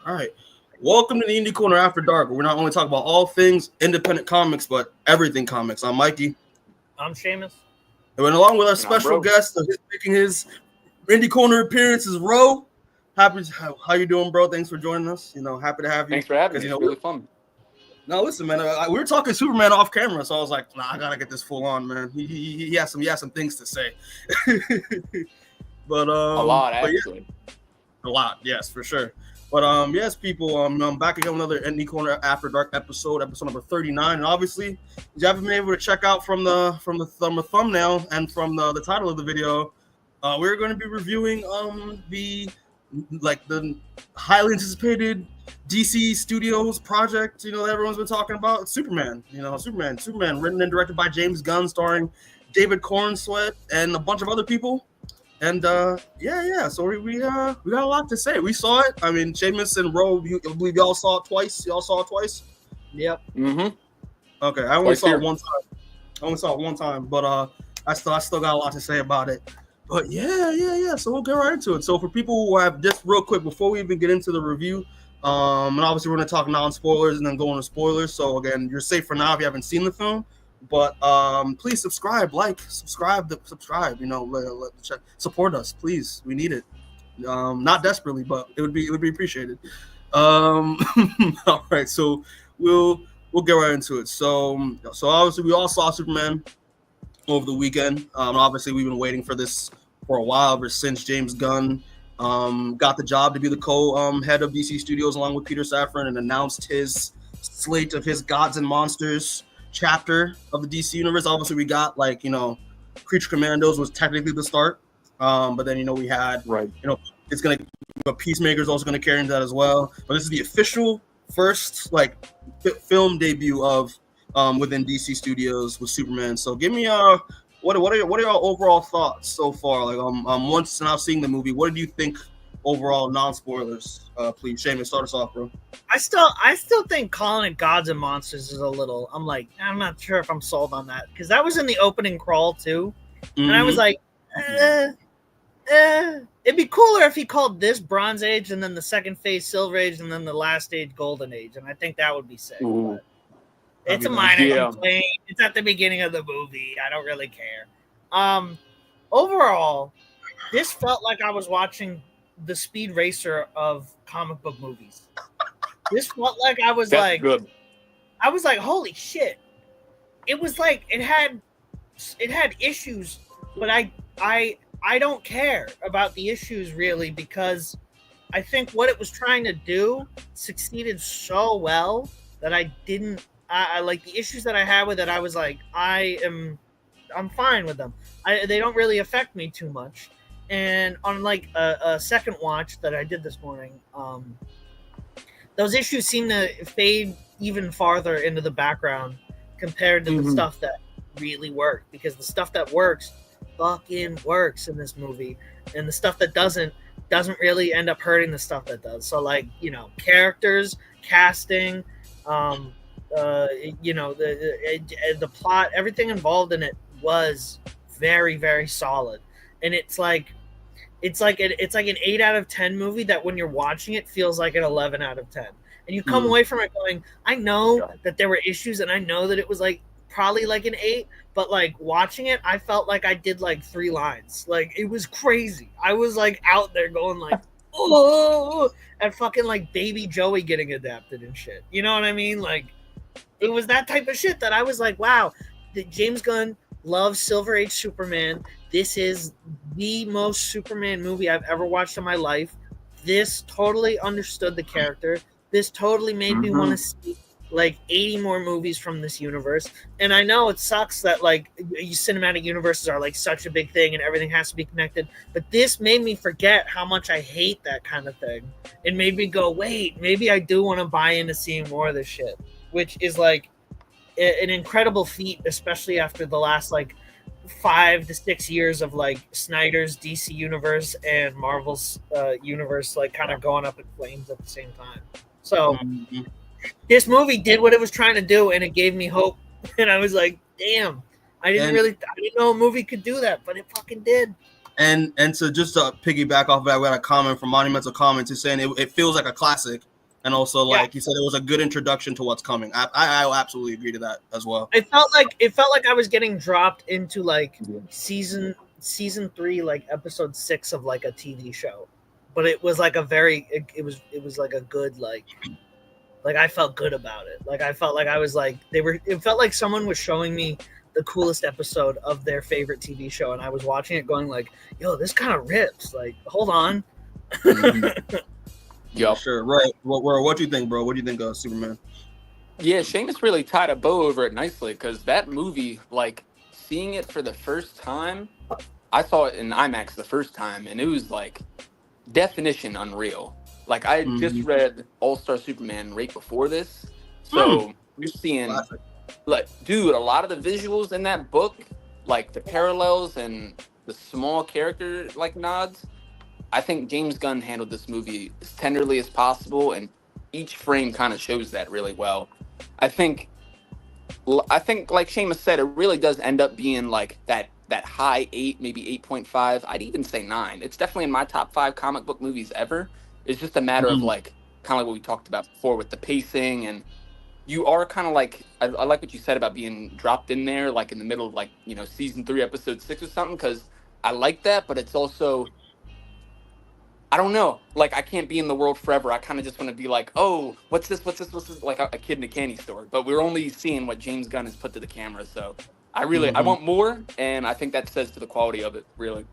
All right. Welcome to the Indie Corner After Dark, where we're not only talking about all things independent comics, but everything comics. I'm Mikey. I'm Seamus. And along with our special guest making his Indie Corner appearance is Ro. How you doing, bro? Thanks for joining us. Happy to have you. Thanks for having me. It's really fun. No, listen, man. We were talking Superman off camera, so I was like, "Nah, I gotta get this full on, man." He has some things to say. But a lot, actually. Yeah, a lot, yes, for sure. But yes, people, I'm back again with another Indie Corner After Dark episode number 39. And obviously, you haven't been able to check out from the thumbnail and from the title of the video, we're going to be reviewing the highly anticipated DC Studios project, that everyone's been talking about. Superman, Superman, written and directed by James Gunn, starring David Corenswet and a bunch of other people. And yeah. So we got a lot to say. We saw it. I mean, Seamus and Ro, I believe y'all saw it twice. Y'all saw it twice. Yep. Mm-hmm. Okay, I only saw it one time. But I still got a lot to say about it. But yeah. So we'll get right into it. So for people who have just real quick before we even get into the review, and obviously we're gonna talk non-spoilers and then go into spoilers. So again, you're safe for now if you haven't seen the film. But please subscribe. Support us, please. We need it. Not desperately, but it would be appreciated. All right, so we'll get right into it. So obviously we all saw Superman over the weekend. And obviously we've been waiting for this for a while, ever since James Gunn got the job to be the co-head of DC Studios along with Peter Safran and announced his slate of his Gods and Monsters chapter of the DC universe. Obviously we got Creature Commandos was technically the start, but then we had it's gonna Peacemaker's also gonna carry into that as well. But this is the official first film debut of within DC Studios with Superman. So give me what are your overall thoughts so far? Once now seeing the movie, what did you think overall, non-spoilers? Please, Seamus, start us off, bro. I still think calling it Gods and Monsters is a little. I'm not sure if I'm sold on that because that was in the opening crawl too, and I was like, it'd be cooler if he called this Bronze Age and then the second phase Silver Age and then the last age Golden Age, and I think that would be sick. It's a minor complaint. It's at the beginning of the movie. I don't really care. Overall, this felt like I was watching the Speed Racer of comic book movies. This felt like I was good. I was like, holy shit. It was like it had issues, but I don't care about the issues really because I think what it was trying to do succeeded so well that I didn't I like the issues that I had with it. I was like, I'm fine with them. They don't really affect me too much. And on a second watch that I did this morning, those issues seem to fade even farther into the background compared to the stuff that really worked. Because the stuff that works fucking works in this movie, and the stuff that doesn't really end up hurting the stuff that does. So characters, casting, the plot, everything involved in it was very, very solid. And it's like an 8 out of 10 movie that when you're watching it feels like an 11 out of 10. And you come away from it going, I know that there were issues and I know that it was probably an 8, but watching it, I felt like I did 3 lines. It was crazy. I was out there going oh, and fucking Baby Joey getting adapted and shit. You know what I mean? It was that type of shit that I was like, wow, that James Gunn loves Silver Age Superman. This is the most Superman movie I've ever watched in my life. This totally understood the character. This totally made me want to see 80 more movies from this universe. And I know it sucks that cinematic universes are such a big thing and everything has to be connected. But this made me forget how much I hate that kind of thing. It made me go, wait, maybe I do want to buy into seeing more of this shit, which is an incredible feat, especially after the last 5 to 6 years of Snyder's DC universe and Marvel's universe kind of going up in flames at the same time. So this movie did what it was trying to do, and it gave me hope. And I was like, damn, I didn't know a movie could do that, but it fucking did. And so just to piggyback off of that, we had a comment from Monumental Comments who's saying it feels like a classic. and also like you said, it was a good introduction to what's coming. I absolutely agree to that as well. It felt like I was getting dropped into like season 3, like episode 6 of like a TV show, but it was like it was like a good like I felt good about it. Like I felt like I was like it felt like someone was showing me the coolest episode of their favorite TV show, and I was watching it going like, yo, this kind of rips. Like, hold on. Yep. Sure, right. What do you think, bro? What do you think of Superman? Yeah, Seamus really tied a bow over it nicely, because that movie, like, seeing it for the first time, I saw it in IMAX the first time, and it was like definition unreal. Like, I had just read All-Star Superman right before this, so you're seeing Classic. like, dude, a lot of the visuals in that book, like the parallels and the small character like nods, I think James Gunn handled this movie as tenderly as possible, and each frame kind of shows that really well. I think like Seamus said, it really does end up being like that high 8, maybe 8.5. I'd even say 9. It's definitely in my top 5 comic book movies ever. It's just a matter of like kind of like what we talked about before with the pacing, and you are kind of like, I like what you said about being dropped in there like in the middle of like, you know, season 3 episode 6 or something, because I like that, but it's also, I don't know, like I can't be in the world forever. I kind of just want to be like, oh, what's this, like a kid in a candy store, but we're only seeing what James Gunn has put to the camera. So I want more, and I think that says to the quality of it, really.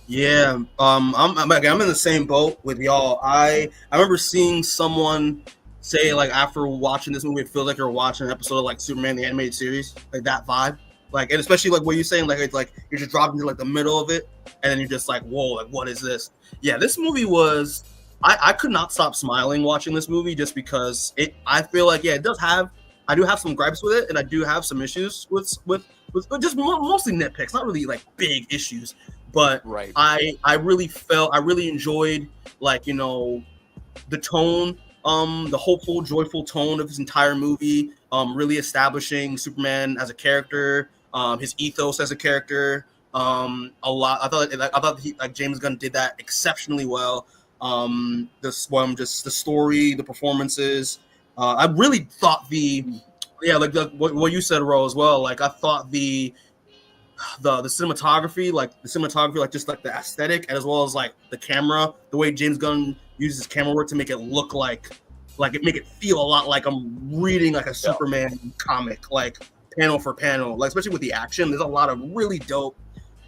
Yeah, I'm in the same boat with y'all. I remember seeing someone say like after watching this movie, it feels like you're watching an episode of like Superman the animated series, like that vibe. Like, and especially like what you're saying, like it's like you're just dropping into like the middle of it, and then you're just like, whoa, like what is this? Yeah, this movie was. I could not stop smiling watching this movie just because I feel like I do have some gripes with it, and I do have some issues with just mostly nitpicks, not really like big issues. But right. I really enjoyed like, you know, the tone, the hopeful, joyful tone of his entire movie, really establishing Superman as a character, his ethos as a character, a lot. I thought James Gunn did that exceptionally well. Just the story, the performances. I really thought what you said, Ro, as well. Like I thought the cinematography, like just like the aesthetic, as well as like the camera, the way James Gunn uses camera work to make it look make it feel a lot like I'm reading like a Superman comic, like panel for panel, like especially with the action. There's a lot of really dope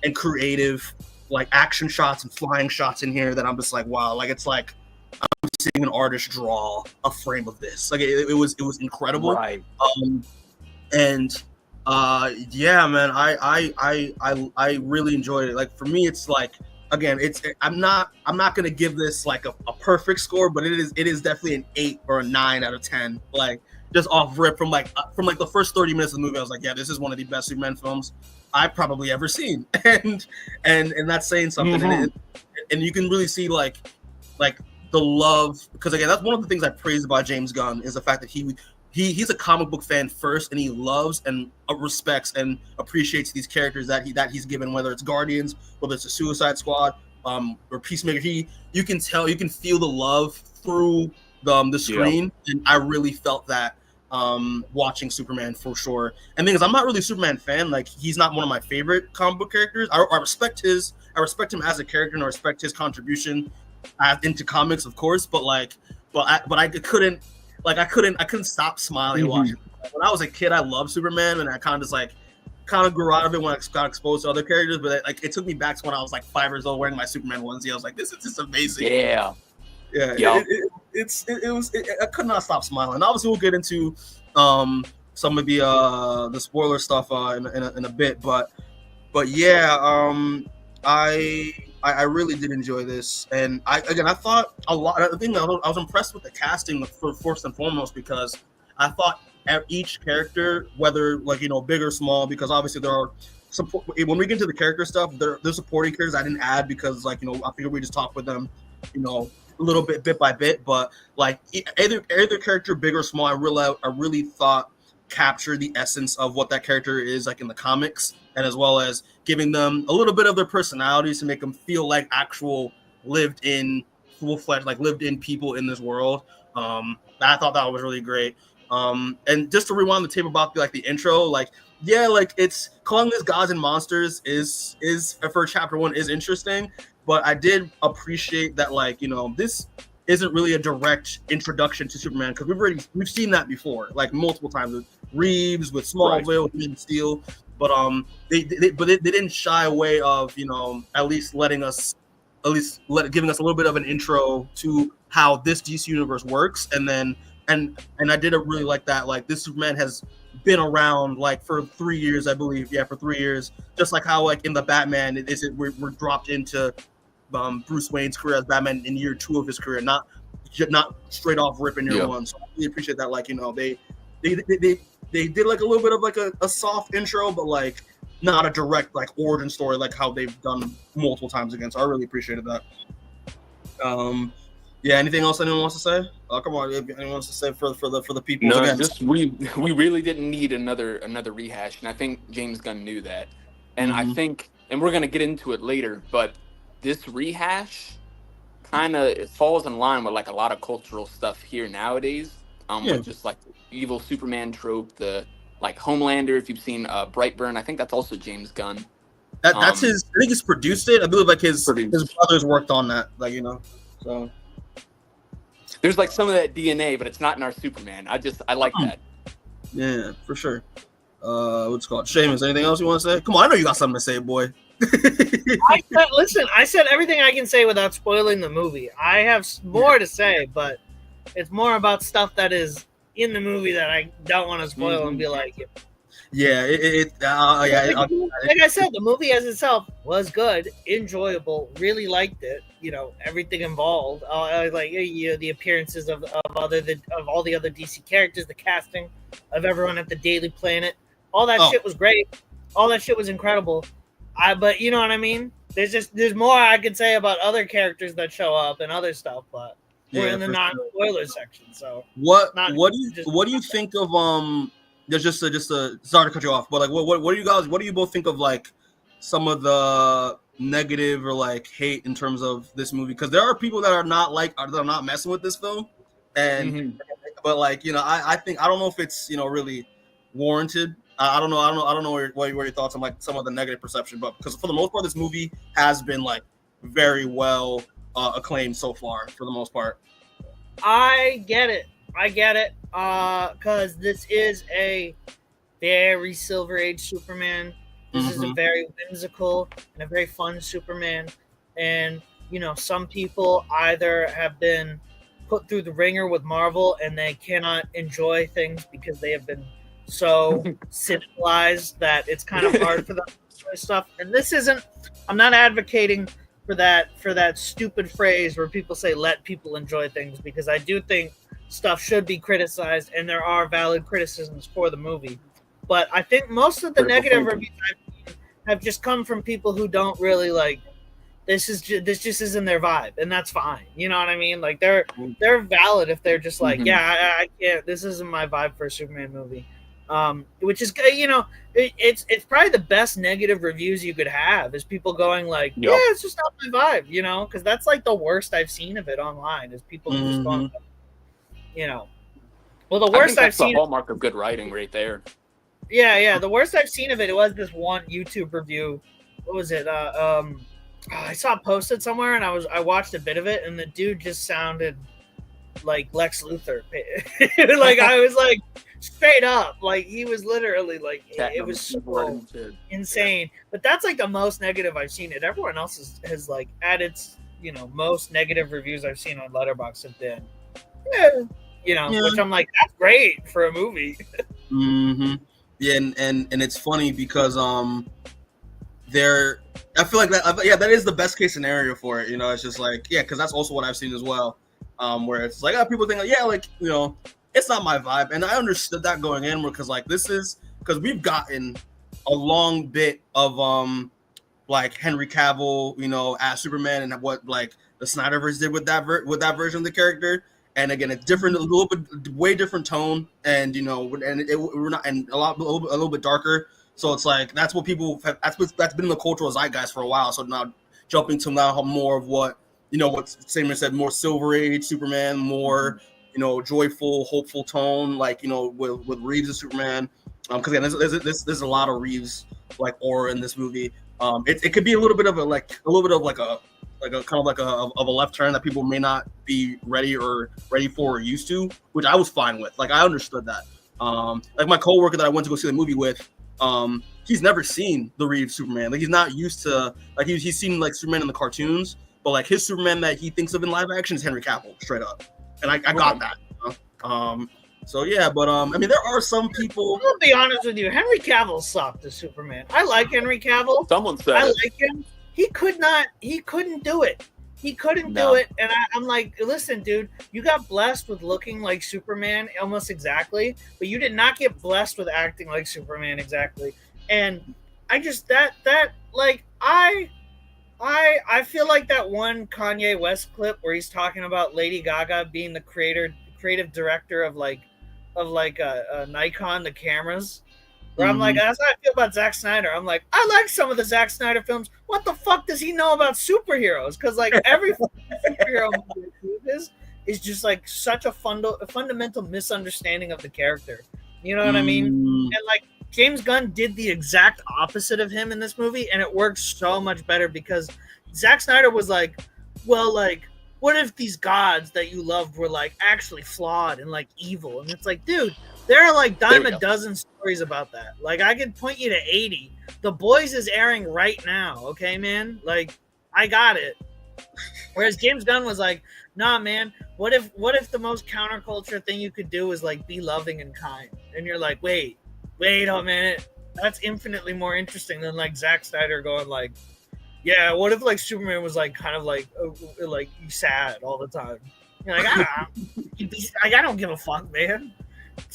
and creative like action shots and flying shots in here that I'm just like, wow, like it's like I'm seeing an artist draw a frame of this. Like it was incredible. Right. Yeah, man, I really enjoyed it. Like for me, it's like, again, I'm not gonna give this like a perfect score, but it is definitely an 8 or a 9 out of 10. Like just off rip from the first 30 minutes of the movie, I was like, yeah, this is one of the best Superman films I've probably ever seen, and that's saying something. And you can really see like the love, because again, that's one of the things I praise about James Gunn is the fact that he's a comic book fan first, and he loves and respects and appreciates these characters that he's given, whether it's Guardians, whether it's a Suicide Squad, or Peacemaker. You can feel the love through the screen, and I really felt that watching Superman for sure. And the thing is, I'm not really a Superman fan. Like he's not one of my favorite comic book characters. I respect him as a character, and I respect his contribution into comics, of course. But I couldn't stop smiling watching. When I was a kid, I loved Superman, and I kind of grew out of it when I got exposed to other characters. But it took me back to when I was like 5 years old wearing my Superman onesie. I was like, this is just amazing. Yeah. I could not stop smiling. And obviously, we'll get into some of the spoiler stuff in a bit. But yeah, I really did enjoy this, and I thought a lot. The thing I was impressed with the casting first and foremost, because I thought each character, whether big or small, because obviously there are support. When we get into the character stuff, there's supporting characters I didn't add because I figured we just talk with them, a little bit by bit. But like either character, big or small, I really thought captured the essence of what that character is like in the comics, and as well as giving them a little bit of their personalities to make them feel like actual lived in full-fledged, like lived-in people in this world. I thought that was really great. And just to rewind the tape about like the intro, like yeah, like it's calling this gods and monsters is for chapter 1 is interesting, but I did appreciate that, like, you know, this isn't really a direct introduction to Superman, because we've seen that before, like multiple times with Reeves, with Smallville, with Man of Steel, but they didn't shy away of, you know, at least giving us a little bit of an intro to how this DC universe works, and then and I did really like that, like this Superman has been around like for 3 years, I believe, for 3 years, just like how like in the Batman we're dropped into Bruce Wayne's career as Batman in year 2 of his career, not straight off ripping year 1. So I really appreciate that, like, you know, they did like a little bit of like a soft intro, but like not a direct like origin story like how they've done multiple times again. So I really appreciated that. Yeah, anything else anyone wants to say? Come on, if anyone wants to say for the people. No, again. just we really didn't need another rehash, and I think James Gunn knew that. And I think, and we're gonna get into it later, but this rehash kind of falls in line with like a lot of cultural stuff here nowadays. With just like the evil Superman trope, the like Homelander. If you've seen Brightburn, I think that's also James Gunn. That's his. I think he's produced it. I believe like his brothers worked on that. Like, you know, so. There's like some of that DNA, but it's not in our Superman. I like that. Yeah, for sure. What's it called? Seamus, anything else you want to say? Come on, I know you got something to say, boy. I said everything I can say without spoiling the movie. I have more to say, but it's more about stuff that is in the movie that I don't want to spoil and be like, yeah, like I said, the movie as itself was good, enjoyable, really liked it. You know, everything involved, like, you know, the appearances of all the other DC characters, the casting of everyone at the Daily Planet, all that shit was great. All that shit was incredible. But you know what I mean? There's more I could say about other characters that show up and other stuff, but we're in the non-spoiler section. So what do you think of just sorry to cut you off, but like what do you both think of like some of the negative or like hate in terms of this movie? Because there are people that are not messing with this film, and but like, you know, I think I don't know if it's, you know, really warranted. I don't know what your thoughts on like some of the negative perception, but because for the most part this movie has been like very well acclaimed so far for the most part. I get it because this is a very Silver Age Superman. This is a very whimsical and a very fun Superman, and you know, some people either have been put through the ringer with Marvel and they cannot enjoy things because they have been so civilized that it's kind of hard for them to enjoy stuff. And this isn't, I'm not advocating for that stupid phrase where people say let people enjoy things, because I do think stuff should be criticized and there are valid criticisms for the movie. But I think most of the negative reviews I've seen have just come from people who don't really like this just isn't their vibe, and that's fine. You know what I mean? Like they're valid if they're just like, I can't, this isn't my vibe for a Superman movie. Which is, you know, it's probably the best negative reviews you could have is people going like, yeah, it's just not my vibe, you know, because that's like the worst I've seen of it online is people just going, you know, well, the worst I've seen. That's the hallmark of good writing right there. Yeah. The worst I've seen of it was this one YouTube review. What was it? I saw it posted somewhere, and I watched a bit of it, and the dude just sounded like Lex Luthor. Like I was like. Straight up, like he was literally like it was so insane. But that's like the most negative I've seen it. Everyone else has like at its, you know, most negative reviews I've seen on Letterboxd have been, which I'm like, that's great for a movie. Yeah, and it's funny because I feel like that is the best case scenario for it. You know, it's just like because that's also what I've seen as well. Where it's like people think like you know. It's not my vibe, and I understood that going in because like this is because we've gotten a long bit of like Henry Cavill, you know, as Superman, and what like the Snyderverse did with that version of the character. And again, it's different, a little bit, way different tone, and you know, and we're not, and a little bit darker. So it's like that's what people have, that's been in the cultural zeitgeist for a while. So now jumping to now more of what what Seamus said, more Silver Age Superman, more joyful, hopeful tone, like with Reeves as Superman. Because again, there's a lot of Reeves like aura in this movie. It could be a little bit of a kind of like a left turn that people may not be ready for or used to, which I was fine with. Like I understood that. Like my coworker that I went to go see the movie with, he's never seen the Reeves Superman. Like he's not used to like he's seen like Superman in the cartoons, but like his Superman that he thinks of in live action is Henry Cavill, straight up. And I got that. So yeah, but I mean there are some people. I'll be honest with you, Henry Cavill sucked as Superman. I like Henry Cavill. Someone said I like him. He couldn't do it. He couldn't do it. And I'm like, listen, dude, you got blessed with looking like Superman almost exactly, but you did not get blessed with acting like Superman exactly. And I just I feel like that one Kanye West clip where he's talking about Lady Gaga being the creative director of Nikon, the cameras. Where I'm like, that's how I feel about Zack Snyder. I'm like, I like some of the Zack Snyder films. What the fuck does he know about superheroes? Because like every superhero movie is just like such a fundamental misunderstanding of the character. You know what I mean? And like James Gunn did the exact opposite of him in this movie, and it works so much better because Zack Snyder was like, well, like, what if these gods that you loved were like actually flawed and like evil? And it's like, dude, there are like dime a dozen stories about that. Like I can point you to 80. The Boys is airing right now. Okay, man. Like I got it. Whereas James Gunn was like, nah, man. What if the most counterculture thing you could do is like be loving and kind? And you're like, wait a minute. That's infinitely more interesting than like Zack Snyder going like, yeah, what if like Superman was like kind of like sad all the time? You're like, I don't give a fuck, man.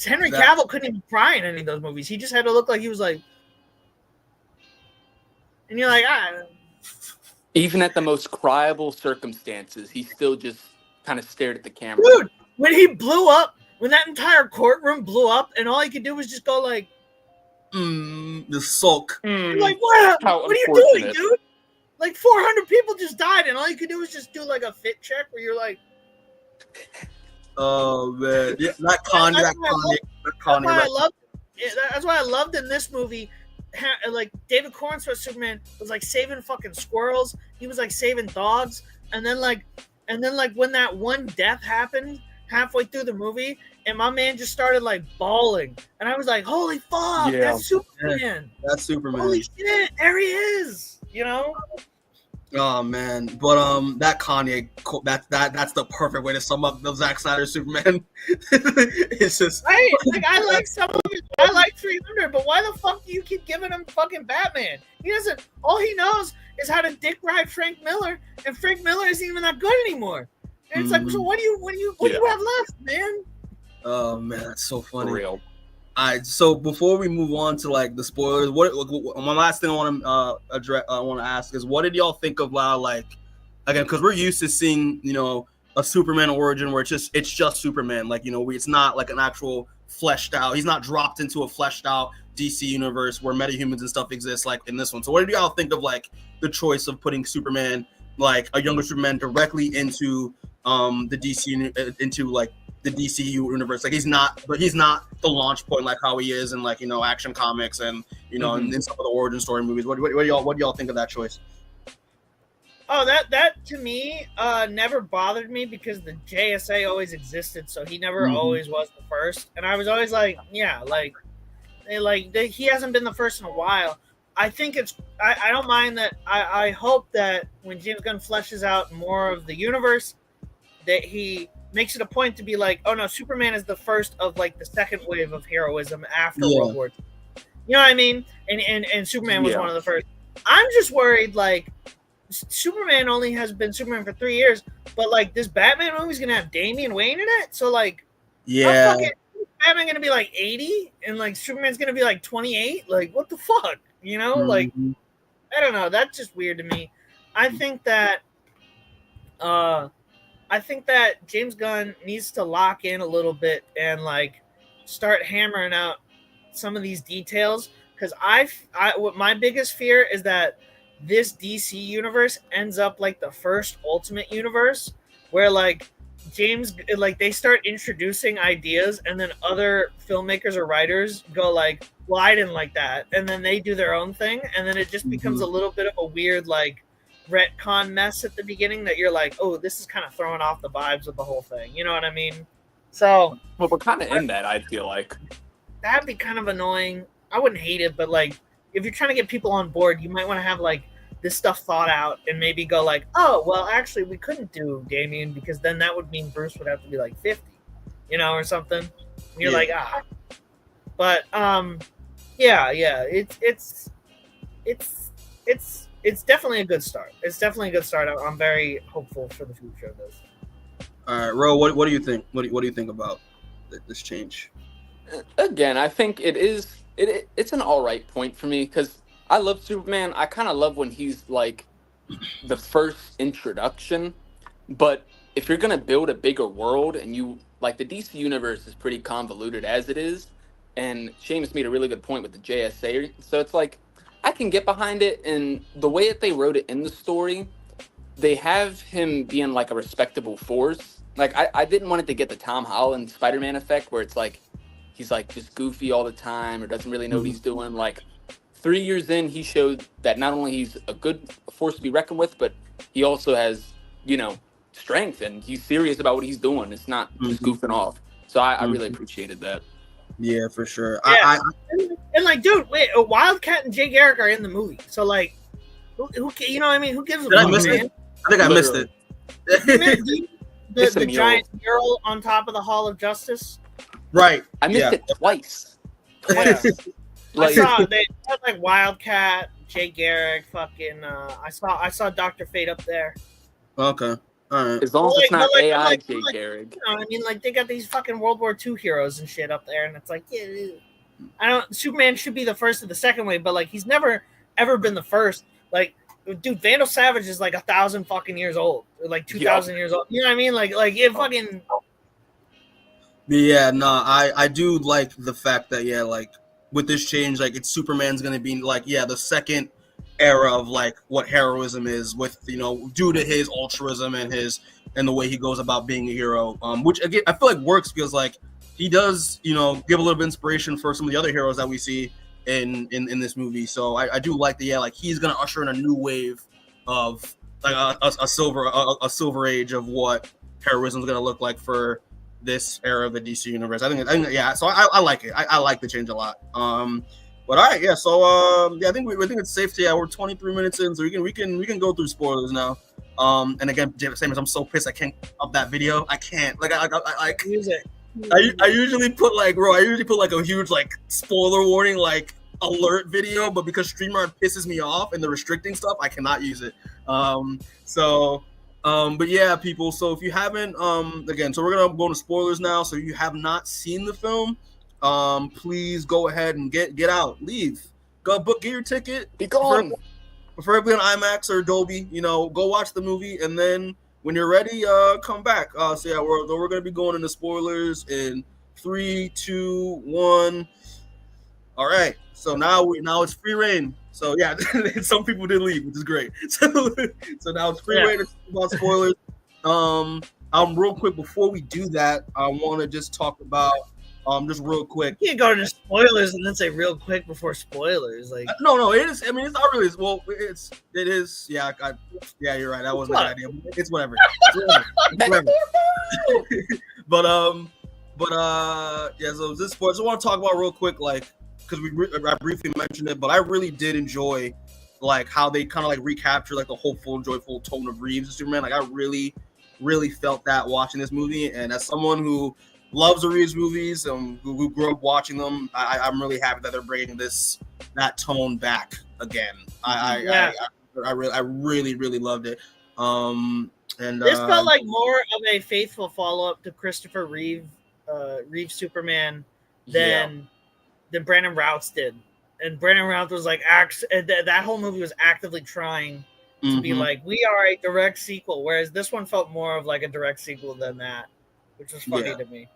Henry Cavill couldn't even cry in any of those movies. He just had to look like he was like, and you're like, even at the most cryable circumstances, he still just kind of stared at the camera. Dude, when he blew up, when that entire courtroom blew up, and all he could do was just go like, the sulk. Like, what are you doing, dude? Like 400 people just died, and all you could do was just do like a fit check where you're like, oh man, yeah, that's why I loved in this movie. Like David Corenswet Superman was like saving fucking squirrels. He was like saving dogs, and then when that one death happened halfway through the movie, and my man just started like bawling, and I was like, holy fuck, that's Superman. That's Superman. Holy shit, there he is. You know. Oh man, but that Kanye, that's the perfect way to sum up the Zack Snyder Superman. It's just right. Like I like some of it. I like 300, but why the fuck do you keep giving him fucking Batman? He doesn't. All he knows is how to dick ride Frank Miller, and Frank Miller isn't even that good anymore. And it's like, so what do you have left, man? Oh man, that's so funny. For real. So before we move on to like the spoilers, one last thing I want to address, I want to ask is, what did y'all think of like again, because we're used to seeing a Superman origin where it's just Superman, like it's not like an actual fleshed out. He's not dropped into a fleshed out DC universe where metahumans and stuff exist like in this one. So what did y'all think of like the choice of putting Superman, like a younger Superman, directly into the DC into like the DCU universe? Like he's not the launch point like how he is in like Action Comics and in some of the origin story movies. What do y'all think of that choice? Oh, that to me never bothered me because the JSA always existed, so he never always was the first, and I was always like, yeah, he hasn't been the first in a while. I think I don't mind that. I hope that when James Gunn fleshes out more of the universe, that he makes it a point to be like, oh no, Superman is the first of like the second wave of heroism after World War II. You know what I mean? And Superman was one of the first. I'm just worried like Superman only has been Superman for 3 years, but like this Batman movie's gonna have Damian Wayne in it. So like, how fucking Batman gonna be like 80 and like Superman's gonna be like 28? Like what the fuck? Like I don't know. That's just weird to me. I think that James Gunn needs to lock in a little bit and like start hammering out some of these details, because what my biggest fear is that this DC universe ends up like the first Ultimate universe, where like James, like they start introducing ideas, and then other filmmakers or writers go like, "Well, I didn't like that," and then they do their own thing, and then it just becomes a little bit of a weird like retcon mess at the beginning that you're like, "Oh, this is kind of throwing off the vibes of the whole thing." You know what I mean? So, well, we're kind of in that. I feel like that'd be kind of annoying. I wouldn't hate it, but like if you're trying to get people on board, you might want to have like this stuff thought out and maybe go like, oh, well, actually, we couldn't do Damian because then that would mean Bruce would have to be like 50, you know, or something. And you're like, ah. But yeah, it's definitely a good start. It's definitely a good start. I'm very hopeful for the future of this. All right, Ro, what do you think? What do you think about this change? Again, I think it's an all right point for me because I love Superman. I kind of love when he's like the first introduction, but if you're gonna build a bigger world and you like the DC universe is pretty convoluted as it is, and Seamus made a really good point with the JSA. So it's like I can get behind it, and the way that they wrote it in the story, they have him being like a respectable force. Like I didn't want it to get the Tom Holland Spider-Man effect where it's like he's like just goofy all the time or doesn't really know what he's doing. Like 3 years in, he showed that not only he's a good force to be reckoned with, but he also has, strength and he's serious about what he's doing. It's not just goofing off. So I really appreciated that. Yeah, for sure. Yeah. And like, dude, wait, Wildcat and Jay Garrick are in the movie. So like, who you know what I mean? Who gives a fuck, man? I think I missed it. The giant mural on top of the Hall of Justice. Right. I missed it twice. Yeah. Like, they had like Wildcat, Jay Garrick, fucking. I saw Dr. Fate up there. Okay. All right. As long as it's not AI Jay Garrick. You know what I mean? Like they got these fucking World War II heroes and shit up there, and it's like, yeah, Superman should be the first of the second wave, but like he's never ever been the first. Like, dude, Vandal Savage is like 1,000 fucking years old, or like 2,000 years old. You know what I mean? Like it fucking. Yeah, no, I do like the fact that like with this change, like it's Superman's gonna be like the second era of like what heroism is with due to his altruism and the way he goes about being a hero. Which again I feel like works because like he does give a little bit of inspiration for some of the other heroes that we see in this movie. So I do like that like he's gonna usher in a new wave of like a silver age of what heroism is gonna look like for this era of the DC universe. I think so I like it. I like the change a lot. But all right, yeah. So I think it's safe to we're 23 minutes in, so we can go through spoilers now. And again, Seamus, I'm so pissed I can't up that video. I can't I use it. I usually put like a huge like spoiler warning like alert video, but because StreamYard pisses me off and the restricting stuff, I cannot use it. But yeah, people. So if you haven't, again, so we're gonna go into spoilers now. So if you have not seen the film, please go ahead and get out, leave, get your ticket, be gone, preferably on IMAX or Dolby. Go watch the movie, and then when you're ready, come back. So yeah, we're gonna be going into spoilers in 3, 2, 1. All right. So now it's free reign. So yeah, some people did leave, which is great. So now it's free reign to talk about spoilers. Real quick before we do that, I want to just talk about just real quick. You can't go to spoilers and then say real quick before spoilers. Like no, it is. I mean, it's not really. Well, it is. Yeah, you're right. That wasn't a good idea. It's whatever. It's whatever. But yeah. So this spoilers. I want to talk about real quick, like. Because I briefly mentioned it, but I really did enjoy like how they kind of like recapture like the hopeful, joyful tone of Reeves and Superman. Like I really, really felt that watching this movie. And as someone who loves the Reeves movies and who grew up watching them, I'm really happy that they're bringing that tone back again. I really, really loved it. And this felt like more of a faithful follow up to Christopher Reeve Superman than Brandon Routh did. And Brandon Routh was like, that whole movie was actively trying to be like, we are a direct sequel. Whereas this one felt more of like a direct sequel than that, which was funny to me.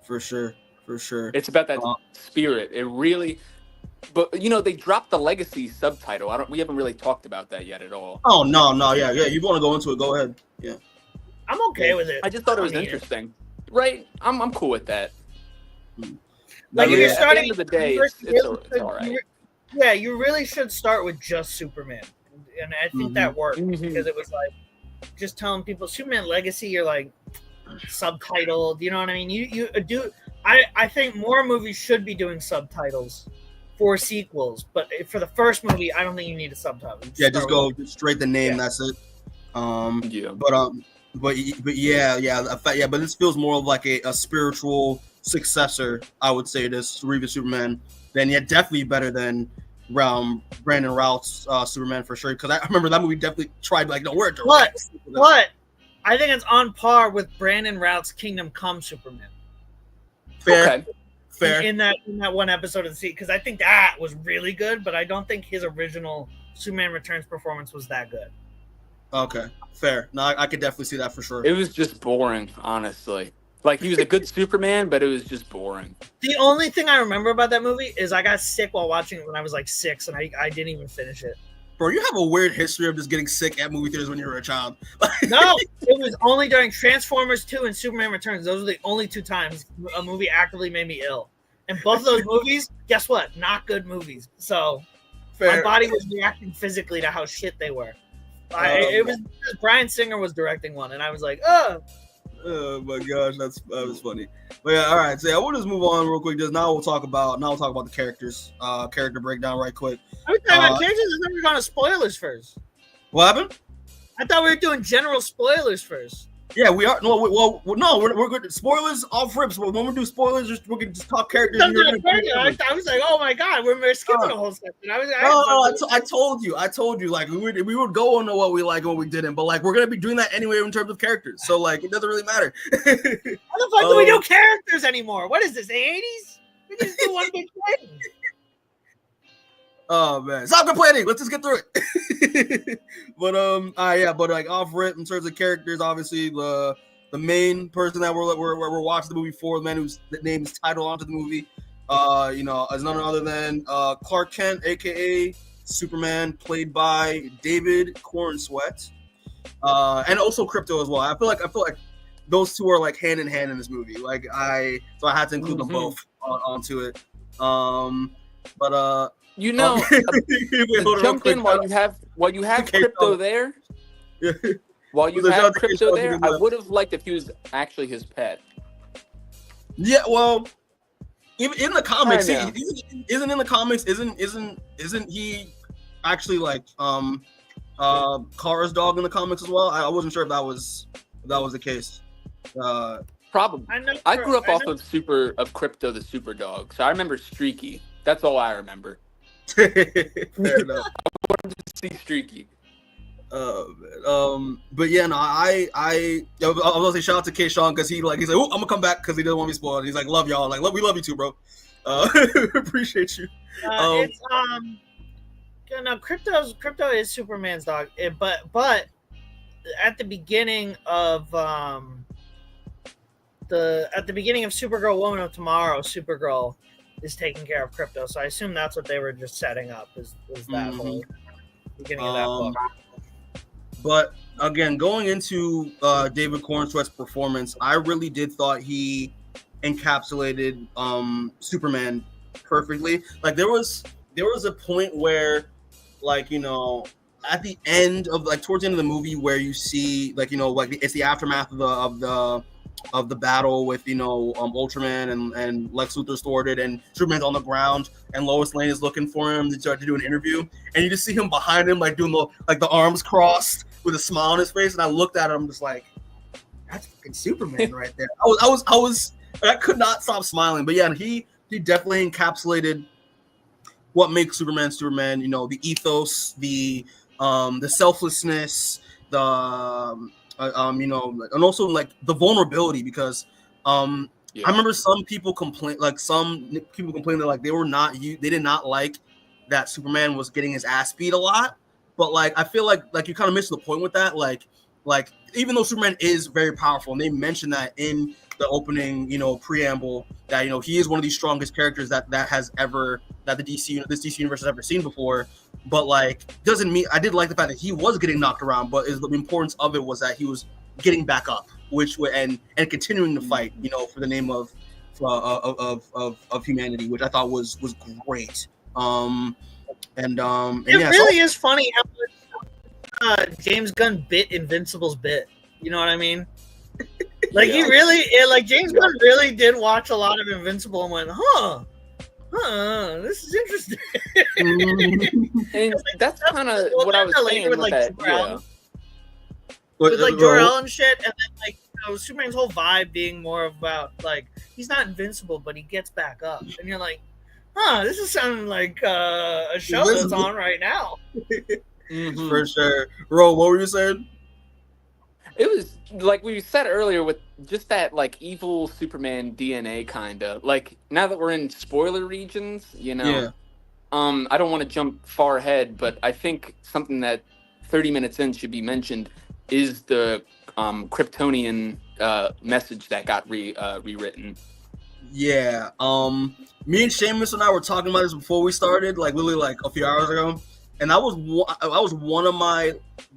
For sure. It's about that spirit. It really, But you know, they dropped the Legacy subtitle. We haven't really talked about that yet at all. Oh no, yeah. You want to go into it? Go ahead. Yeah. I'm okay with it. I just thought it was interesting. Right? I'm cool with that. Like if you're at starting the end of the day, it's all right. Yeah, you really should start with just Superman, and I think that worked because it was like just telling people Superman Legacy. You're like subtitled. You know what I mean? You do. I think more movies should be doing subtitles for sequels, but for the first movie, I don't think you need a subtitle. Just go straight the name. That's it. But this feels more of like a spiritual successor, I would say, this Reeve Superman. Then definitely better than Brandon Routh's Superman for sure. Because I remember that movie definitely tried like no word. But I think it's on par with Brandon Routh's Kingdom Come Superman. Fair. In that one episode of the series, because I think that was really good, but I don't think his original Superman Returns performance was that good. Okay, fair. No, I could definitely see that for sure. It was just boring, honestly. Like, he was a good Superman, but it was just boring. The only thing I remember about that movie is I got sick while watching it when I was like 6, and I didn't even finish it. Bro, you have a weird history of just getting sick at movie theaters when you were a child. No, it was only during Transformers 2 and Superman Returns. Those were the only 2 times a movie actively made me ill. And both of those movies, guess what? Not good movies. So my body was reacting physically to how shit they were. It was Bryan Singer was directing one, and I was like, oh. Oh my gosh, that was funny. But yeah, all right. So we'll just move on real quick. We'll talk about the characters, character breakdown right quick. I was talking about characters. I thought we were going to spoilers first. What happened? I thought we were doing general spoilers first. Yeah, we are. No, we're good. Spoilers off rips. But when we do spoilers, we're gonna just talk characters. I was like, oh my god, we're skipping a whole section. I told you, like we would go on to what we like and what we didn't, but like we're gonna be doing that anyway in terms of characters. So like it doesn't really matter. How the fuck do we do characters anymore? What is this, the 80s? We just do one big thing. Oh man, stop complaining. Let's just get through it. But but like off rip in terms of characters, obviously the main person that we're watching the movie for, the man whose name is titled onto the movie, is none other than Clark Kent, aka Superman, played by David Corenswet, and also Krypto as well. I feel like those two are like hand in hand in this movie. Like I had to include them both onto it. Jump in while you have Krypto there. While you have Krypto there, I would have liked if he was actually his pet. Yeah, well, even in the comics, isn't in the comics, isn't he actually like Kara's dog in the comics as well? I wasn't sure if that was the case. Probably. I grew up off of Krypto the Super Dog, so I remember Streaky. That's all I remember. Fair enough. I wanted to see Streaky. But yeah, no, I was gonna say shout out to K. Sean because he's like, oh, I'm gonna come back because he doesn't want me spoiled. He's like, love y'all, like we love you too, bro. Appreciate you. Krypto is Superman's dog, but at the beginning of Supergirl, Woman of Tomorrow, Supergirl is taking care of Krypto, so I assume that's what they were just setting up is that whole beginning of that book. But again, going into David Corenswet's performance, I really did thought he encapsulated Superman perfectly. Like there was a point where, like, at the end of towards the end of the movie where you see it's the aftermath of the battle with Ultraman and Lex Luthor thwarted and Superman's on the ground and Lois Lane is looking for him to start to do an interview and you just see him behind him doing the arms crossed with a smile on his face, and I looked at him, I'm just like, that's fucking Superman right there. I could not stop smiling. But yeah, he definitely encapsulated what makes Superman Superman. The ethos, the selflessness, and also the vulnerability, because I remember some people complain that they did not like that Superman was getting his ass beat a lot, but I feel like you kind of missed the point with that. like, even though Superman is very powerful, and they mention that in the opening, preamble, that he is one of the strongest characters that the this DC universe has ever seen before. But like, doesn't mean I did like the fact that he was getting knocked around, but the importance of it was that he was getting back up, and continuing to fight, for the name of humanity, which I thought was great. It is funny how James Gunn bit Invincible's bit. You know what I mean? Like James Gunn really did watch a lot of Invincible and went, this is interesting. And that's kind of what I was saying with that. Yeah. With like Jor-El and shit, and then like Superman's whole vibe being more about like he's not invincible, but he gets back up, and you're like, this is sounding like a show that's on right now. For sure. Ro, what were you saying? It was like we said earlier with just that like evil Superman DNA kind of like now that we're in spoiler regions, Yeah. I don't want to jump far ahead, but I think something that 30 minutes in should be mentioned is the Kryptonian message that got rewritten. Yeah. Me and Seamus and I were talking about this before we started, like literally like a few hours ago. And that was one of my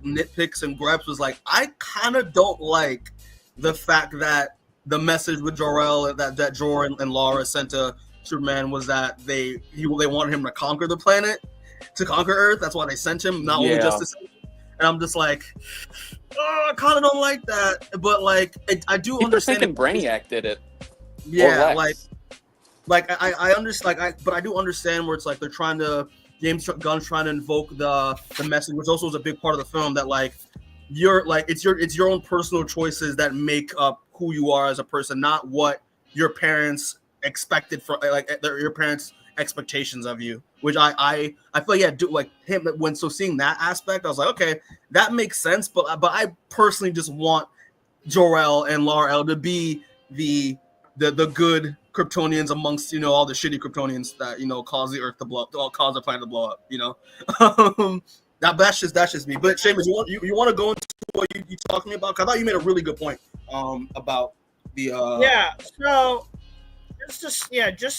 nitpicks and gripes was like, I kind of don't like the fact that the message with Jor-El that Jor and Lara sent to Superman was that they wanted him to conquer the planet, to conquer Earth. That's why they sent him, not only just to send him. And I'm just like, I kind of don't like that. But like, I do understand. Thinking Brainiac did it. Yeah, I understand. But I do understand where it's like they're trying to. James Gunn's trying to invoke the message, which also is a big part of the film. That like it's your own personal choices that make up who you are as a person, not what your parents expected for your parents' expectations of you. Which I feel like him when seeing that aspect, I was like, okay, that makes sense. But I personally just want Jor-El and Lar-El to be the good Kryptonians amongst all the shitty Kryptonians that cause the Earth to blow up, cause the planet to blow up. That's just me. But Seamus, you want to go into what you talking to me about? 'Cause I thought you made a really good point about the So just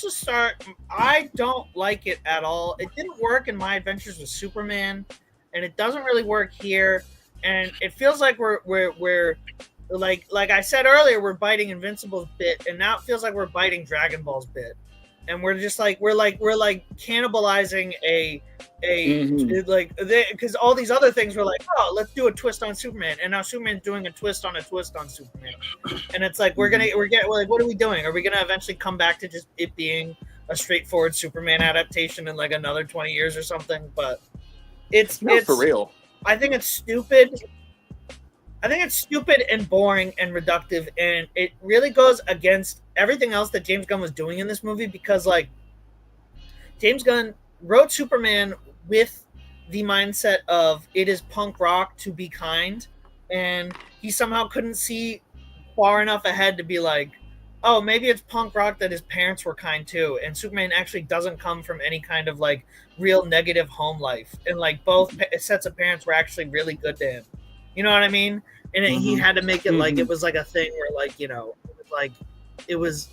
to start, I don't like it at all. It didn't work in My Adventures with Superman, and it doesn't really work here. And it feels like we're like I said earlier, we're biting Invincible's bit, and now it feels like we're biting Dragon Ball's bit, and we're just like we're cannibalizing because all these other things were like, oh, let's do a twist on Superman, and now Superman's doing a twist on Superman, and it's like what are we doing? Are we gonna eventually come back to just it being a straightforward Superman adaptation in like another 20 years or something? But it's for real. I think it's stupid. And boring and reductive, and it really goes against everything else that James Gunn was doing in this movie, because like James Gunn wrote Superman with the mindset of it is punk rock to be kind, and he somehow couldn't see far enough ahead to be like, oh, maybe it's punk rock that his parents were kind too, and Superman actually doesn't come from any kind of like real negative home life, and like both sets of parents were actually really good to him. You know what I mean? And he had to make it like it was like a thing where like, it was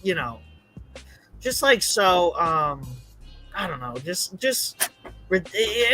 just like, so, I don't know, just, and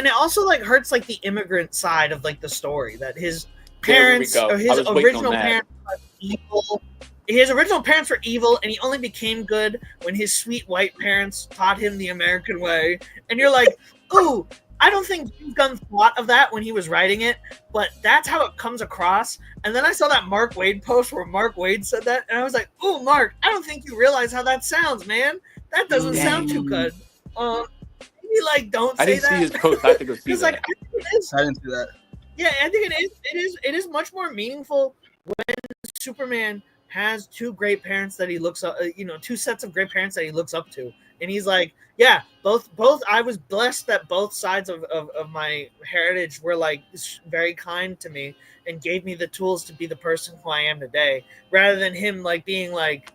it also like hurts like the immigrant side of like the story, that his parents, or his original parents were evil. His original parents were evil, and he only became good when his sweet white parents taught him the American way. And you're like, ooh, I don't think James Gunn thought of that when he was writing it, but that's how it comes across. And then I saw that Mark Waid post where Mark Waid said that, and I was like, "Ooh, Mark, I don't think you realize how that sounds, man. That doesn't sound too good." Maybe like don't say that. I didn't see his post. I have to go see that. Like, I didn't see that. Yeah, I think it is much more meaningful when Superman has two great parents that he looks up, two sets of great parents that he looks up to. And he's like, yeah, both. I was blessed that both sides of my heritage were like very kind to me and gave me the tools to be the person who I am today, rather than him like being like,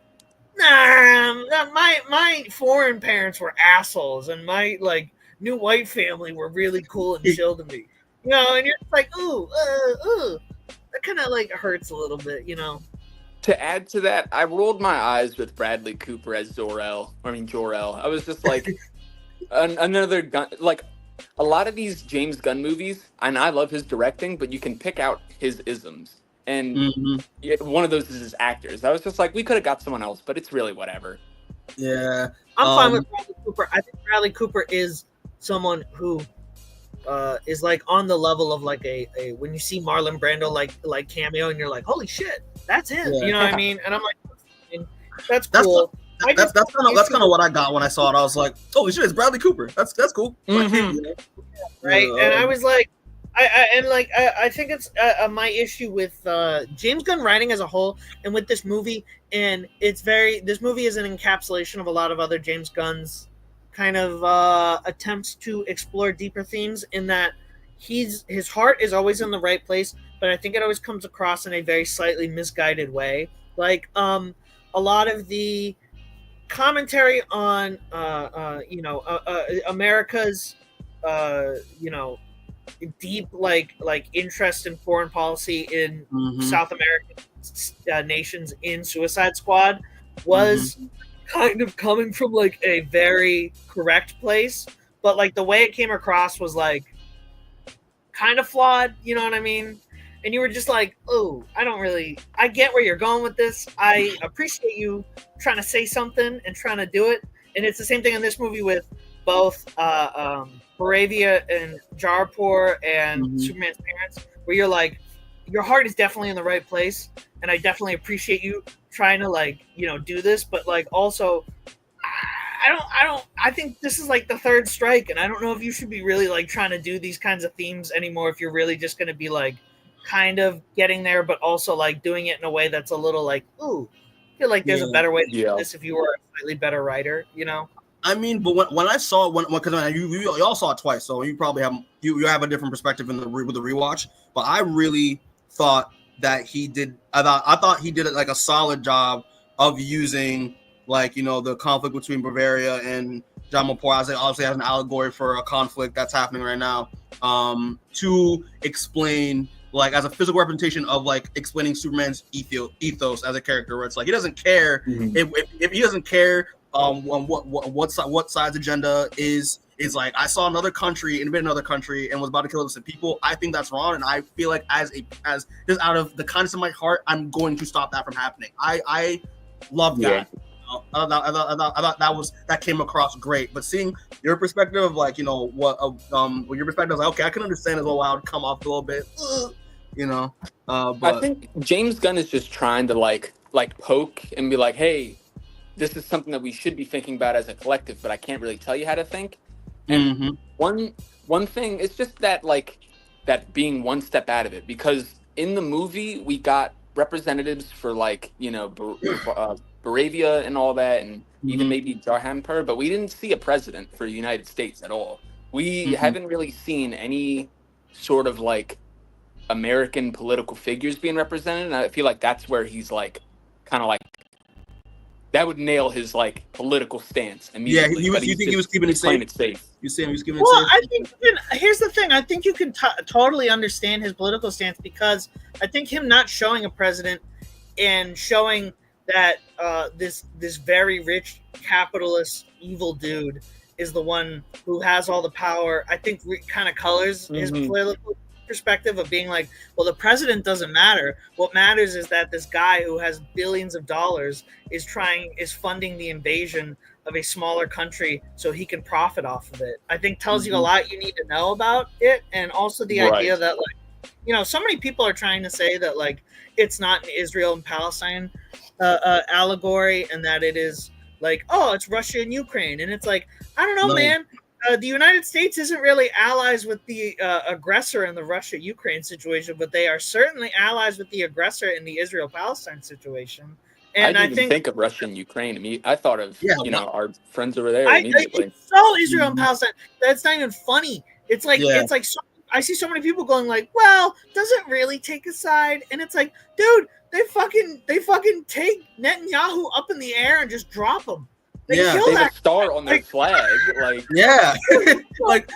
nah, my foreign parents were assholes and my like new white family were really cool and chill to me. And you're like, ooh, kind of like hurts a little bit, you know. To add to that, I rolled my eyes with Bradley Cooper as Jor-El. I was just like, another gun. Like, a lot of these James Gunn movies, and I love his directing, but you can pick out his isms. And one of those is his actors. I was just like, we could have got someone else, but it's really whatever. Yeah. I'm fine with Bradley Cooper. I think Bradley Cooper is someone who is like on the level of like a when you see Marlon Brando like cameo and you're like, holy shit, that's him. Yeah. You know what I mean? And I'm like, that's cool. That's kind of what I got when I saw it. I was like, holy shit, it's Bradley Cooper. That's cool. Right. And I was like, I think it's my issue with James Gunn writing as a whole, and with this movie, and this movie is an encapsulation of a lot of other James Gunn's kind of attempts to explore deeper themes, in that his heart is always in the right place, but I think it always comes across in a very slightly misguided way. Like a lot of the commentary on America's deep like interest in foreign policy in South American nations in Suicide Squad was kind of coming from like a very correct place, but like the way it came across was like kind of flawed, you know what I mean? And you were just like, oh, I get where you're going with this. I appreciate you trying to say something and trying to do it. And it's the same thing in this movie with both Faria and Jarpur and Superman's parents, where you're like, your heart is definitely in the right place, and I definitely appreciate you trying to like, do this, but like also I think this is like the third strike, and I don't know if you should be really like trying to do these kinds of themes anymore if you're really just going to be like kind of getting there, but also like doing it in a way that's a little like, ooh, I feel like there's a better way to do this if you were a slightly better writer, I mean, but when I saw because you all saw it twice, so you probably have a different perspective with the rewatch. But I really thought that he did. I thought he did like a solid job of using like the conflict between Bavaria and Jamalpur, as obviously as an allegory for a conflict that's happening right now, to explain like as a physical representation of like explaining Superman's ethos as a character, where it's like he doesn't care if he doesn't care. What side's agenda is like, I saw another country invade another country and was about to kill innocent people. I think that's wrong, and I feel like as just out of the kindness of my heart, I'm going to stop that from happening. I love that. I thought that came across great. But seeing your perspective of like what your perspective is like, okay, I can understand as well how it would come off a little bit, but I think James Gunn is just trying to like poke and be like, hey, this is something that we should be thinking about as a collective, but I can't really tell you how to think. And one thing, it's just that like that being one step out of it, because in the movie we got representatives for like Bavaria and all that, and even maybe Jarhanpur, but we didn't see a president for the United States at all. We haven't really seen any sort of like American political figures being represented, and I feel like that's where he's like kind of like that would nail his like political stance immediately. Yeah, you think he was keeping it safe? You see him? He was keeping it safe. I think here's the thing. I think you can totally understand his political stance, because I think him not showing a president and showing that this very rich capitalist evil dude is the one who has all the power, I think kind of colors his political perspective of being like, well, the president doesn't matter. What matters is that this guy who has billions of dollars is funding the invasion of a smaller country so he can profit off of it. I think tells you a lot you need to know about it, and also the idea that like, so many people are trying to say that like it's not an Israel and Palestine allegory, and that it is like, oh, it's Russia and Ukraine, and it's like, I don't know, man. The United States isn't really allies with the aggressor in the Russia-Ukraine situation, but they are certainly allies with the aggressor in the Israel-Palestine situation. And I didn't think of Russia and Ukraine. I thought of our friends over there immediately. So Israel and Palestine, that's not even funny. It's like I see so many people going like, well, does it really take a side? And it's like, dude, they fucking take Netanyahu up in the air and just drop him. They have a star on their flag. Like, yeah. like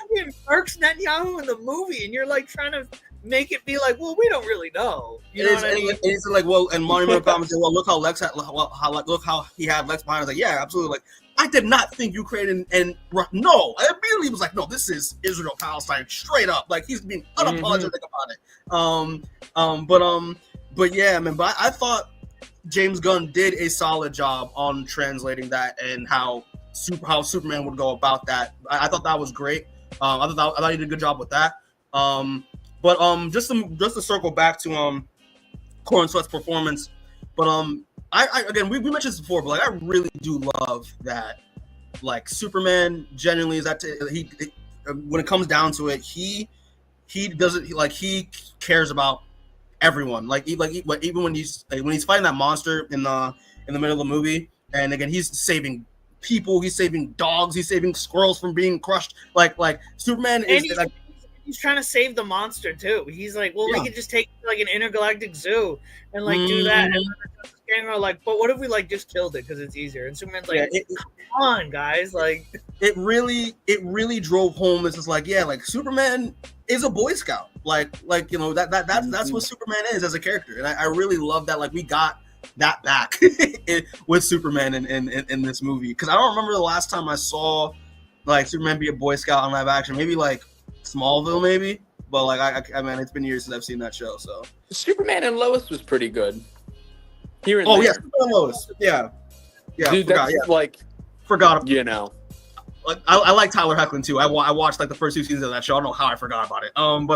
Mercs Netanyahu in the movie, and you're like trying to make it be like, well, we don't really know. You know what I mean? It's like, well, and Monumental comments say, well, look how Lex had, look how he had Lex behind. I was like, yeah, absolutely. Like, I did not think Ukraine and no, I immediately was like, no, this is Israel Palestine straight up. Like, he's being unapologetic about it. But yeah, man. But I thought James Gunn did a solid job on translating that and how Superman would go about that. I thought that was great. I thought he did a good job with that. But just to circle back to Corenswet's performance, but I again we mentioned this before, but like I really do love that like Superman genuinely is that he when it comes down to it, he doesn't like he cares about everyone. Like even when he's fighting that monster in the middle of the movie, and again he's saving people, he's saving dogs, he's saving squirrels from being crushed. Like Superman is like. He's trying to save the monster too. He's like, well, we could just take like an intergalactic zoo and like do that. And then like, but what if we like just killed it because it's easier? And Superman's like, come on, guys! Like, it really drove home. It's just like, yeah, like Superman is a Boy Scout. Like you know that's what Superman is as a character, and I really love that. Like we got that back with Superman in this movie, because I don't remember the last time I saw like Superman be a Boy Scout in live action. Maybe like Smallville, maybe, but like I mean, it's been years since I've seen that show. So Superman and Lois was pretty good. Here and there. Yeah, Superman and Lois, yeah. Dude, that's like forgot. You know, like I like Tyler Hoechlin too. I watched like the first 2 seasons of that show. I don't know how I forgot about it. I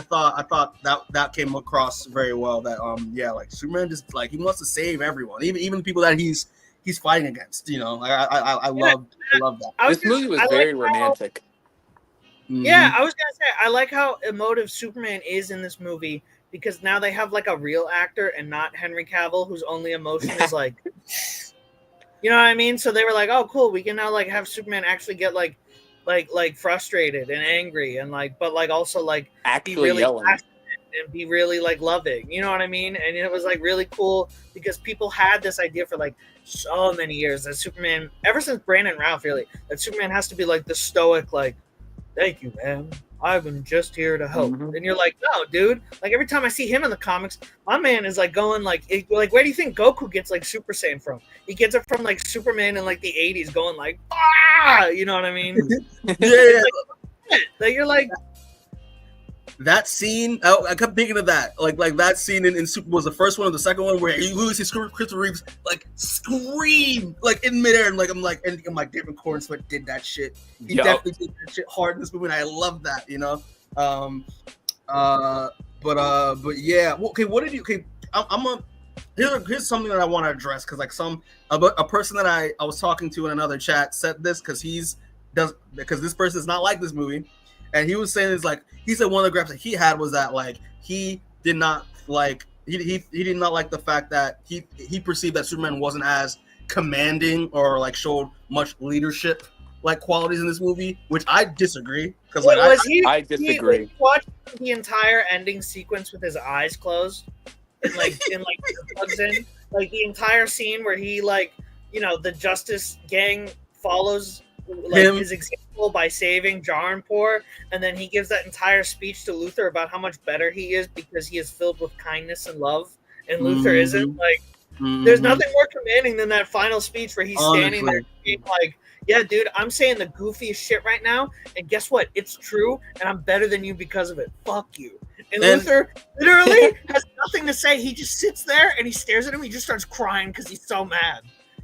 thought that came across very well. That like Superman just like he wants to save everyone, even the people that he's fighting against, you know. I love that. This movie was very romantic. Yeah, I was gonna say I like how emotive Superman is in this movie, because now they have like a real actor and not Henry Cavill, whose only emotion is like, you know what I mean? So they were like, oh, cool, we can now like have Superman actually get like frustrated and angry and like, but like also like actually be really yelling and be really like loving, you know what I mean? And it was like really cool because people had this idea for like so many years that Superman, ever since Brandon Routh really, that Superman has to be like the stoic, like, thank you, man, I'm just here to help. And you're like, no, dude, like every time I see him in the comics, my man is like going like where do you think Goku gets like Super Saiyan from? He gets it from like Superman in like the 80s going like, ah, you know what I mean? Yeah. Like you're like, that scene, I kept thinking of that. Like that scene in Super was the first one or the second one where you literally see Christopher Reeves like scream like in midair, and I'm like David Corenswet did that shit. He definitely did that shit hard in this movie, and I love that, you know. But yeah. Well, okay, what did you? Okay, here's something that I want to address, because like a person that I was talking to in another chat said this, because this person is not like this movie. And he was saying it's like he said one of the gripes that he had was that like he did not like he did not like the fact that he perceived that Superman wasn't as commanding or like showed much leadership like qualities in this movie, which I disagree, because like I disagree. He watched the entire ending sequence with his eyes closed and like plugs in, like the entire scene where he like, you know, the Justice Gang follows like his example by saving Jarnpur, and then he gives that entire speech to Luthor about how much better he is because he is filled with kindness and love, and Luthor isn't. Like, there's nothing more commanding than that final speech where he's standing there being like, yeah, dude, I'm saying the goofiest shit right now, and guess what? It's true, and I'm better than you because of it. Fuck you. And Luthor literally has nothing to say. He just sits there and he stares at him. He just starts crying because he's so mad.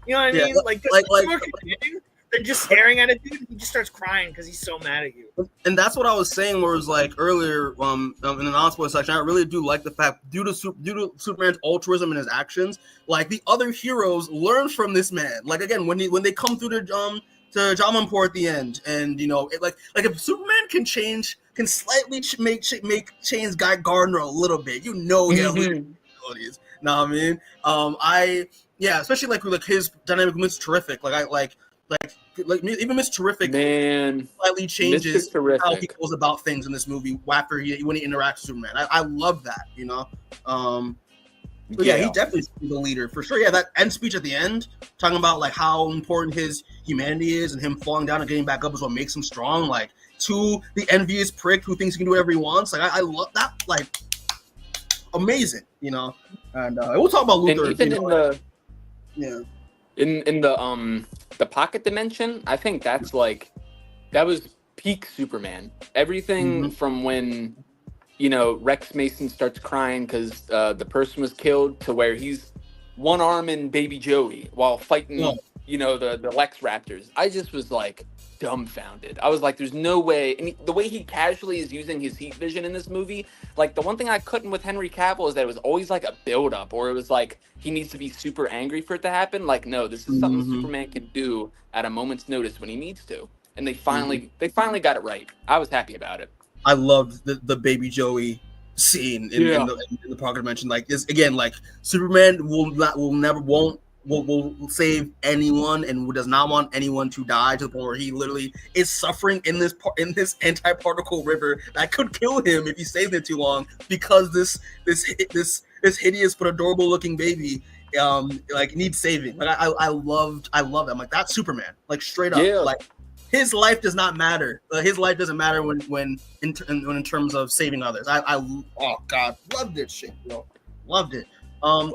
You know what I mean? Like more commanding than just staring at a dude. He just starts crying because he's so mad at you. And that's what I was saying, where it was like earlier in the non-spoiler section, I really do like the fact, due to Superman's altruism and his actions, like the other heroes learn from this man. Like again, when they come through to Jamanpur at the end, and you know, like if Superman can slightly change Guy Gardner a little bit, you know, he has abilities. Know what I mean? Especially like his dynamic with Mr. Terrific. Like even Mr. Terrific, man, slightly changes how he goes about things in this movie after when he interacts with Superman. I love that, you know. But yeah, he definitely is the leader for sure. Yeah, that end speech at the end, talking about like how important his humanity is and him falling down and getting back up is what makes him strong. Like to the envious prick who thinks he can do whatever he wants. Like I love that. Like amazing, you know. And we'll talk about Luthor. And even in the pocket dimension, I think that was peak Superman. Everything from when Rex Mason starts crying because the person was killed to where he's one arm in Baby Joey while fighting the Lex Raptors. I just was like dumbfounded. I was like, there's no way. And the way he casually is using his heat vision in this movie, like the one thing I couldn't with Henry Cavill is that it was always like a build up, or it was like he needs to be super angry for it to happen. Like, no, this is something Superman can do at a moment's notice when he needs to. And they finally got it right. I was happy about it. I loved the Baby Joey scene in the pocket dimension. Like this again, like Superman will save anyone and does not want anyone to die to the point where he literally is suffering in this anti-particle river that could kill him if he stays there too long, because this hideous but adorable looking baby like needs saving. Like I love that. I'm like, that's Superman, like straight up. Like his life does not matter. His life doesn't matter when in terms of saving others. Oh god, loved it shit, bro. Loved it. I'm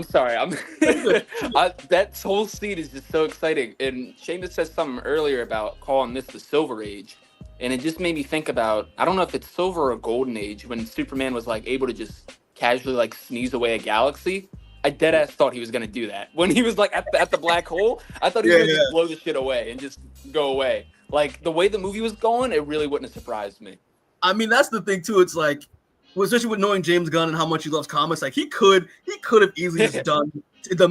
sorry. That whole scene is just so exciting. And Seamus said something earlier about calling this the Silver Age, and it just made me think about, I don't know if it's Silver or Golden Age, when Superman was like able to just casually like sneeze away a galaxy. I dead ass thought he was gonna do that when he was like at the black hole. I thought he was gonna just blow the shit away and just go away. Like the way the movie was going, it really wouldn't have surprised me. I mean, that's the thing too. It's like, especially with knowing James Gunn and how much he loves comics, like he could have easily just done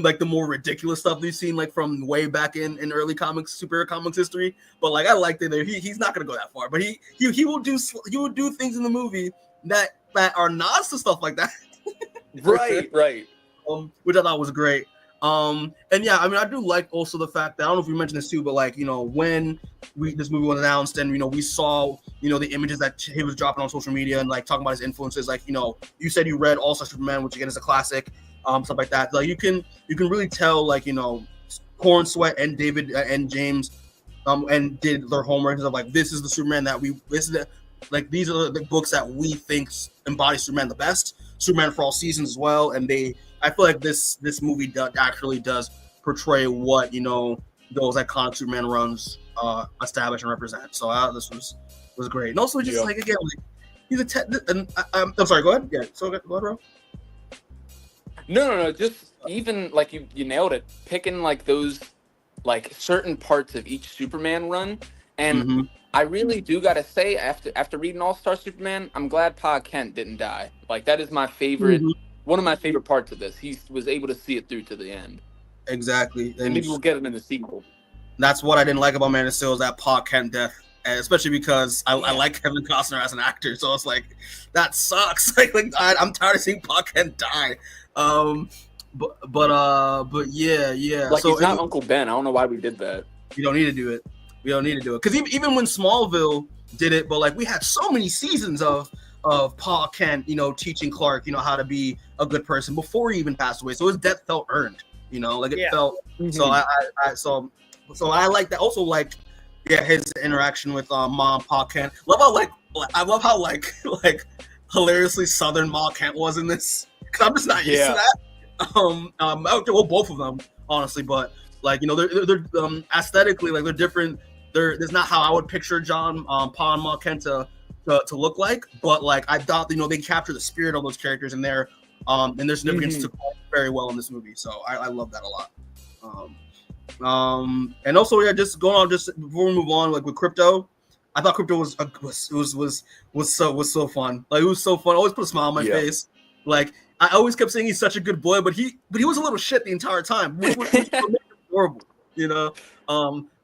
like the more ridiculous stuff we've seen like from way back in early comics, superhero comics history. But like I liked it there. He's not gonna go that far, but he will do things in the movie that are nods to stuff like that. Right. Which I thought was great. And yeah, I mean, I do like also the fact that, I don't know if we mentioned this too, but like, when this movie was announced and, we saw, the images that he was dropping on social media and like talking about his influences, like, you said you read All-Star Superman, which again is a classic, stuff like that. Like you can really tell, like, Corenswet and David and James, and did their homework and stuff, like, this is the Superman that these are the books that we think embody Superman the best, Superman for all seasons as well. And I feel like this movie actually does portray what those iconic Superman runs establish and represent. So this was great. And also just like, again, like, he's I'm sorry, go ahead. Yeah, so go ahead, bro. No. Just even like you nailed it. Picking like those like certain parts of each Superman run, and I really do gotta say, after reading All-Star Superman, I'm glad Pa Kent didn't die. Like that is my favorite. One of my favorite parts of this. He was able to see it through to the end. Exactly. And maybe we'll get him in the sequel. That's what I didn't like about Man of Steel, is that Pa Kent death. And especially because I like Kevin Costner as an actor. So it's like, that sucks. like I'm tired of seeing Pa Kent die. But yeah. Like, so he's not Uncle Ben. I don't know why we did that. We don't need to do it. Because even when Smallville did it, but like we had so many seasons of Pa Kent, teaching Clark, how to be a good person before he even passed away. So his death felt earned, like it felt. So I like that. Also, like, his interaction with Mom Pa Kent. I love how hilariously Southern Ma Kent was in this. Because I'm just not used to that. Well, both of them, honestly, but like, they're aesthetically, like, they're different. There's not how I would picture John Pa and Ma Kent to look like, but like I thought, they capture the spirit of those characters in there, and their significance to very well in this movie. So I love that a lot. And also, just going on, just before we move on, like with Krypto, I thought Krypto was so fun. Like, it was so fun. I always put a smile on my face. Like, I always kept saying he's such a good boy, but he was a little shit the entire time, which was horrible.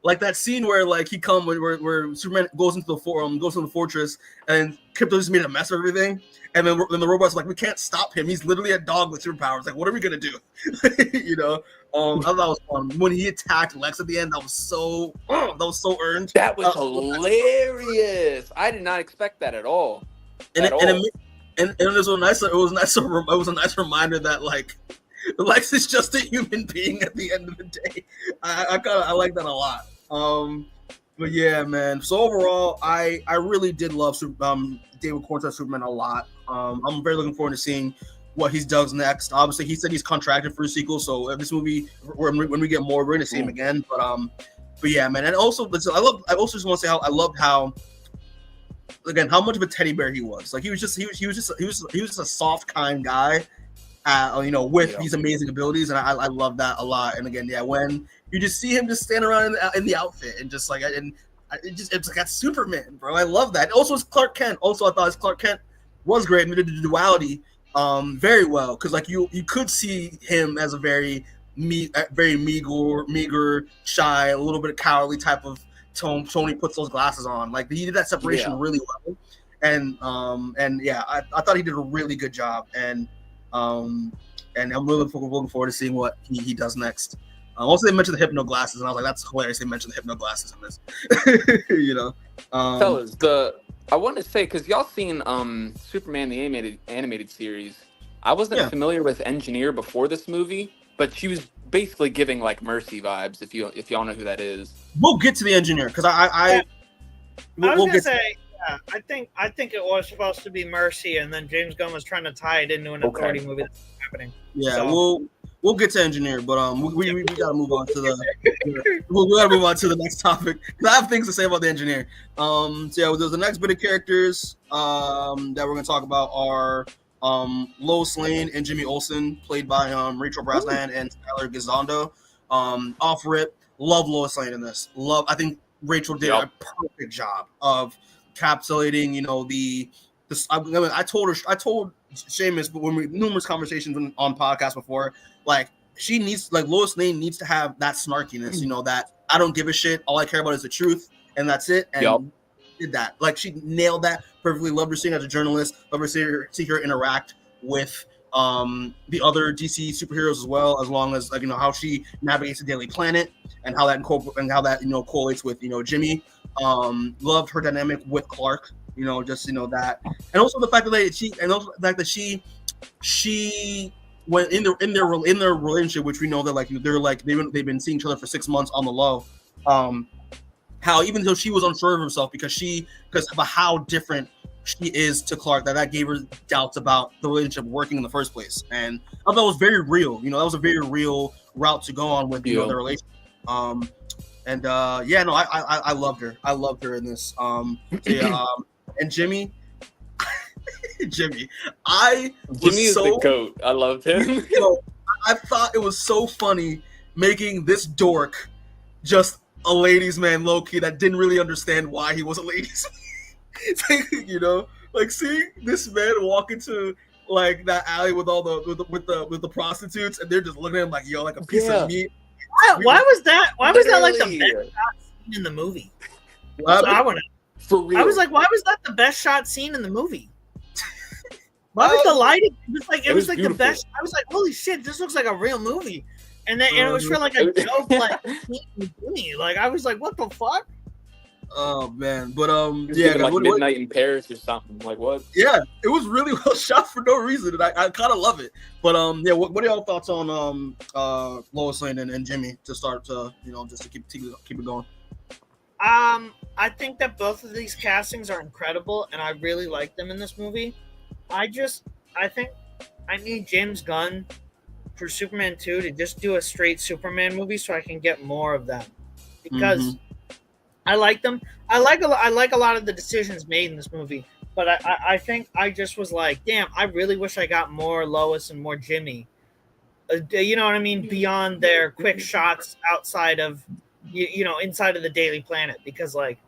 Like that scene where like where Superman goes into the fortress, and Krypto just made a mess of everything, and then the robots are like, we can't stop him. He's literally a dog with superpowers. Like, what are we gonna do? I thought that was fun. When he attacked Lex at the end, that was so earned. That was hilarious. I did not expect that at all. And it was a nice reminder that like Lex is just a human being at the end of the day. I like that a lot. But yeah, man. So overall, I really did love David Corenswet Superman a lot. I'm very looking forward to seeing what he does next. Obviously, he said he's contracted for a sequel, so if this movie, when we get more, we're gonna see him again. But yeah, man. And also, listen, I also just want to say how I loved how, again, how much of a teddy bear he was. Like he was just a soft, kind guy. With these amazing abilities, and I love that a lot. And again, yeah, when you just see him just stand around in the outfit and just like, it's like that's Superman, bro. I love that. Also, it's Clark Kent. Also, I thought his Clark Kent was great and did the duality very well, because like you could see him as a very meager, shy, a little bit of cowardly type of tone. Tony puts those glasses on, like he did that separation really well, and yeah, I thought he did a really good job, and I'm really looking forward to seeing what he does next. Also, they mentioned the hypno glasses, and I was like, "That's hilarious." They mentioned the hypno glasses in this, Fellas, I want to say, because y'all seen Superman the animated series. I wasn't familiar with Engineer before this movie, but she was basically giving like Mercy vibes. If y'all know who that is, we'll get to the Engineer, because Yeah, I think it was supposed to be Mercy, and then James Gunn was trying to tie it into an Authority movie that's happening. Yeah, so. We'll get to Engineer, but we gotta move on to the next topic, because I have things to say about the Engineer. So yeah, there's the next bit of characters that we're gonna talk about are Lois Lane and Jimmy Olsen, played by Rachael Brosnahan and Skylar Gisondo. Off rip, love Lois Lane in this. I think Rachel did a perfect job of encapsulating, I told Seamus, but when we numerous conversations on podcasts before, like Lois Lane needs to have that snarkiness, that I don't give a shit, all I care about is the truth, and that's it. And did that, like she nailed that perfectly. Loved her seeing her as a journalist. Loved her see her interact with the other DC superheroes as well, as long as how she navigates the Daily Planet and how that correlates with Jimmy. Loved her dynamic with Clark. That, and also the fact that she when in their relationship, which we know that they've been seeing each other for 6 months on the low. How even though she was unsure of herself because of how different she is to Clark, that gave her doubts about the relationship working in the first place, and I thought it was very real. That was a very real route to go on with their relationship. I loved her. I loved her in this. And Jimmy is the goat. I loved him. I thought it was so funny making this dork just a ladies' man, low key, that didn't really understand why he was a ladies' man. Like seeing this man walk into like that alley with all the prostitutes, and they're just looking at him like, yo, like a piece of meat. Why was that like the best shot scene in the movie? For real. I was like, why was that the best shot scene in the movie? Why was the lighting? It was like the best. I was like, holy shit, this looks like a real movie. And then it was for like a joke, like like I was like, what the fuck? Oh man, but Midnight in Paris or something. Like what? Yeah, it was really well shot for no reason, and I kind of love it. But what are y'all thoughts on Lois Lane and Jimmy to start to just to keep it going? I think that both of these castings are incredible, and I really like them in this movie. I think I need James Gunn for Superman 2 to just do a straight Superman movie so I can get more of them, because I like them. I like a lot of the decisions made in this movie, but I think I just was like, damn, I really wish I got more Lois and more Jimmy. You know what I mean? Beyond their quick shots outside of inside of the Daily Planet, because like,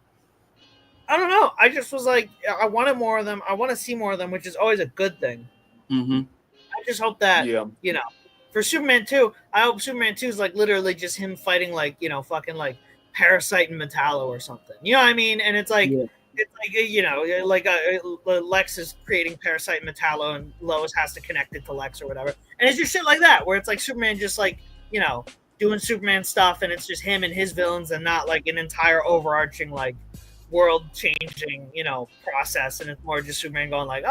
I don't know. I just was like, I wanted more of them. I want to see more of them, which is always a good thing. I just hope that, for Superman 2, I hope Superman 2 is like literally just him fighting like, fucking like Parasite and Metallo or something. You know what I mean? And it's like, Lex is creating Parasite and Metallo, and Lois has to connect it to Lex or whatever. And it's just shit like that, where it's like Superman just like, doing Superman stuff, and it's just him and his villains, and not like an entire overarching like world changing process, and it's more just Superman going like,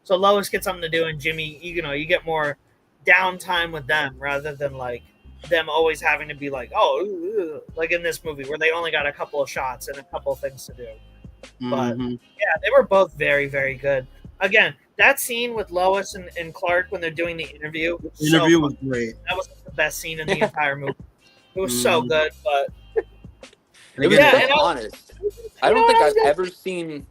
so Lois gets something to do, and Jimmy, you get more downtime with them rather than like them always having to be like, oh, like in this movie where they only got a couple of shots and a couple of things to do. But yeah, they were both very, very good. Again, that scene with Lois and Clark when they're doing the interview was great. That was the best scene in the entire movie. It was so good, but it was so honest. I don't think I've ever seen,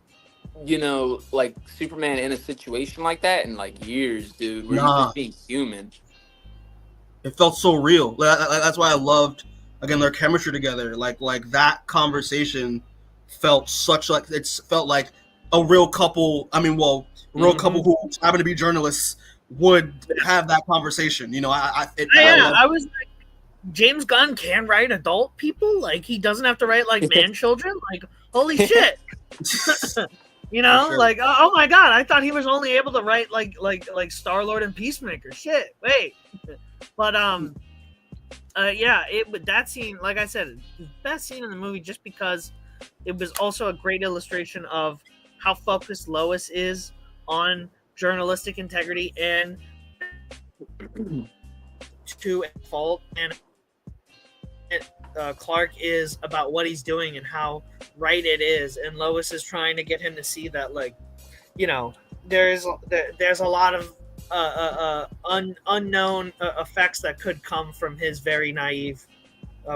like Superman in a situation like that in like years, dude. Where he's just being human. It felt so real. That's why I loved again their chemistry together. Like that conversation felt felt like a real couple. I mean, couple who happen to be journalists would have that conversation. I was like, James Gunn can write adult people. Like he doesn't have to write like man children. Like holy shit. Sure. Like oh my god, I thought he was only able to write like Star-Lord and Peacemaker. Shit, wait. But that scene, like I said, the best scene in the movie just because it was also a great illustration of how focused Lois is on journalistic integrity and to a fault, and Clark is about what he's doing and how right it is, and Lois is trying to get him to see that, like, there's a lot of unknown effects that could come from his very naive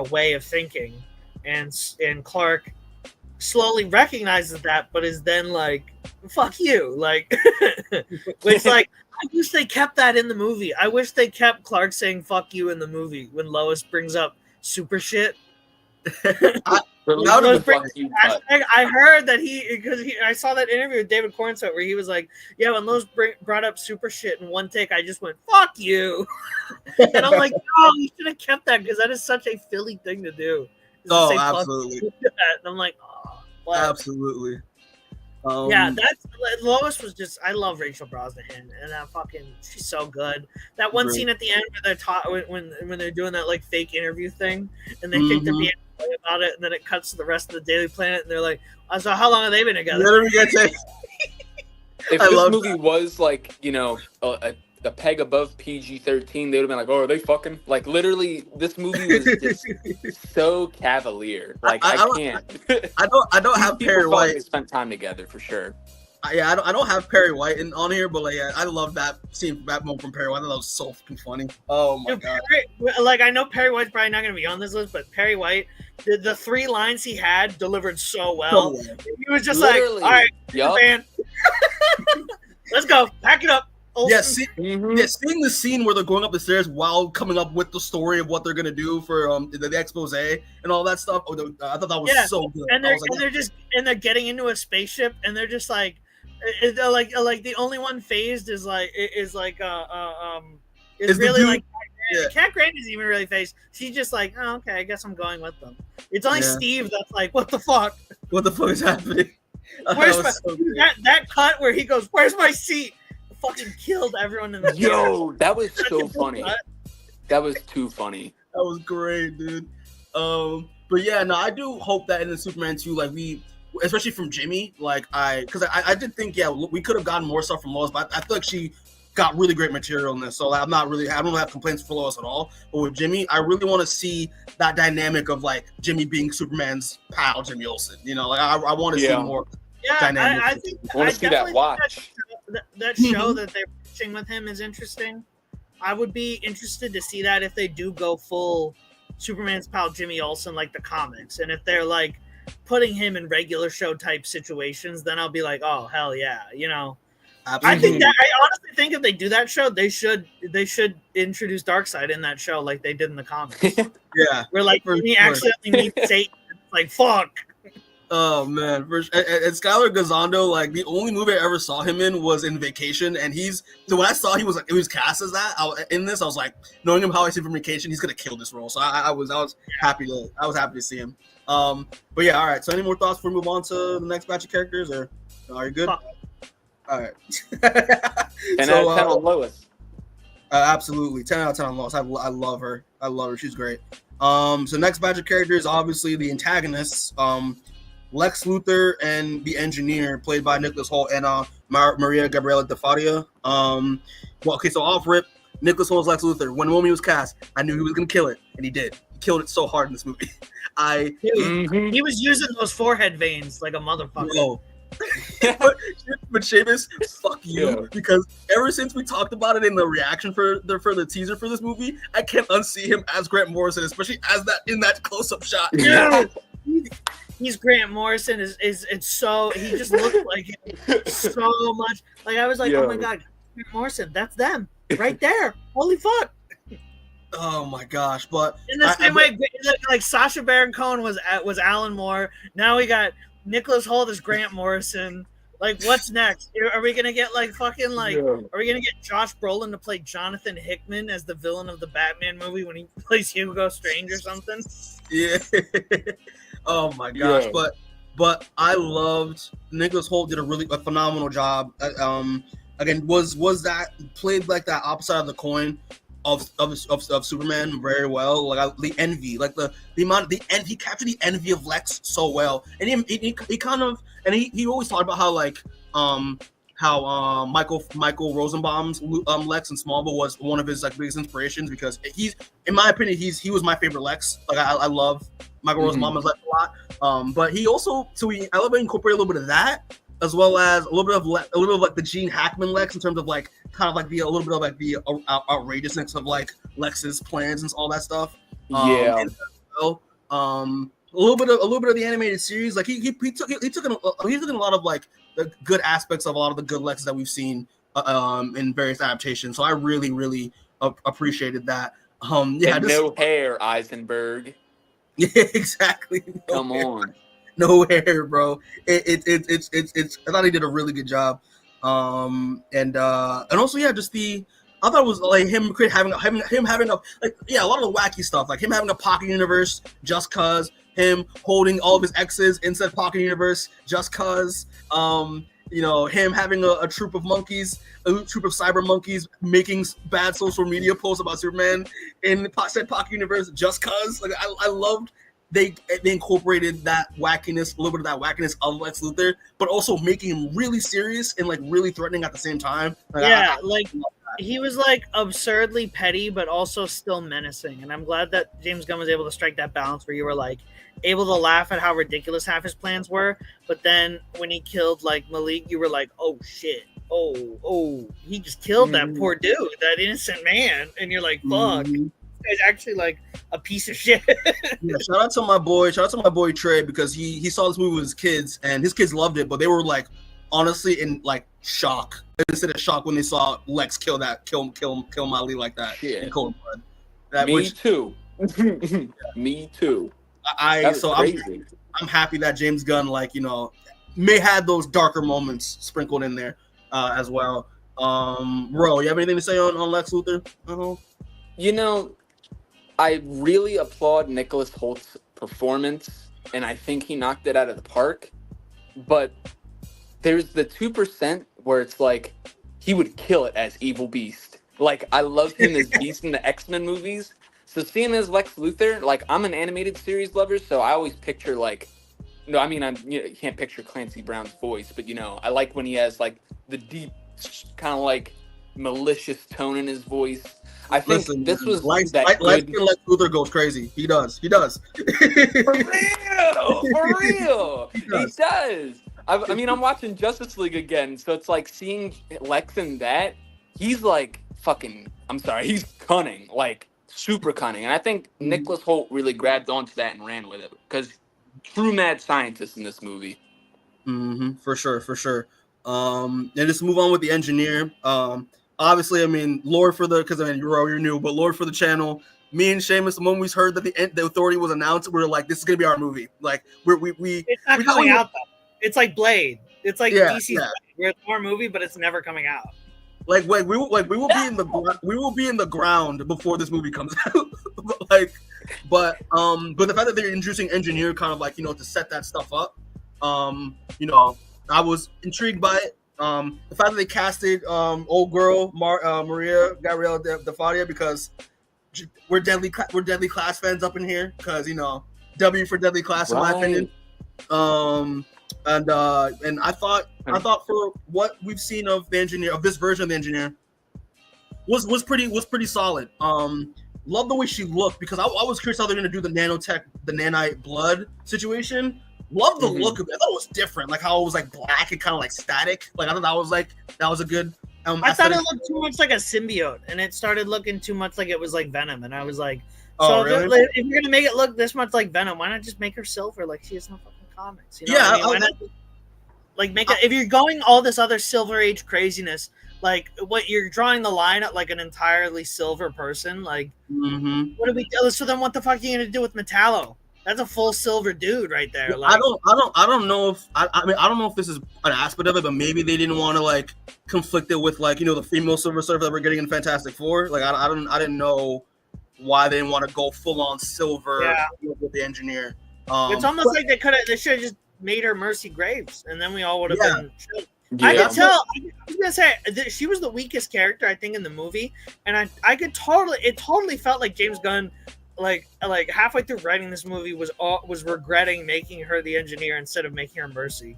way of thinking, and Clark slowly recognizes that, but is then like, fuck you, like which, like, I wish they kept that in the movie. I wish they kept Clark saying fuck you in the movie when Lois brings up super shit. I heard that I saw that interview with David Corenswet where he was like, yeah, when Lois brought up super shit in one take, I just went, fuck you. And I'm like, no, you should have kept that because that is such a Philly thing to do. Oh, absolutely. And I'm like, oh, wow. Absolutely. That's Lois was just. I love Rachael Brosnahan, and she's so good. That one scene at the end where they're when they're doing that like fake interview thing, and they think they're being about it, and then it cuts to the rest of the Daily Planet, and they're like, "So how long have they been together?" If this movie was like a peg above PG-13, they would have been like, "Oh, are they fucking?" Like literally, this movie was just so cavalier. Like I can't. I don't have Perry White. They spent time together for sure. I don't have Perry White on here, but like, I love that scene, that moment from Perry White. I thought that was so fucking funny. Oh my god! Like I know Perry White's probably not going to be on this list, but Perry White, the 3 lines he had delivered so well. He was just literally, like, "All right, man, let's go, pack it up." Olsen. Seeing the scene where they're going up the stairs while coming up with the story of what they're gonna do for the expose and all that stuff. I thought that was so good. And they're getting into a spaceship, and they're just like the only one phased is really like. Cat Grant isn't even really phased. She's just like, oh, okay, I guess I'm going with them. It's only Steve that's like, what the fuck? What the fuck is happening? Where's that cut where he goes, where's my seat? Fucking killed everyone in the theater. That was so funny. That was too funny. That was great, dude. But yeah, no, I do hope that in the Superman 2, like especially from Jimmy, like I did think, we could have gotten more stuff from Lois, but I feel like she got really great material in this. So I don't have complaints for Lois at all. But with Jimmy, I really want to see that dynamic of like Jimmy being Superman's pal, Jimmy Olsen. I want to see more. Yeah, I think I want to see that watch. That show that they're pitching with him is interesting. I would be interested to see that if they do go full Superman's pal Jimmy Olsen like the comics, and if they're like putting him in regular show type situations, then I'll be like, oh hell yeah, Absolutely. I honestly think if they do that show, they should introduce Darkseid in that show like they did in the comics. Yeah, where like he accidentally meets Satan. Like fuck. Oh man, and Skylar Gisondo, like the only movie I ever saw him in was in Vacation, and so when I saw he was cast as that in this, I was like, knowing him how I see from Vacation, he's gonna kill this role. So I was happy to see him. But yeah, all right. So any more thoughts before we move on to the next batch of characters, or are you good? All right. 10 out of 10 on Lois. Absolutely, 10 out of 10 on Lois. I love her. She's great. So next batch of characters, obviously the antagonists. Lex Luthor and the Engineer, played by Nicholas Hoult and Maria Gabriela de Faria. So off rip, Nicholas Holt's Lex Luthor. When the moment he was cast, I knew he was gonna kill it, and he did. He killed it so hard in this movie. He was using those forehead veins like a motherfucker. Bro. but Seamus, fuck you, because ever since we talked about it in the reaction for the teaser for this movie, I can't unsee him as Grant Morrison, especially as that in that close-up shot. Yeah. He's Grant Morrison. It's so he just looked like him so much. Like I was like, oh my god, Grant Morrison, that's them right there. Holy fuck. Oh my gosh! But in the same way, like Sacha Baron Cohen was Alan Moore. Now we got Nicholas Hoult as Grant Morrison. Like, what's next? Are we gonna get like fucking like? Are we gonna get Josh Brolin to play Jonathan Hickman as the villain of the Batman movie when he plays Hugo Strange or something? Yeah. Oh my gosh! Yeah. But I loved Nicholas Hoult did a phenomenal job. Again, was that played like that opposite of the coin of Superman very well. Like the envy, like the amount, he captured the envy of Lex so well, and he kind of, and he always talked about how Michael Rosenbaum's Lex in Smallville was one of his like biggest inspirations, because he's, in my opinion, he was my favorite Lex. Like I love Michael Rosenbaum's Lex a lot. But he also, I love to incorporate a little bit of that, as well as a little bit of like the Gene Hackman Lex in terms of like kind of like a little bit of like the outrageousness of like Lex's plans and all that stuff. And a little bit of the animated series. Like he took in a lot of like the good aspects of a lot of the good Lexes that we've seen in various adaptations. So I really appreciated that. No hair, Eisenberg. Yeah, exactly. Come on. No hair, bro. It's I thought he did a really good job. And also just I thought it was like him having a a lot of the wacky stuff, like him having a pocket universe just cause, him holding all of his exes inside pocket universe just cause, him having a troop of monkeys, a troop of cyber monkeys making bad social media posts about Superman in said pocket universe just cause. Like I loved they incorporated that wackiness, a little bit of that wackiness of Lex Luthor, but also making him really serious and like really threatening at the same time. He was like absurdly petty, but also still menacing. And I'm glad that James Gunn was able to strike that balance where you were like able to laugh at how ridiculous half his plans were, but then when he killed like Malik, you were like, oh shit, oh, he just killed that poor dude, that innocent man, and you're like, fuck. Is actually like a piece of shit. Yeah, shout out to my boy Trey, because he saw this movie with his kids and his kids loved it, but they were like honestly in like shock instead of shock when they saw Lex kill Molly like that. Yeah. In cold blood. Me too. Me too. I'm happy that James Gunn may have those darker moments sprinkled in there as well. Ro, you have anything to say on Lex Luthor? I really applaud Nicholas Holt's performance, and I think he knocked it out of the park. But there's the 2% where it's like he would kill it as Evil Beast. Like, I love him as Beast in the X-Men movies. So seeing him as Lex Luthor, like, I'm an animated series lover, so I always picture you can't picture Clancy Brown's voice, but I like when he has like the deep, kind of like malicious tone in his voice. I think this was Lex Luthor goes crazy. He does. For real. He does. I'm watching Justice League again, so it's like seeing Lex in that. He's like fucking. I'm sorry. He's cunning, like super cunning, and I think Nicholas Hoult really grabbed onto that and ran with it, because true mad scientist in this movie. For sure. And just move on with the engineer. Obviously, Lord for the, because you're new, but Lord for the channel. Me and Seamus, the moment we heard that the Authority was announced, we were like, "This is gonna be our movie." Like it's not coming out though. It's like Blade. It's like DC's Blade, where it's our movie, but it's never coming out. We will be in the ground before this movie comes out. but the fact that they're introducing engineer, kind of like to set that stuff up. I was intrigued by it. The fact that they casted old girl Maria Gabriela de Faria, because we're deadly class fans up in here, because W for deadly class in my opinion. And I thought for what we've seen of the engineer, of this version of the engineer, was pretty solid. Love the way she looked because I was curious how they're gonna do the nanite blood situation. Love the look of it. I thought it was different, like how it was like black and kind of like static. Like I thought that was a good. I thought it looked too much like a symbiote, and it started looking too much like it was like Venom, and I was like, oh, really? If you're gonna make it look this much like Venom, why not just make her silver like she is in the fucking comics? You know yeah, what I mean? Like if you're going all this other Silver Age craziness, like what you're drawing the line at like an entirely silver person, like what do we do? So then what the fuck are you gonna do with Metallo? That's a full silver dude right there. Like, I don't know if I mean I don't know if this is an aspect of it, but maybe they didn't want to like conflict it with like the female Silver Surfer that we're getting in Fantastic Four. Like I didn't know why they didn't want to go full on silver with the Engineer. It's almost like they should have just made her Mercy Graves, and then we all would have been. Yeah. I could tell. I was gonna say she was the weakest character I think in the movie, and I could totally felt like James Gunn. Like halfway through writing this movie was regretting making her the Engineer instead of making her Mercy,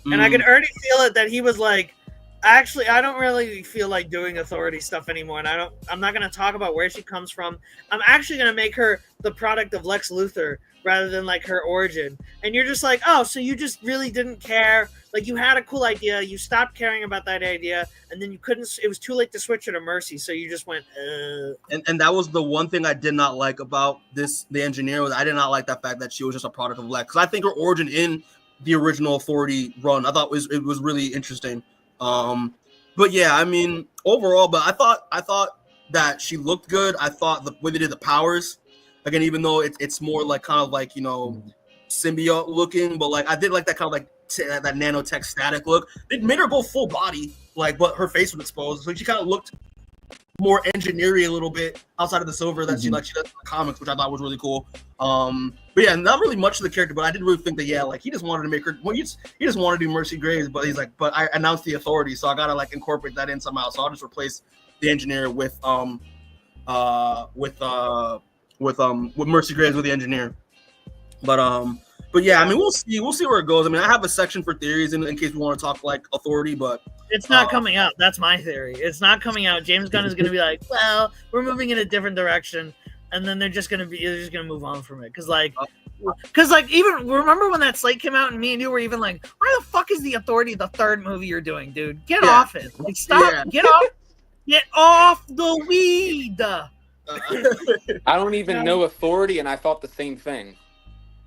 and I could already feel it that he was like, actually I don't really feel like doing Authority stuff anymore, and I'm not gonna talk about where she comes from. I'm actually gonna make her the product of Lex Luthor rather than like her origin. And you're just like, oh, so you just really didn't care. Like you had a cool idea, you stopped caring about that idea, and then it was too late to switch her to Mercy, so you just went And that was the one thing I did not like about the Engineer was I did not like that fact that she was just a product of Lex. Because I think her origin in the original Authority run, I thought it was really interesting. But yeah, I mean overall, but I thought that she looked good. I thought the way they did the powers, again, even though it's more like kind of like symbiote looking, but like I did like that kind of like that nanotech static look. It made her go full body, like, but her face was exposed, so she kind of looked more engineering a little bit outside of the silver that she does in the comics, which I thought was really cool. But yeah, not really much of the character, but I did really think that like he just wanted to make her. Well, he just wanted to do Mercy Graves, but he's like, but I announced the Authority, so I gotta like incorporate that in somehow. So I'll just replace the Engineer with Mercy Graves with the Engineer. But yeah, I mean, we'll see where it goes. I mean, I have a section for theories in case we want to talk like Authority, but it's not coming out. That's my theory. It's not coming out. James Gunn is going to be like, well, we're moving in a different direction, and then they're just going to move on from it. Because even remember when that slate came out, and me and you were even like, why the fuck is the Authority the third movie you're doing, dude? Get off it. Like, stop. Yeah. Get off the weed. I don't even know Authority, and I thought the same thing.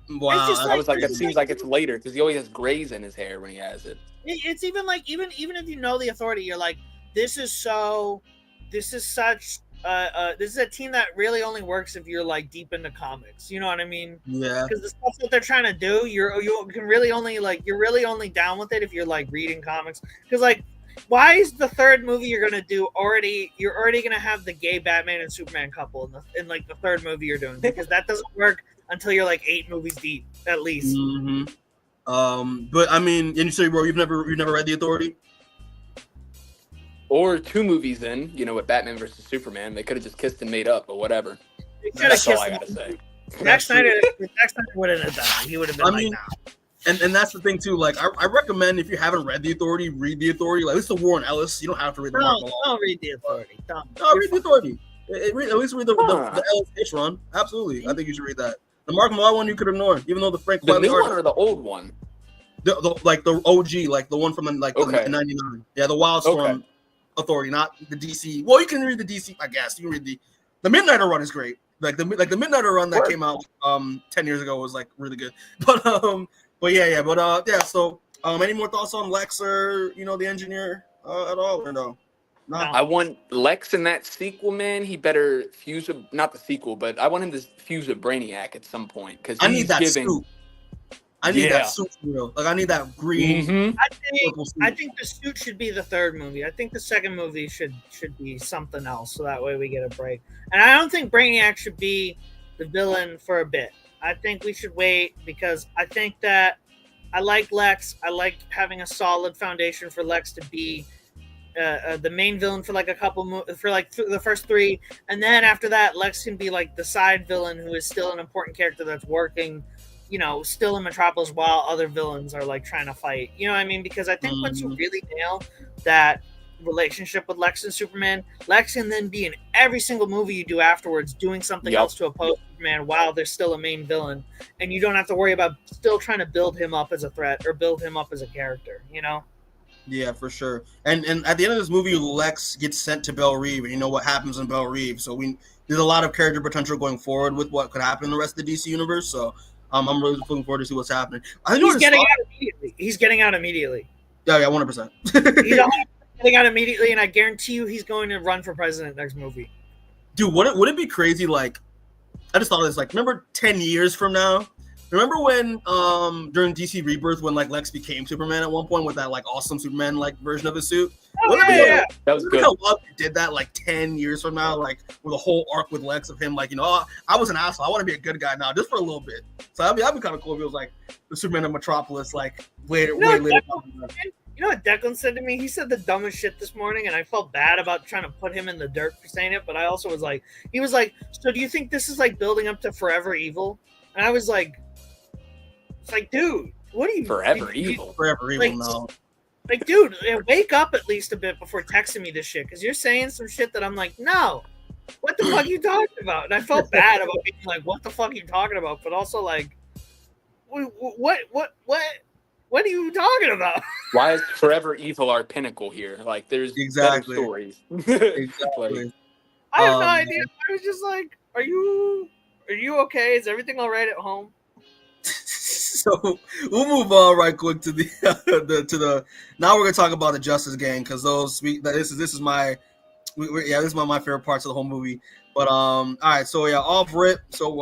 Wow, I was like, it seems like it's later because he always has grays in his hair when he has it. It's even like even if you know the Authority, you're like, this is a team that really only works if you're like deep into comics. You know what I mean? Yeah. Because the stuff that they're trying to do, you're really only down with it if you're like reading comics. Because like, why is the third movie you're gonna do you're already gonna have the gay Batman and Superman couple in like the third movie you're doing, because that doesn't work until you're like 8 movies deep at least. But I mean, and you say, bro, you've never read the Authority, or 2 movies in, with Batman versus Superman, they could have just kissed and made up, or whatever. That's all I gotta say. Zack Snyder wouldn't have done it. He would have been nah. And that's the thing too. Like I recommend if you haven't read the Authority, read the Authority. Like it's the Warren Ellis. You don't have to read the Mark Malone. Don't read the Authority. Read the Authority. At least read the Ellis H run. Absolutely, I think you should read that. The Mark Malone one you could ignore, even though the new one or the old one. The OG, like the one from the 99. Yeah, the Wildstorm Authority, not the DC. Well, you can read the DC, I guess. You can read the Midnighter run is great. Like the Midnighter run that came out 10 years ago was like really good. But yeah. So any more thoughts on Lex or the Engineer at all or no? No. I want Lex in that sequel, man. He better fuse not the sequel, but I want him to fuse a Brainiac at some point because I need that suit. I need that suit for real. Like I need that green. I think the suit should be the third movie. I think the second movie should be something else, so that way we get a break. And I don't think Brainiac should be the villain for a bit. I think we should wait because I think that I like Lex. I like having a solid foundation for Lex to be the main villain for like the first 3, and then after that, Lex can be like the side villain who is still an important character that's working, still in Metropolis while other villains are like trying to fight. You know what I mean? Because I think once you really nail that relationship with Lex and Superman. Lex can then be in every single movie you do afterwards, doing something else to oppose Superman while there's still a main villain, and you don't have to worry about still trying to build him up as a threat or build him up as a character, you know? Yeah, for sure. And at the end of this movie, Lex gets sent to Belle Reeve, and you know what happens in Belle Reeve. So there's a lot of character potential going forward with what could happen in the rest of the DC universe. So I'm really looking forward to see what's happening. He's getting out immediately. He's getting out immediately. Yeah, 100%. He's getting out immediately, and I guarantee you he's going to run for president next movie. Dude, would it be crazy? Like, I just thought of this. Like, remember 10 years from now? Remember when during DC Rebirth when like Lex became Superman at one point with that like awesome Superman like version of his suit? Yeah. That was good. How well did that like 10 years from now, like with a whole arc with Lex of him like, you know, oh, I was an asshole. I want to be a good guy now, just for a little bit. So that'd be kind of cool if it was like the Superman of Metropolis, like way later. You know what Declan said to me? He said the dumbest shit this morning, and I felt bad about trying to put him in the dirt for saying it, but I also was like, he was like, so do you think this is like building up to Forever Evil? And I was like, it's like, dude, what are you... Forever Evil? Forever Evil, no. Like, dude, wake up at least a bit before texting me this shit, because you're saying some shit that I'm like, no, what the fuck are you talking about? And I felt bad about being like, what the fuck are you talking about? But also like, what are you talking about? Why is Forever Evil our pinnacle here? Like, there's better stories. Exactly. I have no idea. I was just like, are you okay? Is everything all right at home? So we'll move on right quick to the now we're gonna talk about the Justice Gang, because this is my favorite parts of the whole movie. But all right, so yeah, off rip. So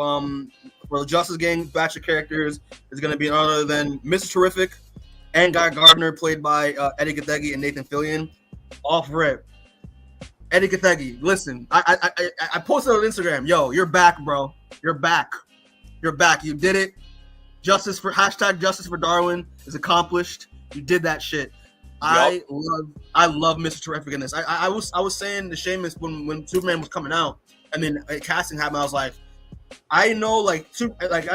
for the Justice Gang batch of characters is gonna be none other than Mr. Terrific and Guy Gardner, played by Edi Cathegi and Nathan Fillion. Off rip. Edi Cathegi, listen, I posted on Instagram, yo, you're back, bro. You're back. You did it. Justice for Darwin is accomplished. You did that shit. Yep. I love Mr. Terrific in this. I was saying to Seamus when Superman was coming out, and then casting happened, I was like, I know that like,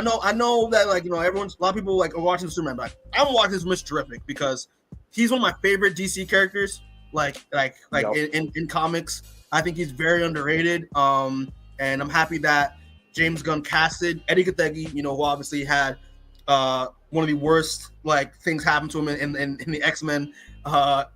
you know, a lot of people like are watching Superman, but I'm watching this Mr. Terrific because he's one of my favorite DC characters. Like in comics, I think he's very underrated. And I'm happy that James Gunn casted Edi Cathegi, you know, who obviously had one of the worst like things happen to him in the X-Men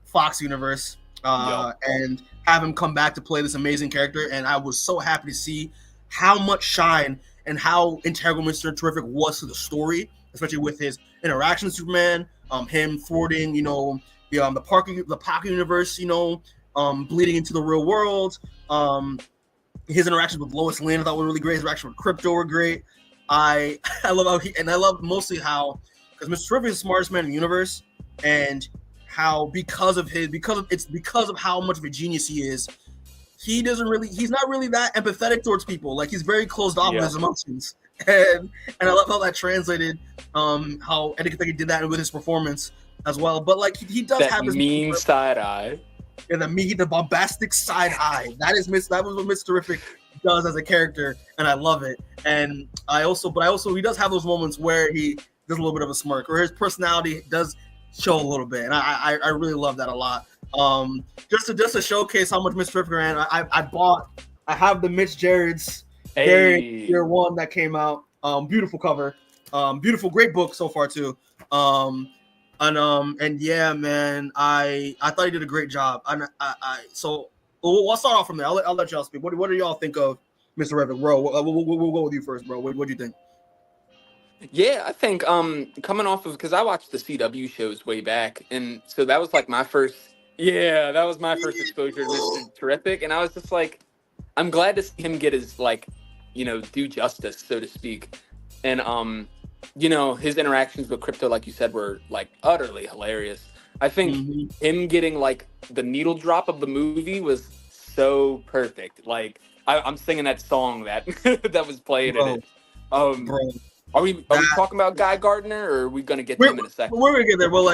Fox universe, and have him come back to play this amazing character. And I was so happy to see how much shine and how integral Mr. Terrific was to the story, especially with his interaction with Superman, him thwarting, you know, the Parker universe, you know, bleeding into the real world. His interactions with Lois Lane I thought were really great. His interaction with Krypto were great. I love I love mostly how, because Mr. Terrific is the smartest man in the universe, and how because of how much of a genius he is, he's not really that empathetic towards people. Like, he's very closed off with his emotions. And I love how that translated, how Edi Cathegi did that with his performance as well. But like he does have his mean side eye. Yeah, the bombastic side eye. That was what Mr. Terrific does as a character, and I love it. And I also he does have those moments where he does a little bit of a smirk, or his personality does show a little bit, and I really love that a lot. Just to showcase how much Mr. Terrific ran, I have the Mitch Gerard's Year One that came out. Beautiful cover, beautiful, great book so far too. And yeah, man, I thought he did a great job. So we'll start off from there. I'll let y'all speak. What do y'all think of Mr. Terrific, bro? We'll go with you first, bro. What do you think? Yeah, I think coming off of, because I watched the CW shows way back, and so that was like my first. Yeah, that was my first exposure to Mr. Terrific, and I was just like, I'm glad to see him get his, like, you know, due justice, so to speak. And you know, his interactions with Krypto, like you said, were like utterly hilarious. I think him getting like the needle drop of the movie was so perfect. Like, I'm singing that song that that was played in it. Are we talking about Guy Gardner, or are we gonna get to him in a second? We're gonna get there. Well,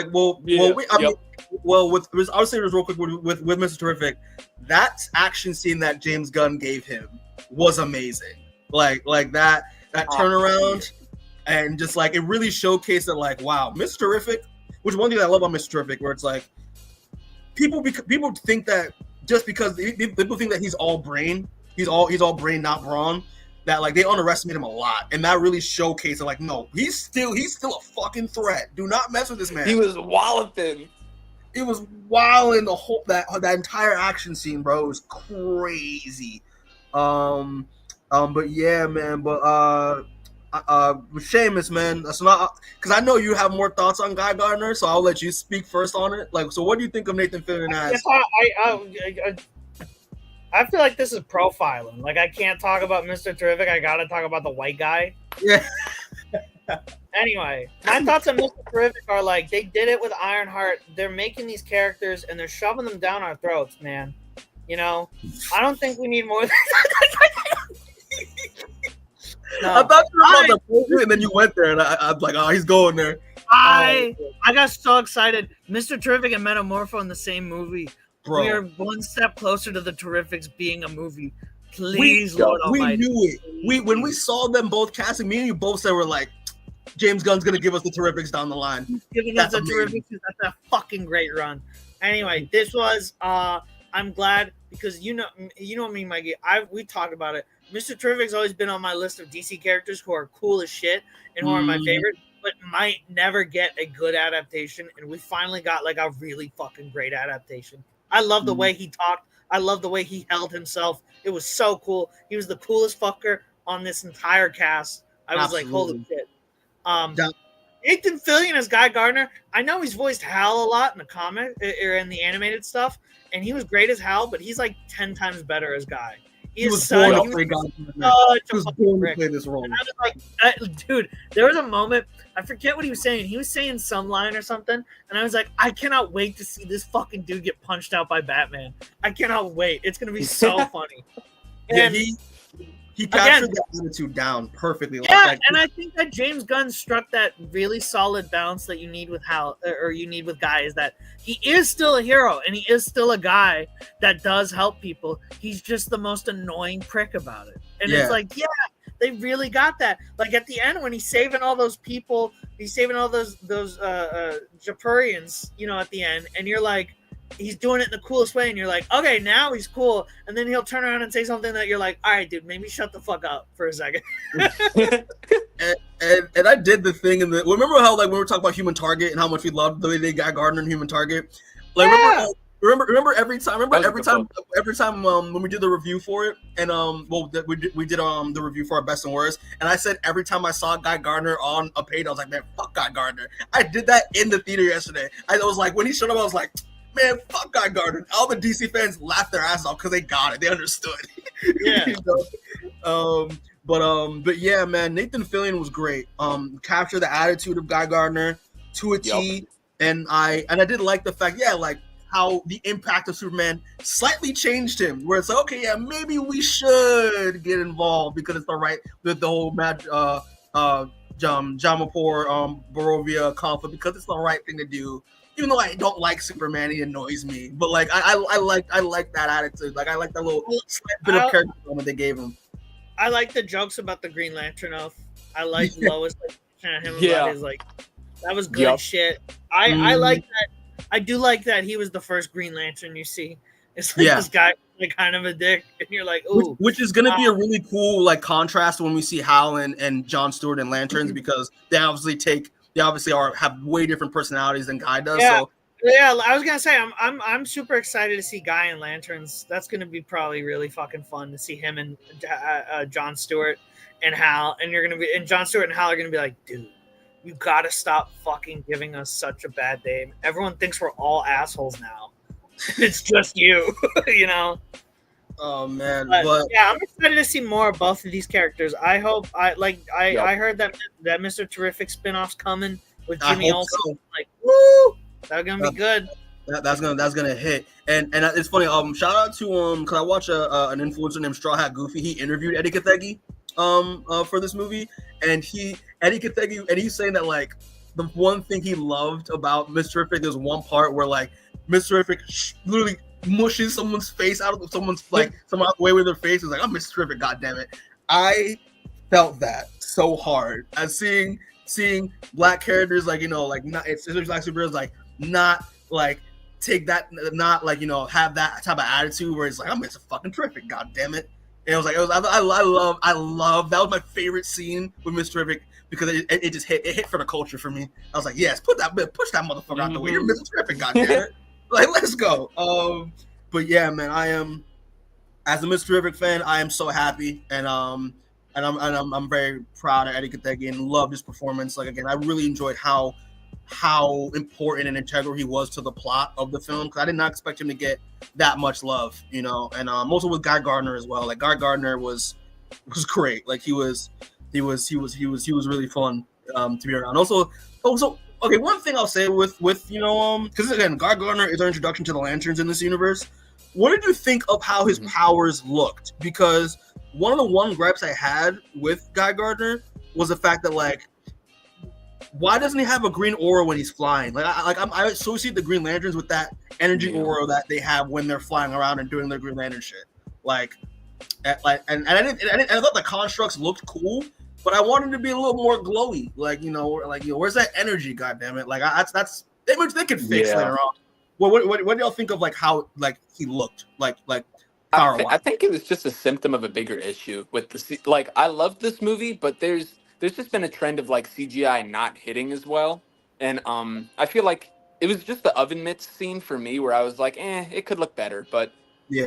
I'll say this real quick with Mr. Terrific. That action scene that James Gunn gave him was amazing. Like that turnaround, and just like it really showcased that, like, wow, Mr. Terrific. Which one thing I love about Mr. Terrific, where it's like people think that just because people think that he's all brain, he's all brain, not brawn. That like they underestimate him a lot, and that really showcased it. Like, no, he's still a fucking threat. Do not mess with this man. He was walloping. It was wild in the whole that entire action scene, bro. It was crazy. But yeah, man. But Seamus, man. That's not because I know you have more thoughts on Guy Gardner, so I'll let you speak first on it. Like, so what do you think of Nathan Fillion as? I feel like this is profiling. Like, I can't talk about Mr. Terrific. I gotta talk about the white guy. Yeah. Anyway, my thoughts on Mr. Terrific are like they did it with Ironheart. They're making these characters and they're shoving them down our throats, man. You know, I don't think we need more. No. I thought you were about the movie, and then you went there, and I'm like, oh, he's going there. I got so excited. Mr. Terrific and Metamorpho in the same movie. Bro. We are one step closer to the Terrifics being a movie. Please, Lord we Almighty. knew it. When we saw them both casting, me and you both said we're like, James Gunn's gonna give us the Terrifics down the line. He's giving us the Terrifics. That's a fucking great run. Anyway, this was I'm glad because you know me, Mikey. We talked about it. Mr. Terrific's always been on my list of DC characters who are cool as shit and who are my favorite, but might never get a good adaptation. And we finally got like a really fucking great adaptation. I love the way he talked. I love the way he held himself. It was so cool. He was the coolest fucker on this entire cast. I was like, holy shit. Nathan Fillion as Guy Gardner. I know he's voiced Hal a lot in the comic or in the animated stuff, and he was great as Hal, but he's like 10 times better as Guy. He was born to play this role. And I was like, dude, there was a moment, I forget what he was saying. He was saying some line or something, and I was like, I cannot wait to see this fucking dude get punched out by Batman. I cannot wait. It's gonna be so funny. And yeah, he captured the attitude down perfectly. Yeah, and I think that James Gunn struck that really solid balance that you need with Hal, or you need with Guy, is that he is still a hero and he is still a guy that does help people. He's just the most annoying prick about it. And it's like, yeah, they really got that. Like at the end when he's saving all those people, he's saving all those Japurians, you know, at the end, and you're like, he's doing it in the coolest way, and you're like, okay, now he's cool. And then he'll turn around and say something that you're like, all right, dude, maybe shut the fuck up for a second. and I did the thing in the. Remember how like when we were talking about Human Target and how much we loved the way they got Gardner and Human Target. Like remember every time. When we did the review for it, and we did the review for our best and worst, and I said every time I saw Guy Gardner on a page, I was like, man, fuck Guy Gardner. I did that in the theater yesterday. I was like, when he showed up, I was like, man, fuck Guy Gardner. All the DC fans laughed their ass off because they got it. They understood. Yeah. You know? But yeah, man, Nathan Fillion was great. Captured the attitude of Guy Gardner to a T. And I did like the fact, like how the impact of Superman slightly changed him. Where it's like, okay, yeah, maybe we should get involved because it's the whole Jamapur Barovia conflict, because it's the right thing to do. Even though I don't like Superman, he annoys me. But like I like that attitude. Like I like that little slight bit of character moment they gave him. I like the jokes about the Green Lantern oath. I like Lois about his like that was good shit. I like that. I do like that he was the first Green Lantern you see. It's like this guy like kind of a dick, and you're like, ooh. Which is gonna be a really cool like contrast when we see Hal and John Stewart and Lanterns, because they obviously have way different personalities than Guy does. Yeah. So yeah, I was gonna say I'm super excited to see Guy and Lanterns. That's gonna be probably really fucking fun to see him and John Stewart and Hal, and John Stewart and Hal are gonna be like, dude, you gotta stop fucking giving us such a bad name. Everyone thinks we're all assholes now. It's just you, you know. Oh man, but yeah, I'm excited to see more of both of these characters. I hope I heard that Mr. Terrific spinoff's coming with Jimmy Olsen. So. Like, woo, that's gonna be good. That's gonna hit. And it's funny. Shout out to because I watched an influencer named Straw Hat Goofy. He interviewed Edi Cathegi for this movie, and Edi Cathegi, and he's saying that like the one thing he loved about Mr. Terrific is one part where like Mr. Terrific literally mushes someone's face out of someone's like somehow the way with their face is like, I'm Mr. Terrific, goddammit. I felt that so hard as seeing black characters like, you know, like not it's black superheroes like not like take that, not like, have that type of attitude where it's like, I'm Mr. fucking terrific, god damn it. And it was like, I love that was my favorite scene with Mr. Terrific because it just hit for the culture for me. I was like, yes, push that motherfucker out the way. You're Mr. Terrific, god damn it. Like, let's go. But yeah, man, I am, as a Mr. Terrific fan, I am so happy, and I'm very proud of Edi Cathegi and love his performance. Like, again, I really enjoyed how important and integral he was to the plot of the film, because I did not expect him to get that much love, and also with Guy Gardner as well. Like, Guy Gardner was great. Like, he was really fun to be around. Also, okay, one thing I'll say with because again, Guy Gardner is our introduction to the Lanterns in this universe. What did you think of how his powers looked? Because one gripes I had with Guy Gardner was the fact that, like, why doesn't he have a green aura when he's flying? I associate the Green Lanterns with that energy aura that they have when they're flying around and doing their Green Lantern shit. And I thought the constructs looked cool, but I wanted to be a little more glowy. Where's that energy? God damn it! Like, that's image they could fix later on. What do y'all think of, like, how, like, he looked like I think it was just a symptom of a bigger issue with the like. I love this movie, but there's just been a trend of, like, CGI not hitting as well, and I feel like it was just the oven mitts scene for me where I was like, it could look better, but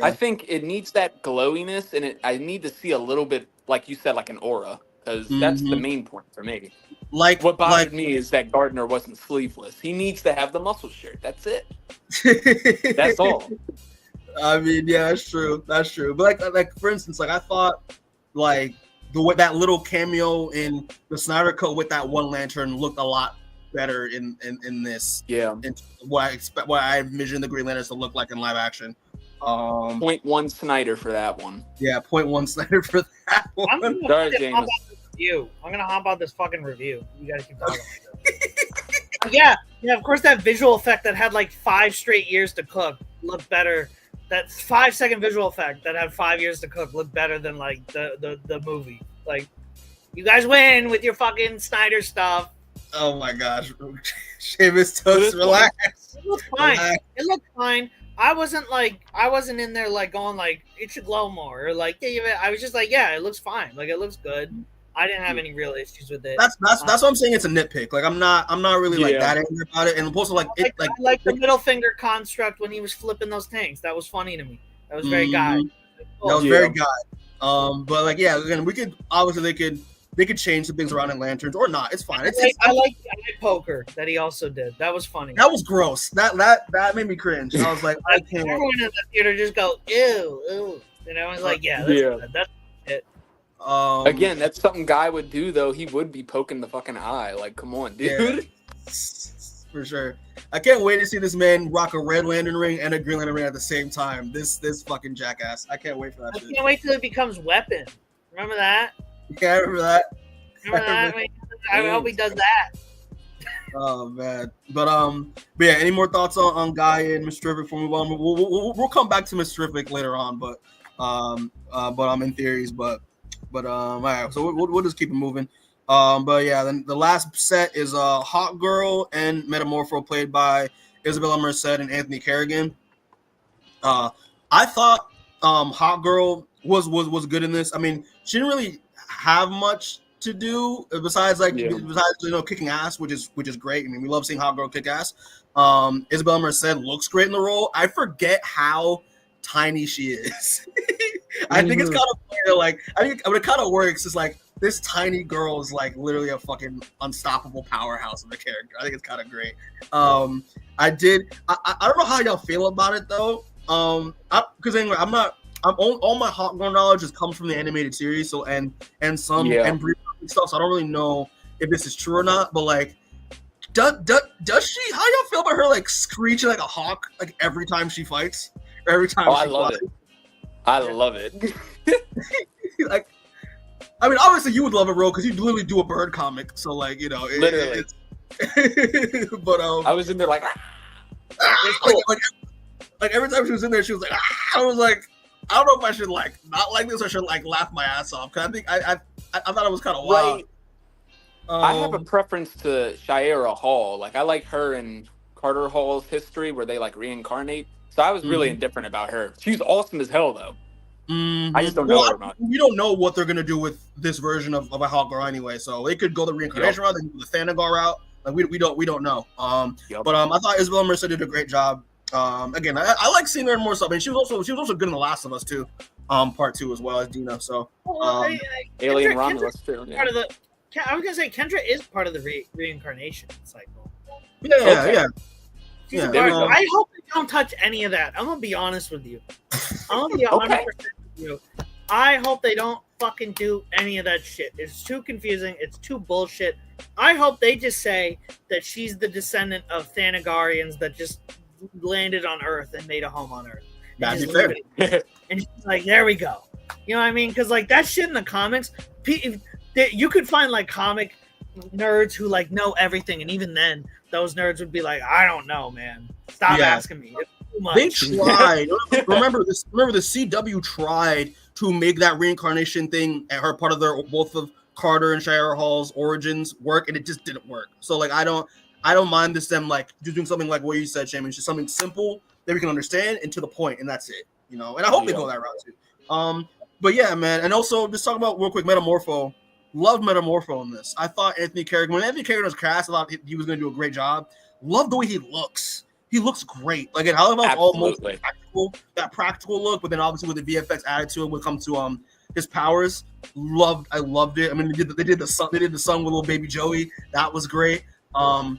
I think it needs that glowiness, and I need to see a little bit, like you said, like an aura, because that's the main point for me. Like, what bothered me is that Gardner wasn't sleeveless. He needs to have the muscle shirt. That's it. That's all. I mean, yeah, that's true. But like for instance, like, I thought, like, that little cameo in the Snyder Cut with that one lantern looked a lot better in this. Yeah. In what I envisioned the Green Lanterns to look like in live action. 0.1 Snyder for that one. Yeah, 0.1 Snyder for that one. I'm gonna hop on this fucking review. You guys keep talking about it. Yeah, of course, that visual effect that had like 5 straight years to cook looked better. That 5-second visual effect that had 5 years to cook looked better than, like, the movie. Like, you guys win with your fucking Snyder stuff. Oh my gosh, Seamus, Toast, relax. It looked fine. It looked fine. I wasn't in there, like, going, like, it should glow more, or, like, I was just like, yeah, it looks fine. Like, it looks good. I didn't have any real issues with it. That's what I'm saying. It's a nitpick. Like, I'm not really like that angry about it. And also, like, I like the middle finger construct when he was flipping those tanks. That was funny to me. That was very Guy. That was very Guy. But, like, yeah, again, we could obviously they could change some things around in Lanterns or not. It's fine. I like poker that he also did. That was funny. That was gross. That made me cringe. I was like, I can't. Everyone in the theater just go ew. And I was like, that's it. Again, that's something Guy would do, though. He would be poking the fucking eye. Like, come on, dude. Yeah, for sure. I can't wait to see this man rock a Red Lantern ring and a Green Lantern ring at the same time. This fucking jackass. I can't wait for that. I can't wait till it becomes Weapon. Remember that? Yeah, I remember that. I hope he does that. Oh man, but yeah. Any more thoughts on Guy and Mr. Terrific before we move on? We'll come back to Mr. Terrific later on, but I'm in theories, but all right. So we'll just keep it moving. But yeah, then the last set is Hawkgirl and Metamorpho, played by Isabella Merced and Anthony Carrigan. I thought Hawkgirl was good in this. I mean, she didn't really have much to do besides kicking ass, which is great. I mean, we love seeing Hawkgirl kick ass. Isabella Merced looks great in the role. I forget how tiny she is. I think it's kind of funny, like, I think it kind of works. It's like this tiny girl is like literally a fucking unstoppable powerhouse of a character. I think it's kind of great. I don't know how y'all feel about it though. Because anyway, all my Hawkgirl knowledge just comes from the animated series, so and brief stuff. So I don't really know if this is true or not. But like, does she? How y'all feel about her like screeching like a hawk like every time she fights? Or every time I love it. I love it. Like, I mean, obviously you would love it, bro, because you literally do a bird comic. So like, literally. But I was in there like, like every time she was in there, she was like, I was like, I don't know if I should like not like this or should like laugh my ass off, because I think I thought it was kind of wild. Right. I have a preference to Shiera Hall. Like, I like her in Carter Hall's history where they like reincarnate. So I was really indifferent about her. She's awesome as hell though. I just don't know her much. We don't know what they're gonna do with this version of a Hawkgirl anyway. So they could go the reincarnation route, they could do the Thanagar route. Like we don't know. But I thought Isabella Merced did a great job. Again, I like seeing her in more stuff. I mean, she was also good in The Last of Us too, part 2 as well as Dina. So Alien Romulus too. Part of the, I was gonna say Kendra is part of the reincarnation cycle. Yeah. I hope they don't touch any of that. I'm gonna be honest with you. I'm gonna be 100% with you. I hope they don't fucking do any of that shit. It's too confusing. It's too bullshit. I hope they just say that she's the descendant of Thanagarians that just landed on Earth and made a home on Earth. That'd be fair. And she's like, there we go. You know what I mean? Because like that shit in the comics, you could find like comic nerds who like know everything, and even then, those nerds would be like, I don't know, man. Stop asking me. It's too much. They tried. remember this. Remember the CW tried to make that reincarnation thing at her part of their both of Carter and Shire Hall's origins work, and it just didn't work. So like I don't mind them like just doing something like what you said, Seamus, just something simple that we can understand and to the point, and that's it. You know, and I hope they go that route too. But yeah, man, and also just talk about real quick Metamorpho. Loved Metamorpho in this. I thought Anthony Carrigan, when Anthony Carrigan was cast, I thought he was going to do a great job. Loved the way he looks. He looks great. Like, I love almost practical look, but then obviously with the VFX added to it, when it comes to his powers, I loved it. I mean, they did the sun with little baby Joey. That was great. Love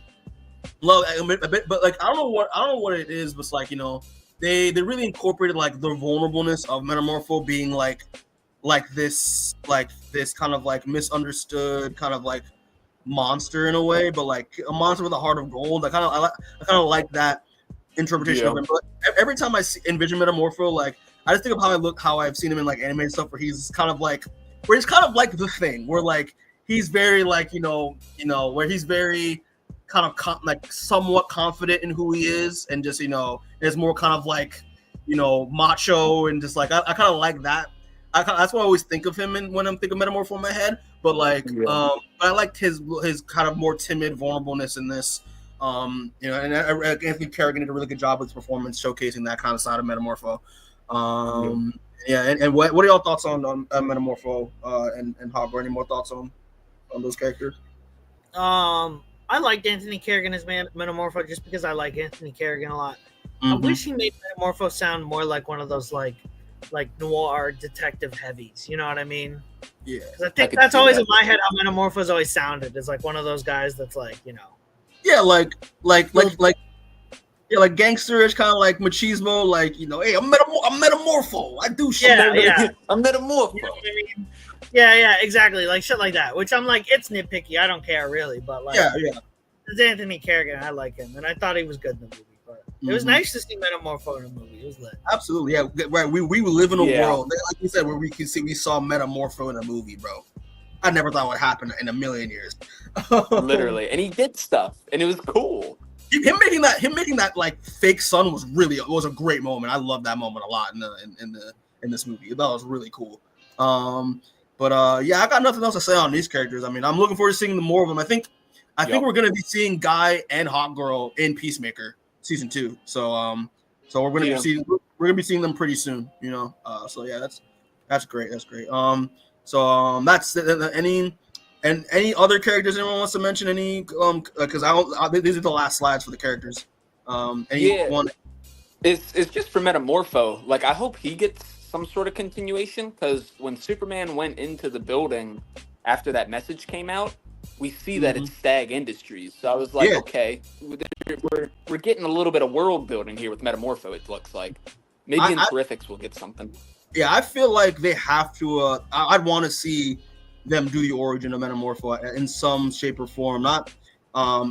a bit, but like I don't know what it is, but it's like, you know, they really incorporated like the vulnerableness of Metamorpho being like this kind of like misunderstood kind of like monster in a way, but like a monster with a heart of gold. I kind of like that interpretation of him. But every time I envision Metamorpho, like I just think of how I've seen him in like animated stuff where he's kind of like the Thing, where like he's very like you know where he's very kind of like somewhat confident in who he is, and just is more kind of like macho, and just like I kind of like that. That's what I always think of him when I'm thinking Metamorpho in my head. But like, but I liked his kind of more timid vulnerableness in this. And Anthony Carrigan did a really good job with his performance, showcasing that kind of side of Metamorpho. And what are y'all thoughts on Metamorpho and Hawkgirl? Any more thoughts on those characters? I liked Anthony Carrigan as Metamorpho just because I like Anthony Carrigan a lot. I wish he made Metamorpho sound more like one of those like noir detective heavies. You know what I mean? Yeah. Because I think that's always in my head how Metamorpho's always sounded. It's like one of those guys that's like, Yeah, like gangsterish, kind of like machismo, like hey, I'm Metamorpho. I do shit. Yeah. I'm Metamorpho. You know what I mean? Yeah, exactly. Like shit like that. Which I'm like, it's nitpicky. I don't care really, but like, it's Anthony Carrigan. I like him, and I thought he was good in the movie. But it was nice to see Metamorpho in the movie. It was lit. Absolutely, yeah. Right. We live in a world, like you said, where we saw Metamorpho in a movie, bro. I never thought it would happen in a million years. Literally, and he did stuff, and it was cool. Him making that like fake sun was a great moment. I love that moment a lot in this movie. That was really cool. But I got nothing else to say on these characters. I mean, I'm looking forward to seeing more of them. I think we're gonna be seeing Guy and Hawkgirl in Peacemaker season 2. So we're gonna be seeing them pretty soon. So yeah, that's great. That's great. That's any other characters anyone wants to mention? Any because these are the last slides for the characters. One? It's just for Metamorpho. Like I hope he gets some sort of continuation, because when Superman went into the building after that message came out, we see that it's Stag Industries. So I was like, okay, we're getting a little bit of world building here with Metamorpho. It looks like maybe in Terrifics we'll get something. Yeah, I feel like they have to. I'd want to see them do the origin of Metamorpho in some shape or form. Not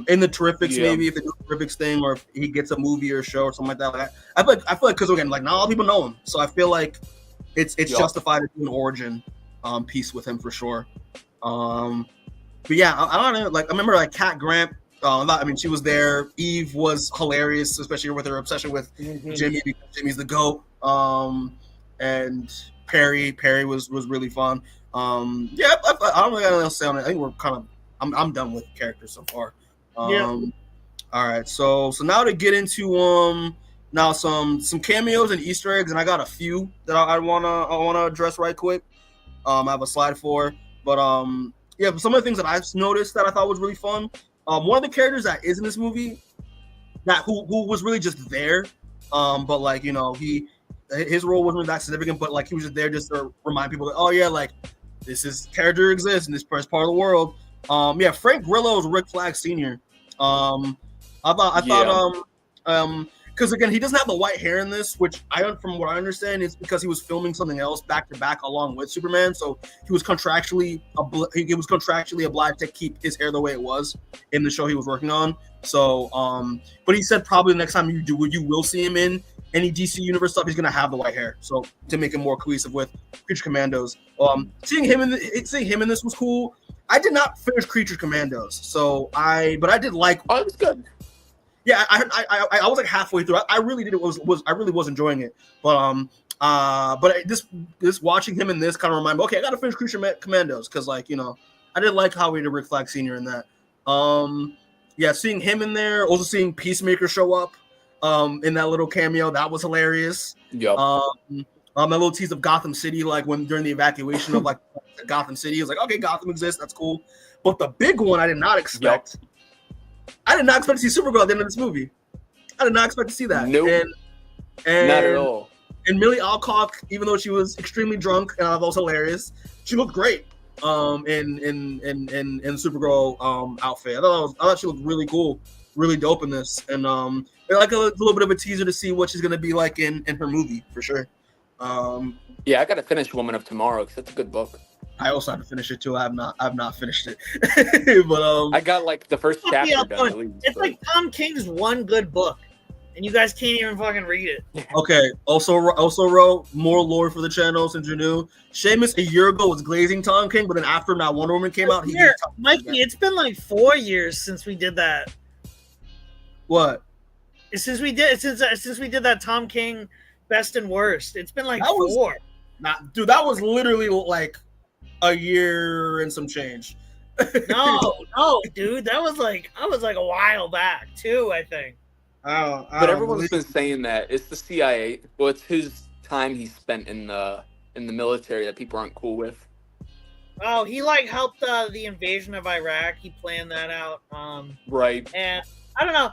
in the Terrifics, maybe if they do the Terrifics thing, or if he gets a movie or a show or something like that. I feel like because again, like not all people know him, so I feel like it's justified to do an origin piece with him for sure. But yeah, I don't know. Like I remember like Cat Grant. I mean, she was there. Eve was hilarious, especially with her obsession with Jimmy, because Jimmy's the GOAT. And Perry was really fun. I don't really got anything else to say on it. I think we're kind of I'm done with characters so far. All right, so now to get into now some cameos and Easter eggs, and I got a few that I wanna address right quick. I have a slide for, but yeah, some of the things that I've noticed that I thought was really fun. One of the characters that is in this movie that who was really just there, but like his role wasn't that significant, but like he was just there just to remind people that, oh yeah, like this character exists in this part of the world. Yeah, Frank Grillo's Rick Flag Sr. I thought because again he doesn't have the white hair in this, which from what I understand is because he was filming something else back to back along with Superman, so he was contractually obliged to keep his hair the way it was in the show he was working on. So but he said probably the next time you will see him in any DC universe stuff, he's gonna have the white hair, so to make it more cohesive with Creature Commandos. Seeing him in this was cool. I did not finish Creature Commandos, but I did like. Oh, it was good. Yeah, I was like halfway through. I really did. I really was enjoying it. But this watching him in this kind of reminded me. Okay, I gotta finish Creature Commandos because I did like how we did Rick Flag Sr. in that. Yeah, seeing him in there, also seeing Peacemaker show up, in that little cameo, that was hilarious. Yep. That little tease of Gotham City, like during the evacuation of like Gotham City, it was like, okay, Gotham exists, that's cool. But the big one I did not expect. Yep. I did not expect to see Supergirl at the end of this movie. I did not expect to see that. Nope. And not at all. And Millie Alcock, even though she was extremely drunk and that was hilarious, she looked great in Supergirl outfit. I thought she looked really cool, really dope in this, and like a little bit of a teaser to see what she's gonna be like in her movie for sure. Yeah, I gotta finish Woman of Tomorrow because it's a good book. I also have to finish it too. I've not finished it, but I got like the first chapter done at least. It's like Tom King's one good book, and you guys can't even fucking read it. Okay. Also wrote more lore for the channel since you're new. Seamus a year ago was glazing Tom King, but then after now Wonder Woman came out, he did Mikey. It's been like 4 years since we did that. What? Since we did that Tom King best and worst. It's been like 4. Dude, that was literally like a year and some change. no, dude, that was like a while back too, I think. But everyone's been saying that it's the CIA. Well, it's his time he spent in the military that people aren't cool with. Oh, he like helped the invasion of Iraq. He planned that out. Right. And I don't know.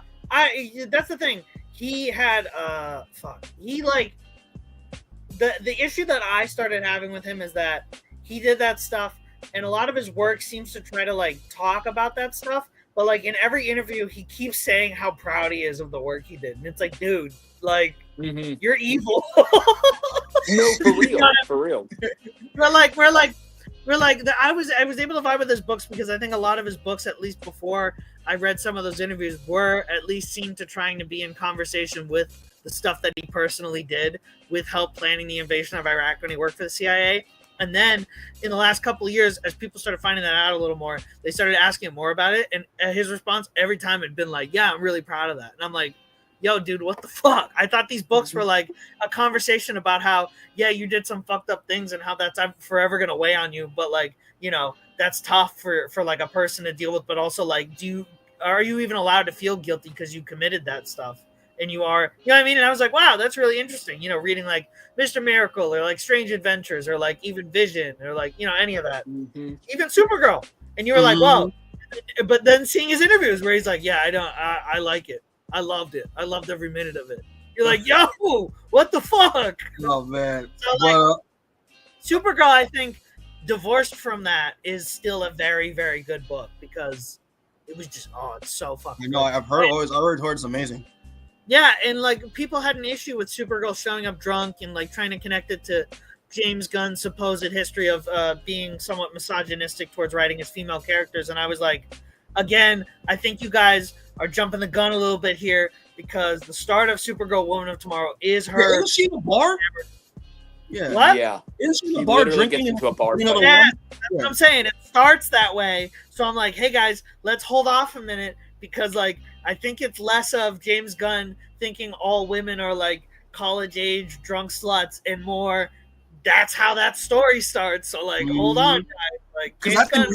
That's the thing. He had he like the issue that I started having with him is that he did that stuff, and a lot of his work seems to try to like talk about that stuff, but like in every interview he keeps saying how proud he is of the work he did, and it's like, dude, like you're evil. No, for real. We're like I was able to vibe with his books because I think a lot of his books, at least before I read some of those interviews, were at least seemed to trying to be in conversation with the stuff that he personally did with help planning the invasion of Iraq when he worked for the CIA. And then in the last couple of years, as people started finding that out a little more, they started asking him more about it. And his response every time had been like, yeah, I'm really proud of that. And I'm like, yo, dude, what the fuck? I thought these books were like a conversation about how, yeah, you did some fucked up things and how that's forever going to weigh on you. But like, that's tough for like a person to deal with. But also like, are you even allowed to feel guilty because you committed that stuff? And you are, you know what I mean? And I was like, wow, that's really interesting. Reading like Mr. Miracle or like Strange Adventures or like even Vision or like, any of that, even Supergirl. And you were like, whoa. But then seeing his interviews where he's like, yeah, I like it. I loved it. I loved every minute of it. You're like, yo, what the fuck? Oh man. So like, Supergirl, I think, divorced from that, is still a very, very good book because it was just, it's so fucking good. I've heard it's amazing. Yeah, and like people had an issue with Supergirl showing up drunk and like trying to connect it to James Gunn's supposed history of being somewhat misogynistic towards writing his female characters. And I was like, again, I think you guys are jumping the gun a little bit here because the start of Supergirl Woman of Tomorrow is her. Yeah, isn't she in a bar? Yeah. What? Yeah. Isn't she in a bar drinking into a bar? Yeah, that's what I'm saying. It starts that way. So I'm like, hey guys, let's hold off a minute because like I think it's less of James Gunn thinking all women are like college age drunk sluts and more that's how that story starts. So like hold on guys. Like James Gunn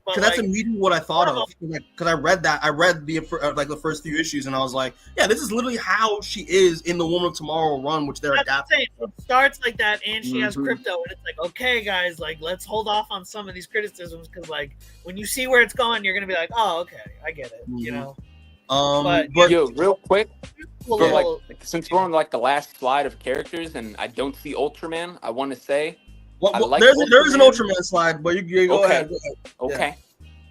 But that's immediately what I thought of, because I read the first few issues, and I was like, yeah, this is literally how she is in the Woman of Tomorrow run, which they're adapting. It starts like that, and she has Krypto, and it's like, okay, guys, like, let's hold off on some of these criticisms, because like when you see where it's going, you're gonna be like, oh, okay, I get it, you know. But yo, real quick, since we're on like the last slide of characters, and I don't see Ultraman, I want to say. Well, there's an Ultraman slide, but you go ahead. Okay.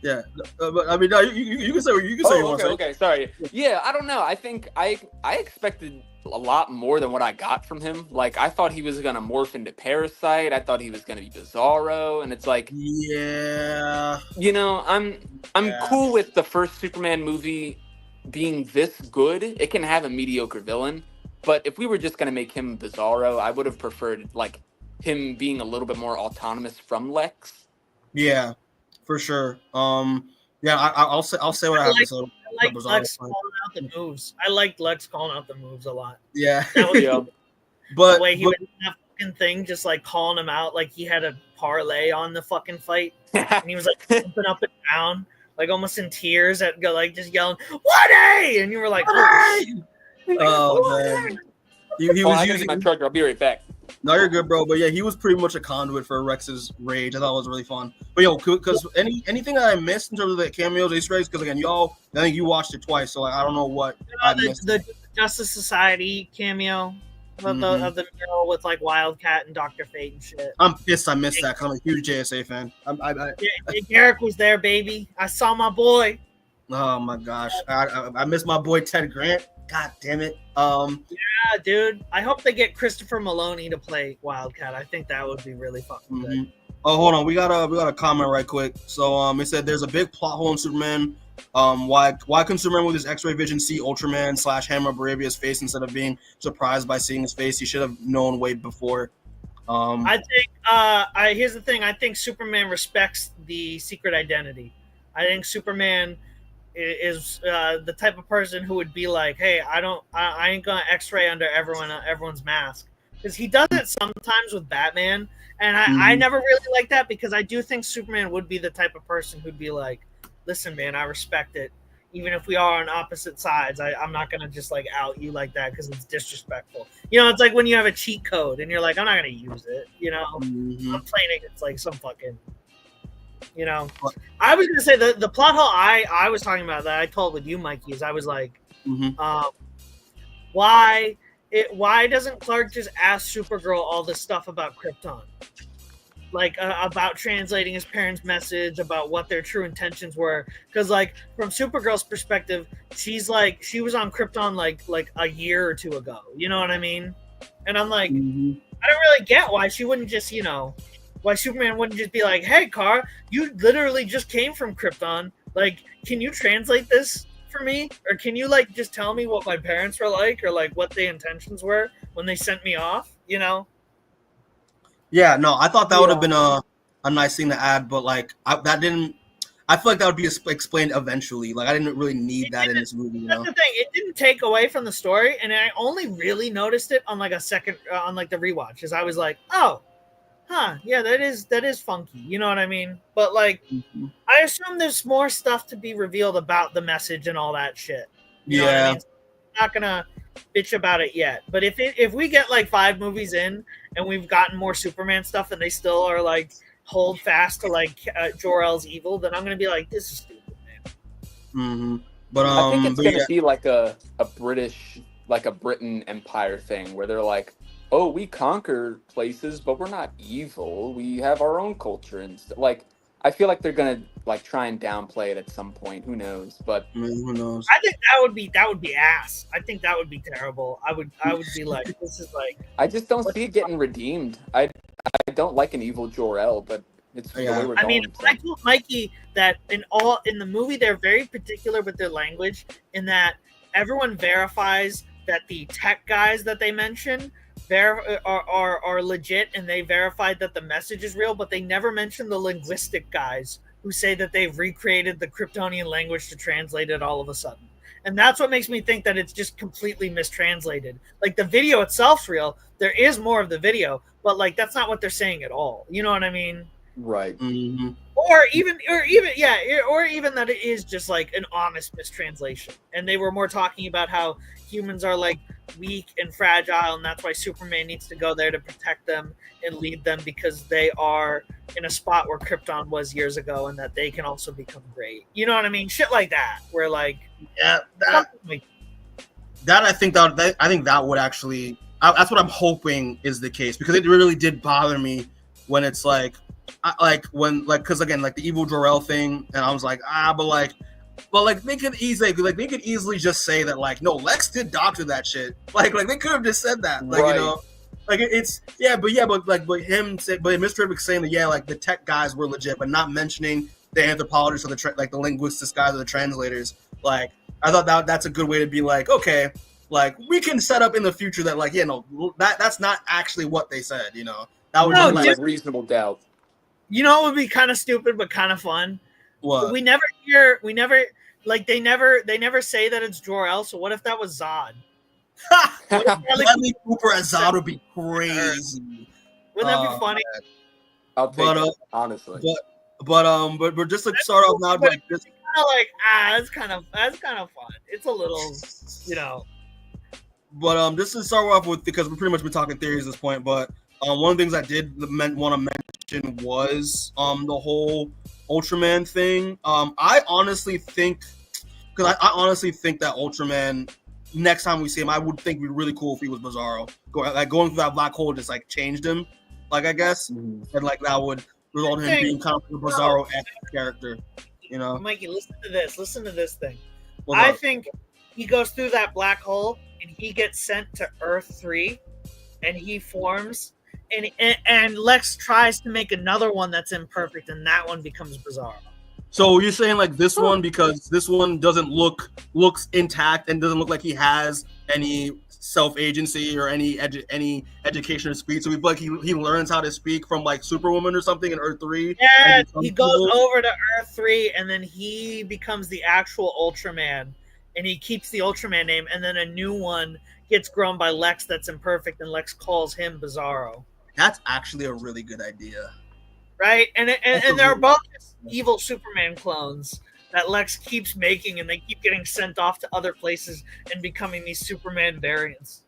Yeah. But I mean, no, you can say what you want to say. Okay, sorry. Yeah, I don't know. I think I expected a lot more than what I got from him. Like, I thought he was gonna morph into Parasite. I thought he was gonna be Bizarro, and it's like, yeah. You know, I'm cool with the first Superman movie being this good. It can have a mediocre villain, but if we were just gonna make him Bizarro, I would have preferred like him being a little bit more autonomous from Lex. Yeah, for sure. Yeah, I'll say what I have to say. I like Lex calling out the moves. I liked Lex calling out the moves a lot. Yeah, but the way he would do that fucking thing, just like calling him out, like he had a parlay on the fucking fight, and he was like jumping up and down, like almost in tears, at like just yelling, "What a!" And you were like, "Oh man." He was using my truck. I'll be right back. No, you're good, bro. But yeah, he was pretty much a conduit for Rex's rage. I thought it was really fun. But yo, because anything that I missed in terms of the cameos, Easter eggs, because again, I think you watched it twice, so like, I don't know what I missed. The Justice Society cameo of the mural with like Wildcat and Dr. Fate and shit. I'm pissed I missed that because I'm a huge JSA fan. Garrick was there, baby. I saw my boy. Oh my gosh, I missed my boy Ted Grant. God damn it. Yeah, dude. I hope they get Christopher Maloney to play Wildcat. I think that would be really fucking good. Oh, hold on. We got a comment right quick. So it said there's a big plot hole in Superman. Why couldn't Superman with his X-ray vision see Ultraman / Hammer Barabia's face instead of being surprised by seeing his face? He should have known way before. I think here's the thing. I think Superman respects the secret identity. I think Superman is the type of person who would be like, hey, I ain't gonna X-ray under everyone's mask, because he does it sometimes with Batman, and I never really like that, because I do think Superman would be the type of person who'd be like, listen, man, I respect it, even if we are on opposite sides. I'm not gonna just like out you like that because it's disrespectful. You know, it's like when you have a cheat code and you're like, I'm not gonna use it. You know, I'm playing against like some fucking. You know, I was gonna say the plot hole I was talking about that I told with you, Mikey, is I was like, why doesn't Clark just ask Supergirl all this stuff about Krypton, like about translating his parents' message, about what their true intentions were? Because like from Supergirl's perspective, she was on Krypton like a year or two ago. You know what I mean? And I'm like, I don't really get why she wouldn't just, you know. Why Superman wouldn't just be like, hey, Car, you literally just came from Krypton. Like, can you translate this for me? Or can you, like, just tell me what my parents were like, or, like, what the intentions were when they sent me off, you know? Yeah, no, I thought that would have been a nice thing to add, but, like, I feel like that would be explained eventually. Like, I didn't really need that in this movie, you know? That's the thing. It didn't take away from the story, and I only really noticed it on, like, on, like, the rewatch, because I was like, oh, yeah, that is funky. You know what I mean? But like, I assume there's more stuff to be revealed about the message and all that shit. You know what I mean? So I'm not gonna bitch about it yet. But if we get like 5 movies in and we've gotten more Superman stuff and they still are like hold fast to like Jor-El's evil, then I'm gonna be like, this is stupid, man. But I think it's gonna be like a British, like a Britain Empire thing where they're like, oh, we conquer places, but we're not evil. We have our own culture and like. I feel like they're gonna like try and downplay it at some point. Who knows? But who knows? I think that would be ass. I think that would be terrible. I would be like, this is like. I just don't see it getting redeemed. I don't like an evil Jor-El, but it's the way we're going. I mean, I told Mikey that in the movie they're very particular with their language, in that everyone verifies that the tech guys that they mention are legit, and they verified that the message is real, but they never mention the linguistic guys who say that they've recreated the Kryptonian language to translate it all of a sudden. And that's what makes me think that it's just completely mistranslated. Like, the video itself's real. There is more of the video, but like, that's not what they're saying at all. You know what I mean? Right. or even that it is just like an honest mistranslation, and they were more talking about how humans are like weak and fragile, and that's why Superman needs to go there to protect them and lead them, because they are in a spot where Krypton was years ago, and that they can also become great. You know what I mean? Shit like that, where like I think that would actually, that's what I'm hoping is the case, because it really did bother me when it's like because again, like the evil Jor-El thing, and I was like, but they could easily just say that, like, no, Lex did doctor that shit. Like they could have just said that, like, right. You know, like but Mr. Rivik saying that, like the tech guys were legit, but not mentioning the anthropologists or the linguistics guys or the translators. Like, I thought that's a good way to be like, okay, like we can set up in the future that, like, that's not actually what they said. You know, that would be like reasonable doubt. You know, it would be kind of stupid but kind of fun. What? We never say that it's Jor-El. So what if that was Zod? Bradley Cooper as Zod would be crazy. Wouldn't that be funny? I'll take it, honestly. But just to start off now, like this, that's kind of fun. It's a little, you know. But just to start off with, because we're pretty much been talking theories at this point, but one of the things I did want to mention was the whole Ultraman thing. I honestly think that Ultraman, next time we see him, I would think it'd be really cool if he was Bizarro. Going through that black hole just like changed him, like, I guess, and like that would result in him being kind of a Bizarro-esque character. You know, Mikey, listen to this thing. I think he goes through that black hole and he gets sent to Earth 3, and he forms. And Lex tries to make another one that's imperfect, and that one becomes Bizarro. So you're saying like this one, because this one looks intact and doesn't look like he has any self-agency or any education or speech. So we like he learns how to speak from like Superwoman or something in Earth 3. Yeah, he goes over to Earth 3, and then he becomes the actual Ultraman, and he keeps the Ultraman name, and then a new one gets grown by Lex that's imperfect, and Lex calls him Bizarro. That's actually a really good idea. Right? And they're both evil Superman clones that Lex keeps making, and they keep getting sent off to other places and becoming these Superman variants.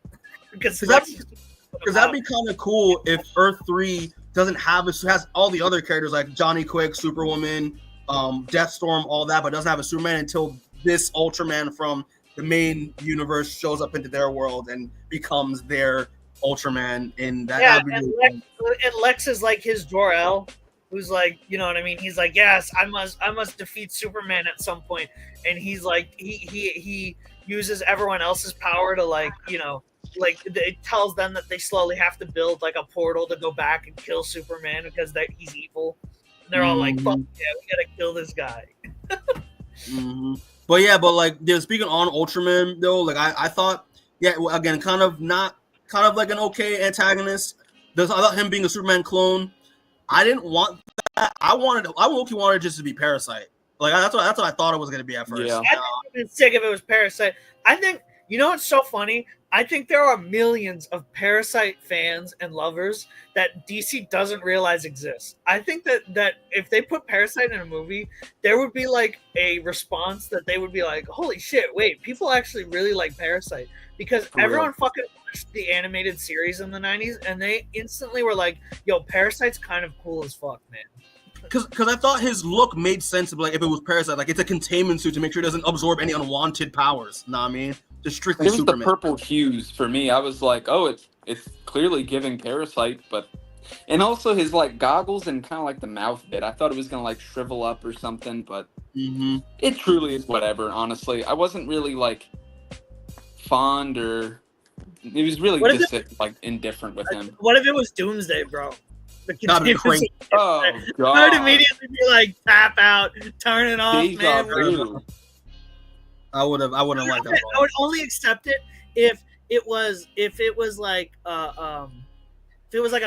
Because that'd be kind of cool if Earth 3 has all the other characters like Johnny Quick, Superwoman, Deathstorm, all that, but doesn't have a Superman until this Ultraman from the main universe shows up into their world and becomes their Ultraman. And and Lex is like his Jor-El, who's like, you know what I mean? He's like, yes, I must defeat Superman at some point. And he's like, he uses everyone else's power to, like, you know, like it tells them that they slowly have to build like a portal to go back and kill Superman because he's evil. And they're all like, fuck yeah, we gotta kill this guy. But speaking on Ultraman though, like I thought, again, kind of like an okay antagonist. I thought him being a Superman clone, I didn't want that. I wanted just to be Parasite. Like that's what I thought it was gonna be at first. Yeah. I would have been sick if it was Parasite. I think, you know what's so funny? I think there are millions of Parasite fans and lovers that DC doesn't realize exist. I think that if they put Parasite in a movie, there would be like a response that they would be like, holy shit, wait, people actually really like Parasite. Because everyone fucking watched the animated series in the 90s, and they instantly were like, yo, Parasite's kind of cool as fuck, man. Because I thought his look made sense, like if it was Parasite, like it's a containment suit to make sure it doesn't absorb any unwanted powers. Know what I mean? Just strictly Superman. The purple hues for me. I was like, oh, it's clearly giving Parasite, and also his like goggles and kind of like the mouth bit. I thought it was gonna like shrivel up or something, but it truly is whatever. Honestly, I wasn't really like fond, or it was really just like indifferent with him. What if it was Doomsday, bro? That'd be crazy. Oh god! I would immediately be like, tap out, turn it off, man. I wouldn't like that. I would only accept it if it was like a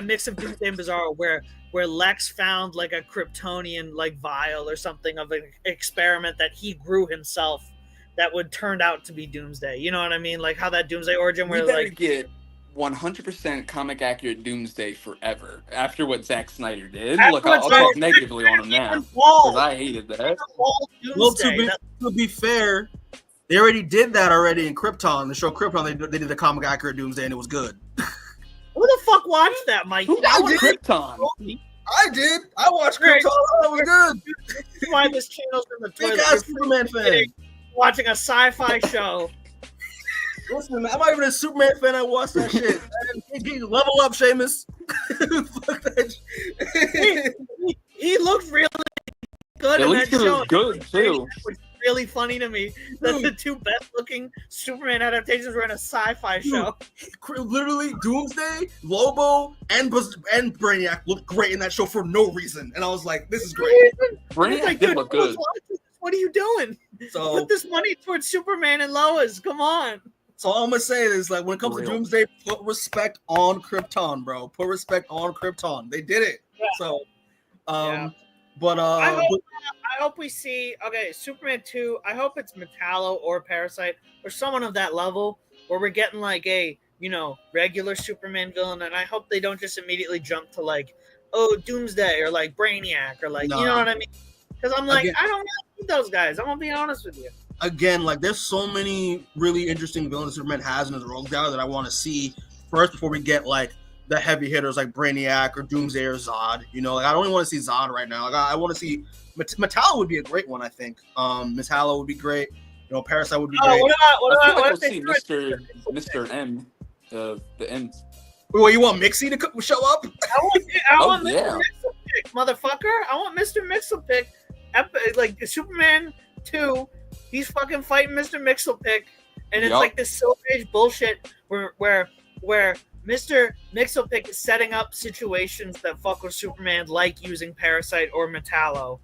mix of Doomsday and Bizarro, where Lex found like a Kryptonian like vial or something of an experiment that he grew himself that would turn out to be Doomsday. You know what I mean? Like how that Doomsday origin where like get 100% comic accurate Doomsday forever after what Zack Snyder did. That's Look, what I'll Zack talk negatively on him now because I hated that. Well, to be fair, they already did that already in Krypton. The show Krypton, they did the comic accurate Doomsday, and it was good. Who the fuck watched that, Mike? Who watched Krypton? I did. I watched Krypton. That was good. That's why this channel's in the Big toilet. ass Superman fan. Watching a sci-fi show. Listen, man, I'm not even a Superman fan. I watched that shit. Level up, Seamus. Fuck that shit. He looked really good At in least that it show. was good too. It was really funny to me that the two best-looking Superman adaptations were in a sci-fi show. Literally, Doomsday, Lobo, and Brainiac looked great in that show for no reason, and I was like, "This is great." Brainiac Like, did dude, look good. what are you doing? So Put this money towards Superman and Lois. Come on. So all I'm gonna say is, like, when it comes to Real. Doomsday, put respect on Krypton, bro. Put respect on Krypton. They did it. Yeah. So, Yeah. but I hope we see. Okay, Superman 2. I hope it's Metallo or Parasite or someone of that level where we're getting like a regular Superman villain, and I hope they don't just immediately jump to like, oh, Doomsday or like Brainiac or like, No. you know what I mean? Because I'm like, Again, I don't need those guys. I'm gonna be honest with you. again, like, there's so many really interesting villains Superman has in his rogue gallery that I want to see first before we get like the heavy hitters like Brainiac or Doomsday or Zod. Like, I don't even want to see Zod right now. Like, I want to see Metallo would be a great one. I think Metallo would be great. Parasite would be great. What I feel like if they we'll see threw it- Mr. M, the M. Well, you want Mixie to show up? I want yeah. Mr. Mixelpick, motherfucker. I want Mr. Mixelpick. Like Superman 2, he's fucking fighting Mr. Mixelpick, and it's Yup. like this Silver Age bullshit where Mr. Mixelpick is setting up situations that fuck with Superman, like using Parasite or Metallo,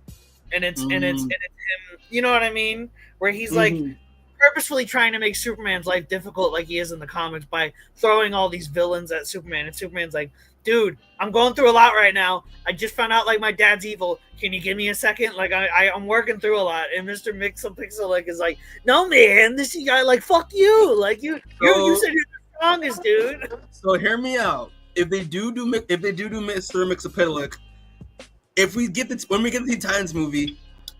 and it's him. You know what I mean? Where he's like purposefully trying to make Superman's life difficult, like he is in the comics, by throwing all these villains at Superman, and Superman's like, dude, I'm going through a lot right now. I just found out like my dad's evil. Can you give me a second? Like I'm working through a lot. And Mr. Mixelpixel like is like, no man, this guy like fuck you. Like you said you're the strongest, dude. So hear me out. If they do Mr. Mixapitalik, when we get the Titans movie,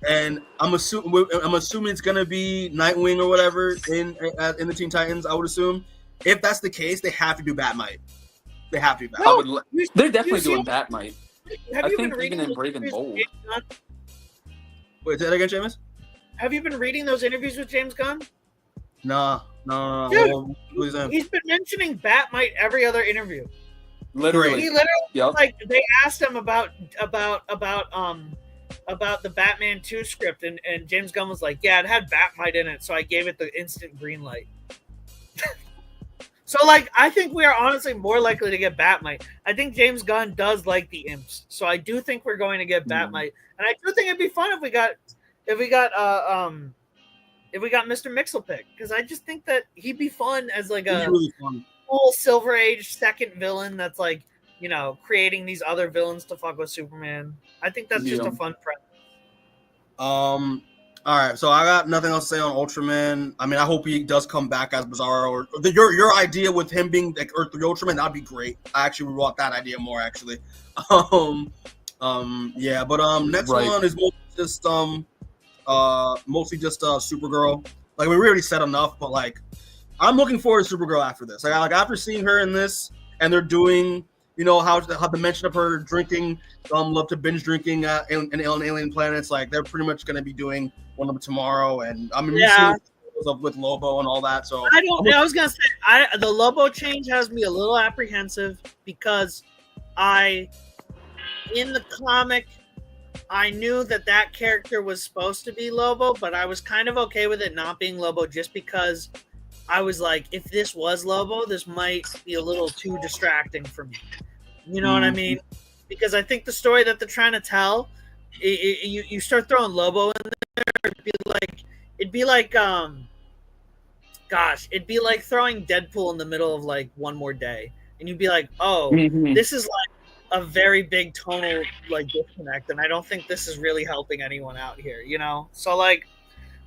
and I'm assuming it's gonna be Nightwing or whatever in the Teen Titans. I would assume if that's the case, they have to do Batmite. They have to do Batmite. They're definitely doing Batmite. Have I you think been reading even in those Brave and interviews Bold. with James Gunn? Wait, say that again, Seamus? Have you been reading those interviews with James Gunn? No. Dude, Please, he's been mentioning Batmite every other interview. Literally. He literally Yep. like they asked him about the Batman 2 script, and James Gunn was like, yeah, it had Batmite in it, so I gave it the instant green light. So like I think we are honestly more likely to get Batmite. I think James Gunn does like the imps, so I do think we're going to get Batmite, and I do think it'd be fun if we got Mr. Mixelpick, because I just think that he'd be fun as like a really fun. cool Silver Age second villain that's like, creating these other villains to fuck with Superman. I think that's just a fun premise. All right, so I got nothing else to say on Ultraman. I mean, I hope he does come back as Bizarro, or your idea with him being like Earth 3 Ultraman. That'd be great. I actually would want that idea more, actually. Yeah, but next one is mostly just Supergirl. Like, we already said enough, but like, I'm looking forward to Supergirl after this. Like after seeing her in this, and they're doing, how the mention of her drinking, love to binge drinking in alien planets. Like, they're pretty much going to be doing one of them tomorrow, and I mean, with Lobo and all that. So I was gonna say, the Lobo change has me a little apprehensive because in the comic, I knew that character was supposed to be Lobo, but I was kind of okay with it not being Lobo just because I was like, if this was Lobo, this might be a little too distracting for me. You know what I mean? Because I think the story that they're trying to tell, you start throwing Lobo in there, it'd be like throwing Deadpool in the middle of like One More Day, and you'd be like, oh, this is like a very big tonal like disconnect, and I don't think this is really helping anyone out here, So like,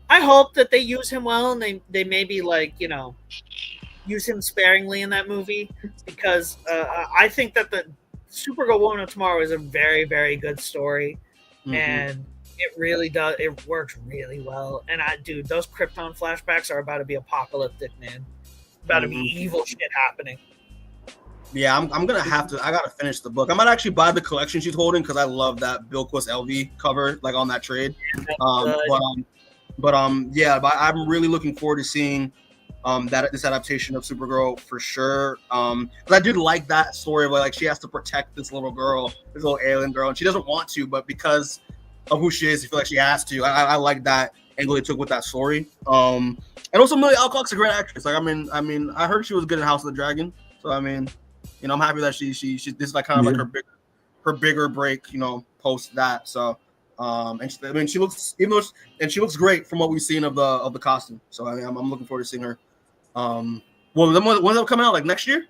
I hope that they use him well, and they maybe like use him sparingly in that movie because I think that the Supergirl Woman of Tomorrow is a very, very good story, and it really does. It works really well. And dude, those Krypton flashbacks are about to be apocalyptic, man. About to be evil shit happening. Yeah, I'm gonna have to. I gotta finish the book. I might actually buy the collection she's holding because I love that Bill Quist LV cover, like on that trade. But I'm really looking forward to seeing this adaptation of Supergirl for sure. But I did like that story of like she has to protect this little girl, this little alien girl, and she doesn't want to, but because of who she is, I feel like she has to. I like that angle they took with that story. And also Millie Alcock's a great actress. Like I mean, I heard she was good in House of the Dragon. So I mean, you know, I'm happy that she this is like kind of like her bigger break, you know, post that. So and she looks she looks great from what we've seen of the costume. So I mean, I'm looking forward to seeing her. Well, when they'll come out, like next year?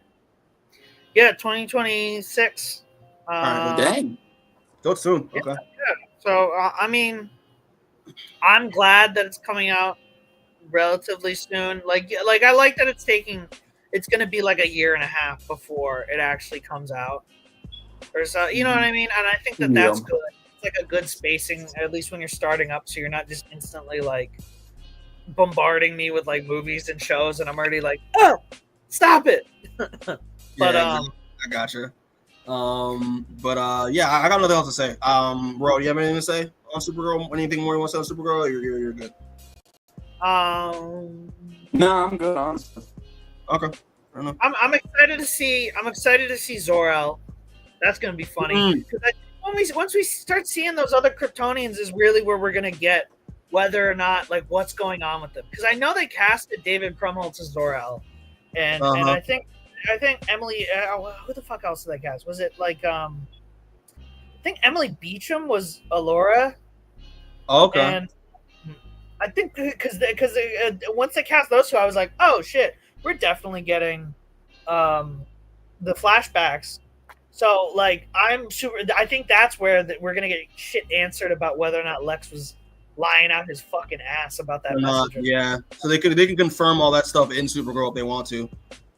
Yeah, 2026. All right, dang. So it's soon. Okay. Yeah. So I mean, I'm glad that it's coming out relatively soon. Like I like that it's going to be like a year and a half before it actually comes out. Or so, you know what I mean? And I think that's good. It's like a good spacing, at least when you're starting up, so you're not just instantly like bombarding me with like movies and shows, and I'm already like, oh, stop it. But I gotcha. Yeah, I got nothing else to say. Ro, do you have anything to say on Supergirl? Anything more you want to say on Supergirl? Or you're good. No, I'm good, honestly. Okay. I'm excited to see Zor-El. That's gonna be funny. Once we start seeing those other Kryptonians is really where we're gonna get whether or not like what's going on with them. Because I know they casted David Krumholtz as Zor-El, and I think Emily. Who the fuck else did they cast? Was it like I think Emily Beecham was Alora. Okay. And I think because once they cast those two, I was like, oh shit, we're definitely getting the flashbacks. So like I think that's where we're gonna get shit answered about whether or not Lex was lying out his fucking ass about that message. Yeah, so they can confirm all that stuff in Supergirl if they want to.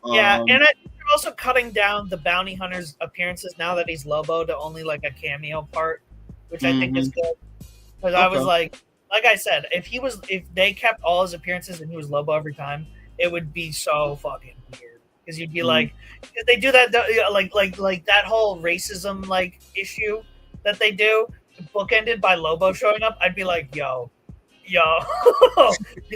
Yeah, and I think they're also cutting down the bounty hunter's appearances now that he's Lobo to only like a cameo part, which I think is good. Because I was like I said, if they kept all his appearances and he was Lobo every time, it would be so fucking weird. Because you'd be like, if they do that, like that whole racism like issue that they do, bookended by Lobo showing up, I'd be like, yo, you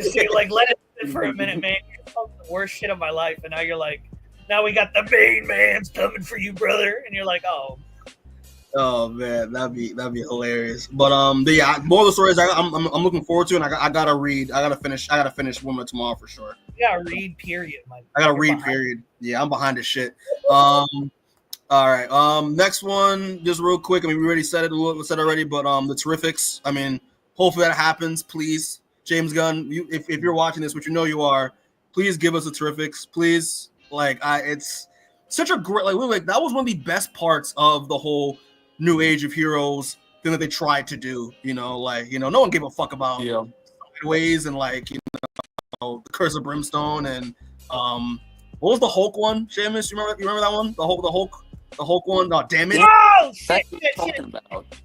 see, like let it sit for a minute, man. You're talking the worst shit of my life, and now you're like, now we got the Bane man's coming for you, brother, and you're like, oh man, that'd be hilarious. But yeah, more of the stories I'm looking forward to, and I gotta finish Woman Tomorrow for sure. Yeah, read period. Mike. I gotta read period. Yeah, I'm behind this shit. All right. Next one, just real quick. I mean, we already said it. We said already, but the Terrifics. I mean, hopefully that happens. Please, James Gunn, if you're watching this, which you know you are, please give us the Terrifics. Please, it's such a great like that was one of the best parts of the whole New Age of Heroes thing that they tried to do. You know, no one gave a fuck about ways and the Curse of Brimstone and what was the Hulk one, Seamus? You remember that one? The Hulk one. Damage. Oh shit!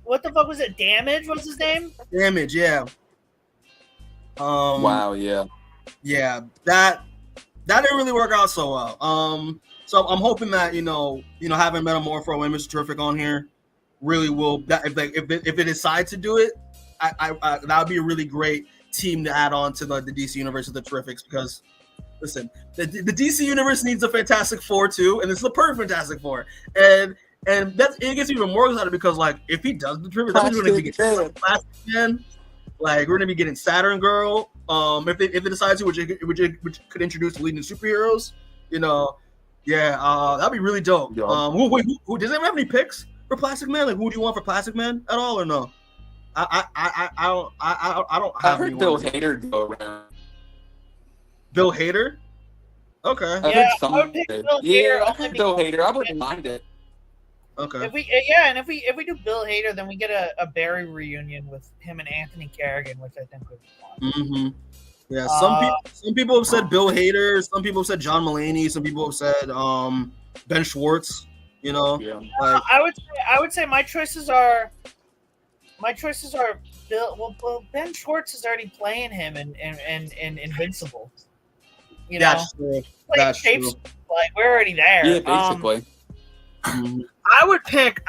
What the fuck was it? Damage was his name? Damage, yeah. Wow, yeah. Yeah, that didn't really work out so well. So I'm hoping that having Metamorpho and Mr. Terrific on here really will. That if they decide to do it, I that would be a really great team to add on to the DC universe of the Terrifics, because listen, the DC universe needs a Fantastic Four too, and this is the perfect Fantastic Four, and it gets even more excited because if he does the Terrifics, that means we're gonna be getting Plastic Man, we're gonna be getting Saturn Girl, if they decide to, which could introduce leading superheroes, that'd be really dope. Yeah. Who does anyone have any picks for Plastic Man? Who do you want for Plastic Man at all, or no? I don't have. I heard Bill Hader go around. Bill Hader? Okay. I heard someone. I heard Bill Hader. I wouldn't mind it. Okay. If we do Bill Hader, then we get a Barry reunion with him and Anthony Carrigan, which I think would be fun. Yeah, some people have said Bill Hader, some people have said John Mulaney, some people have said Ben Schwartz. You know, like I would say my choices are Bill. Well, Ben Schwartz is already playing him in Invincible. You know, that's true. That's true. Like we're already there. Yeah, basically. I would pick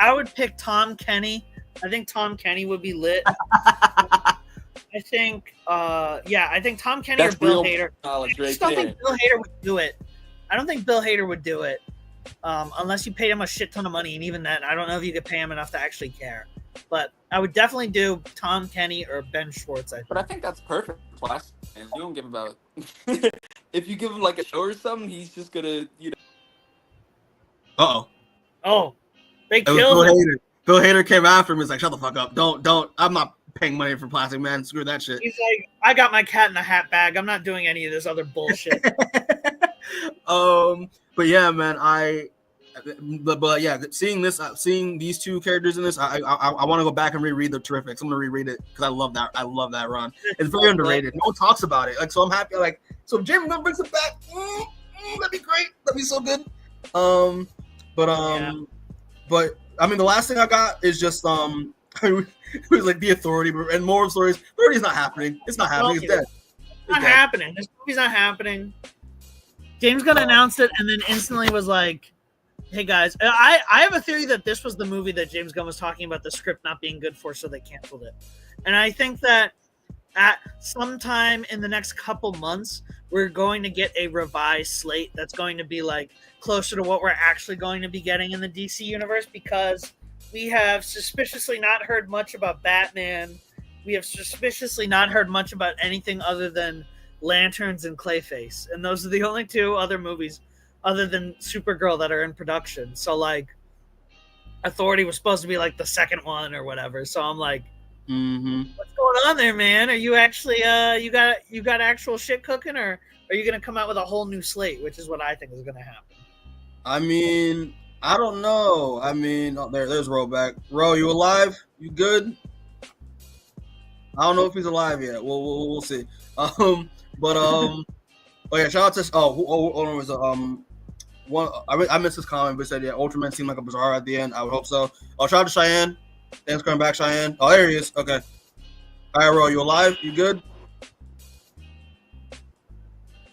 Tom Kenny. I think Tom Kenny would be lit. I think Tom Kenny or Bill Hader. I just don't think Bill Hader would do it. I don't think Bill Hader would do it unless you paid him a shit ton of money, and even then, I don't know if you could pay him enough to actually care. But I would definitely do Tom Kenny or Ben Schwartz. But I think that's perfect for Plastic Man. You don't give him about if you give him like a show or something, he's just gonna, you know. Oh, they killed him. Bill Hader came after him. He's like, "Shut the fuck up! Don't! I'm not paying money for Plastic Man. Screw that shit." He's like, "I got my cat in the hat bag. I'm not doing any of this other bullshit." But yeah, man, but yeah, seeing these two characters in this, I want to go back and reread the Terrifics. I'm gonna reread it because I love that run. It's very underrated. No one talks about it. Like, so I'm happy. Like, so if James Gunn brings it back, that'd be great. That'd be so good. But I mean, the last thing I got is just it was like the Authority, and more of stories. Authority's not happening. It's not happening. It's dead. It's not happening. This movie's not happening. James Gunn announced it and then instantly was like, "Hey guys, I have a theory that this was the movie that James Gunn was talking about the script not being good for, so they canceled it." And I think that at sometime in the next couple months, we're going to get a revised slate that's going to be like closer to what we're actually going to be getting in the DC universe, because we have suspiciously not heard much about Batman. We have suspiciously not heard much about anything other than Lanterns and Clayface. And those are the only two other movies other than Supergirl that are in production. So like Authority was supposed to be like the second one or whatever. So I'm like, what's going on there, man? Are you actually you got actual shit cooking, or are you gonna come out with a whole new slate, which is what I think is gonna happen? I mean, I don't know. I mean, there's Ro back. Ro, you alive? You good? I don't know if he's alive yet. We'll see. Oh yeah, shout out to was one. I missed his comment, but said yeah, Ultraman seemed like a Bizarro at the end. I would hope so. Oh, shout out to Cheyenne. Thanks for coming back, Cheyenne. Oh, there he is. Okay. All right, Ro, you alive? You good?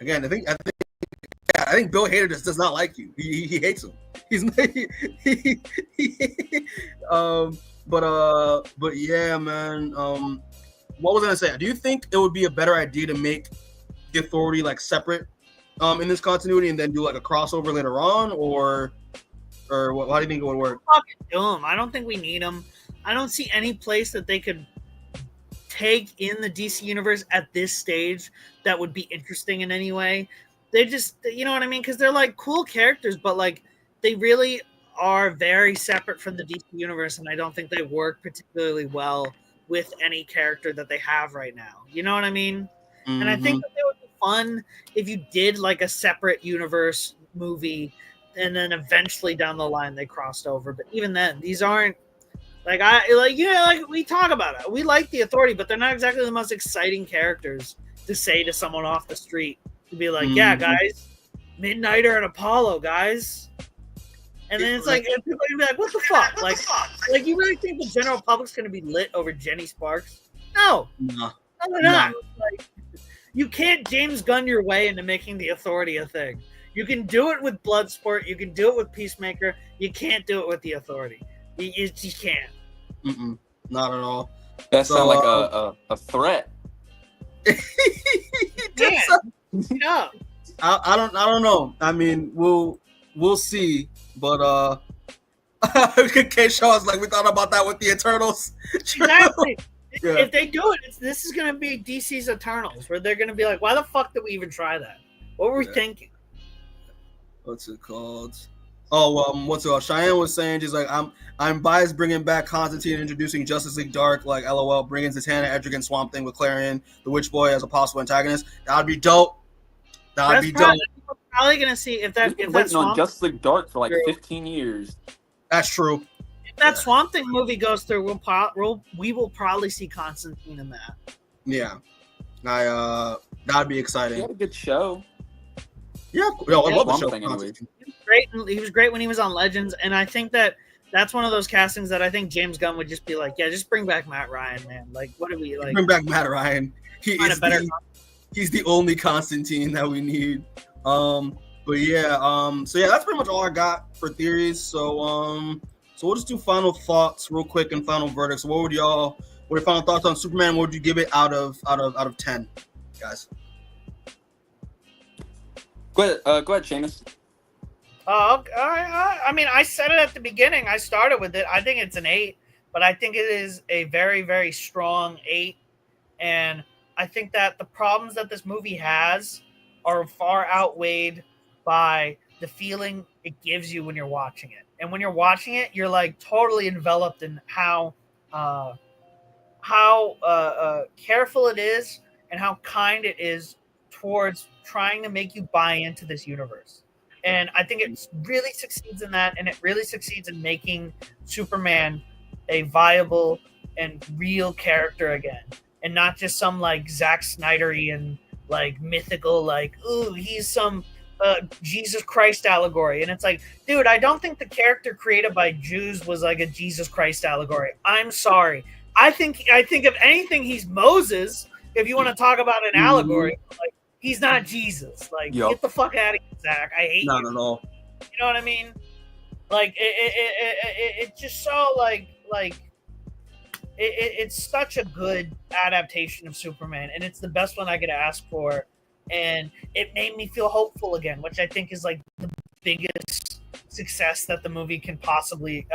Again, I think Bill Hader just does not like you. He hates him. But yeah, man. What was I gonna say? Do you think it would be a better idea to make the Authority like separate in this continuity and then do like a crossover later on, or what? How do you think it would work? Fucking dumb. I don't think we need them. I don't see any place that they could take in the DC universe at this stage that would be interesting in any way. They just, you know what I mean? Because they're like cool characters, but like they really are very separate from the DC universe, and I don't think they work particularly well with any character that they have right now. You know what I mean? Mm-hmm. And I think that it would be fun if you did like a separate universe movie, and then eventually down the line they crossed over. But even then, these aren't like we talk about it. We like the Authority, but they're not exactly the most exciting characters to say to someone off the street. To be like, yeah, guys, Midnighter and Apollo, guys. And then it's like, and people are gonna be like, what the fuck? Like, you really think the general public's gonna be lit over Jenny Sparks? No, they're not. Like, you can't James Gunn your way into making the Authority a thing. You can do it with Bloodsport. You can do it with Peacemaker. You can't do it with the Authority. You can't. Not at all. That sounds like a threat. Yeah. I don't know. I mean, we'll see. But K-Shaw's like, we thought about that with the Eternals. Exactly. Yeah. If they do it, this is going to be DC's Eternals, where they're going to be like, why the fuck did we even try that? What were we thinking? What's it called? Oh, Cheyenne was saying, she's like, I'm biased bringing back Constantine and introducing Justice League Dark, like LOL, bringing Zatanna, Etrigan, Swamp Thing with Clarion, the Witch Boy as a possible antagonist. That would be dope. That would be dope. We're probably gonna see if that's waiting on Justice League Dark for like 15 years. That's true. If that Swamp Thing movie goes through, we will probably see Constantine in that. Yeah. That'd be He exciting. had a good show. Yeah, yo, I love the show. Anyway. He was great. He was great when he was on Legends, and I think that's one of those castings that I think James Gunn would just be like, yeah, just bring back Matt Ryan, man. Like, what do we like? Bring back Matt Ryan. He's the only Constantine that we need. But yeah, so yeah, that's pretty much all I got for theories. So we'll just do final thoughts real quick and final verdicts. What are your final thoughts on Superman? What would you give it out of 10, guys? Go ahead, Seamus. I mean, I said it at the beginning. I started with it. I think it's an 8, but I think it is a very, very strong 8. And I think that the problems that this movie has are far outweighed by the feeling it gives you when you're watching it. And when you're watching it, you're like totally enveloped in how careful it is and how kind it is towards trying to make you buy into this universe. And I think it really succeeds in that, and it really succeeds in making Superman a viable and real character again, and not just some like Zack Snyderian like mythical like, ooh, he's some Jesus Christ allegory. And it's like, dude, I don't think the character created by Jews was like a Jesus Christ allegory. I'm sorry. I think if anything, he's Moses. If you want to talk about an allegory, like he's not Jesus. Like, get the fuck out of here, Zach. I hate you. Not at all. You know what I mean? Like it's just so like it's such a good adaptation of Superman, and it's the best one I could ask for. And it made me feel hopeful again, which I think is like the biggest success that a movie can possibly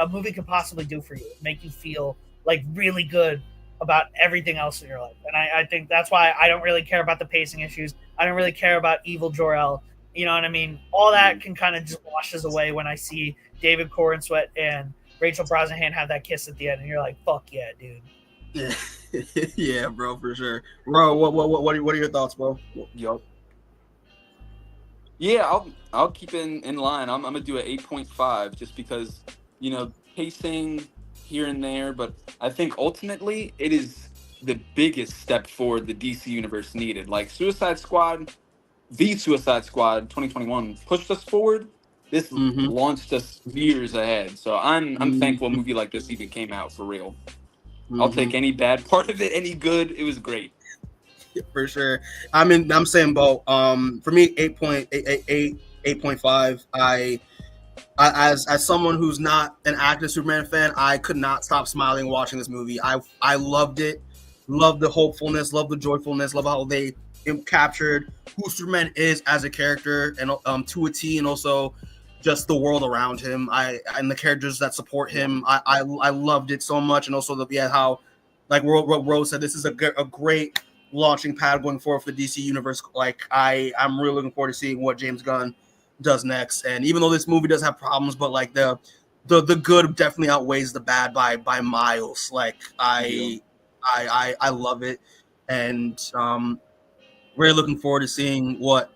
do for you. Make you feel like really good about everything else in your life. And I think that's why I don't really care about the pacing issues. I don't really care about evil Jor-El. You know what I mean? All that can kind of just washes away when I see David Corenswet and Rachael Brosnahan have that kiss at the end, and you're like, fuck yeah, dude. Yeah, yeah, bro, for sure. Bro, what are your thoughts, bro? Yup. Yeah, I'll keep it in line. I'm gonna do an 8.5 just because, you know, pacing here and there, but I think ultimately it is the biggest step forward the DC universe needed. Like Suicide Squad 2021 pushed us forward. This launched us years ahead. So I'm thankful a movie like this even came out, for real. I'll take any bad part of it, any good. It was great. Yeah, for sure. I mean, I'm saying both. For me, 8.5. I as someone who's not an active Superman fan, I could not stop smiling watching this movie. I loved it. Loved the hopefulness, loved the joyfulness, love how they captured who Superman is as a character and to a T, and also just the world around him. And the characters that support him. I loved it so much, and also how, like what Rose said, this is a great launching pad going forward for the DC universe. Like I'm really looking forward to seeing what James Gunn does next. And even though this movie does have problems, but like the good definitely outweighs the bad by miles. Like I love it, and really looking forward to seeing what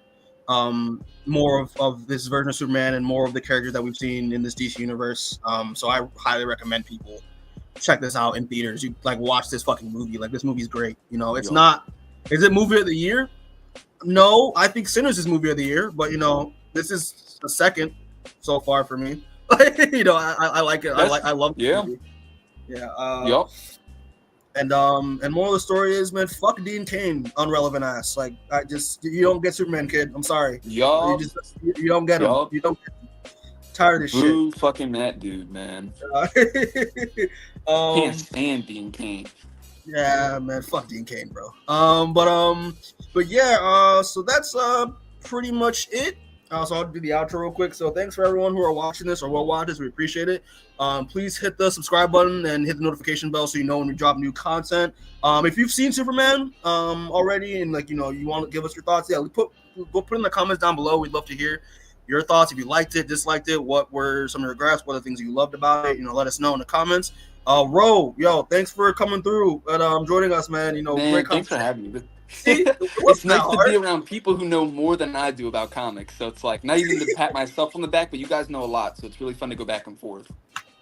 more of this version of Superman and more of the characters that we've seen in this DC universe. So I highly recommend people check this out in theaters. You like watch this fucking movie. Like this movie's great. You know, it's not. Is it movie of the year? No, I think Sinners is movie of the year, but you know, this is the second so far for me. You know, I like it. I love the movie. Yeah. Yup. And more of the story is, man, fuck Dean Cain, unrelevant ass. Like you don't get Superman, kid. I'm sorry. Yup. You don't get him. You don't get him. Tired of this Boo shit. fucking that dude, man. Can't stand Dean Cain. Yeah, man, fuck Dean Cain, bro. But yeah, so that's pretty much it. So I'll do the outro real quick. So thanks for everyone who are watching this or will watch this. We appreciate it. Please hit the subscribe button and hit the notification bell so you know when we drop new content. If you've seen Superman already and like you know you want to give us your thoughts, yeah, we'll put in the comments down below. We'd love to hear your thoughts. If you liked it, disliked it, what were some of your regrets, what are the things you loved about it, you know, let us know in the comments. Ro, thanks for coming through and joining us, man. You know, man, great thanks for having me. See, it's nice to be around people who know more than I do about comics. So it's like not even to pat myself on the back, but you guys know a lot, so it's really fun to go back and forth.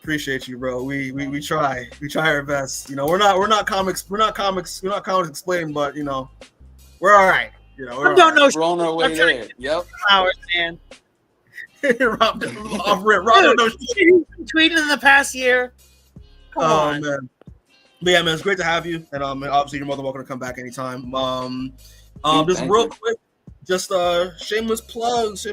Appreciate you, bro. We try our best. You know, we're not comics explained, but you know, we're all right. You know, I don't know. We're on our way I'm trying there. Yep. Flowers, man. Rob, off rip. Rob, Dude, no he's been tweeting in the past year. Come on. man. But yeah, man, it's great to have you. And obviously you're more than welcome to come back anytime. Just Thank real you. quick, just shameless plugs.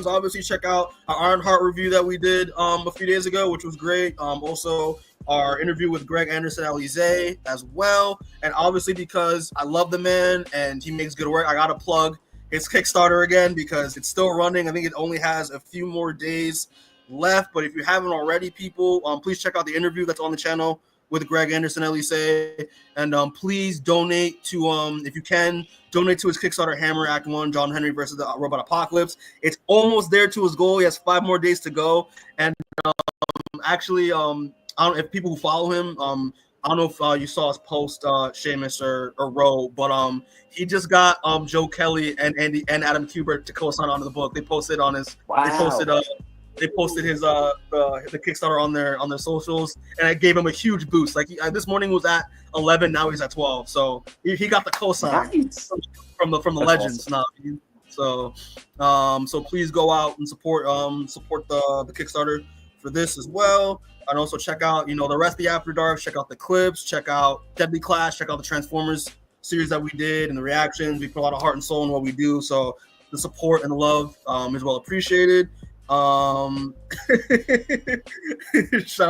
Obviously, check out our Ironheart review that we did a few days ago, which was great. Also our interview with Greg Anderson Alize as well. And obviously, because I love the man and he makes good work, I gotta plug his Kickstarter again because it's still running. I think it only has a few more days left. But if you haven't already, people, please check out the interview that's on the channel with Greg Anderson Alice, and please donate to if you can donate to his Kickstarter Hammer Act 1 John Henry versus the Robot Apocalypse. It's almost there to his goal. He has 5 more days to go, and actually I don't know if people who follow him I don't know if you saw his post Seamus or Ro, but he just got Joe Kelly and Andy and Adam Kubert to co-sign onto the book. They posted on his they posted his the Kickstarter on their socials, and it gave him a huge boost. Like this morning was at 11, now he's at 12. So he got the cosign from the That's legends awesome. now. So please go out and support the Kickstarter for this as well. And also check out the rest of the After Dark. Check out the clips. Check out Deadly Clash. Check out the Transformers series that we did and the reactions. We put a lot of heart and soul in what we do. So the support and the love is well appreciated. Shout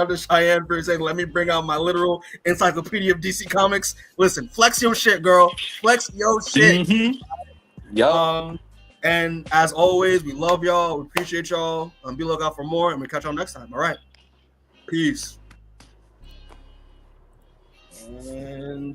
out to Cheyenne for saying, let me bring out my literal encyclopedia of DC Comics. Listen, flex your shit, girl. Flex your shit. Yup. And as always, we love y'all. We appreciate y'all. Be lookout for more, and we'll catch y'all next time. All right. Peace. And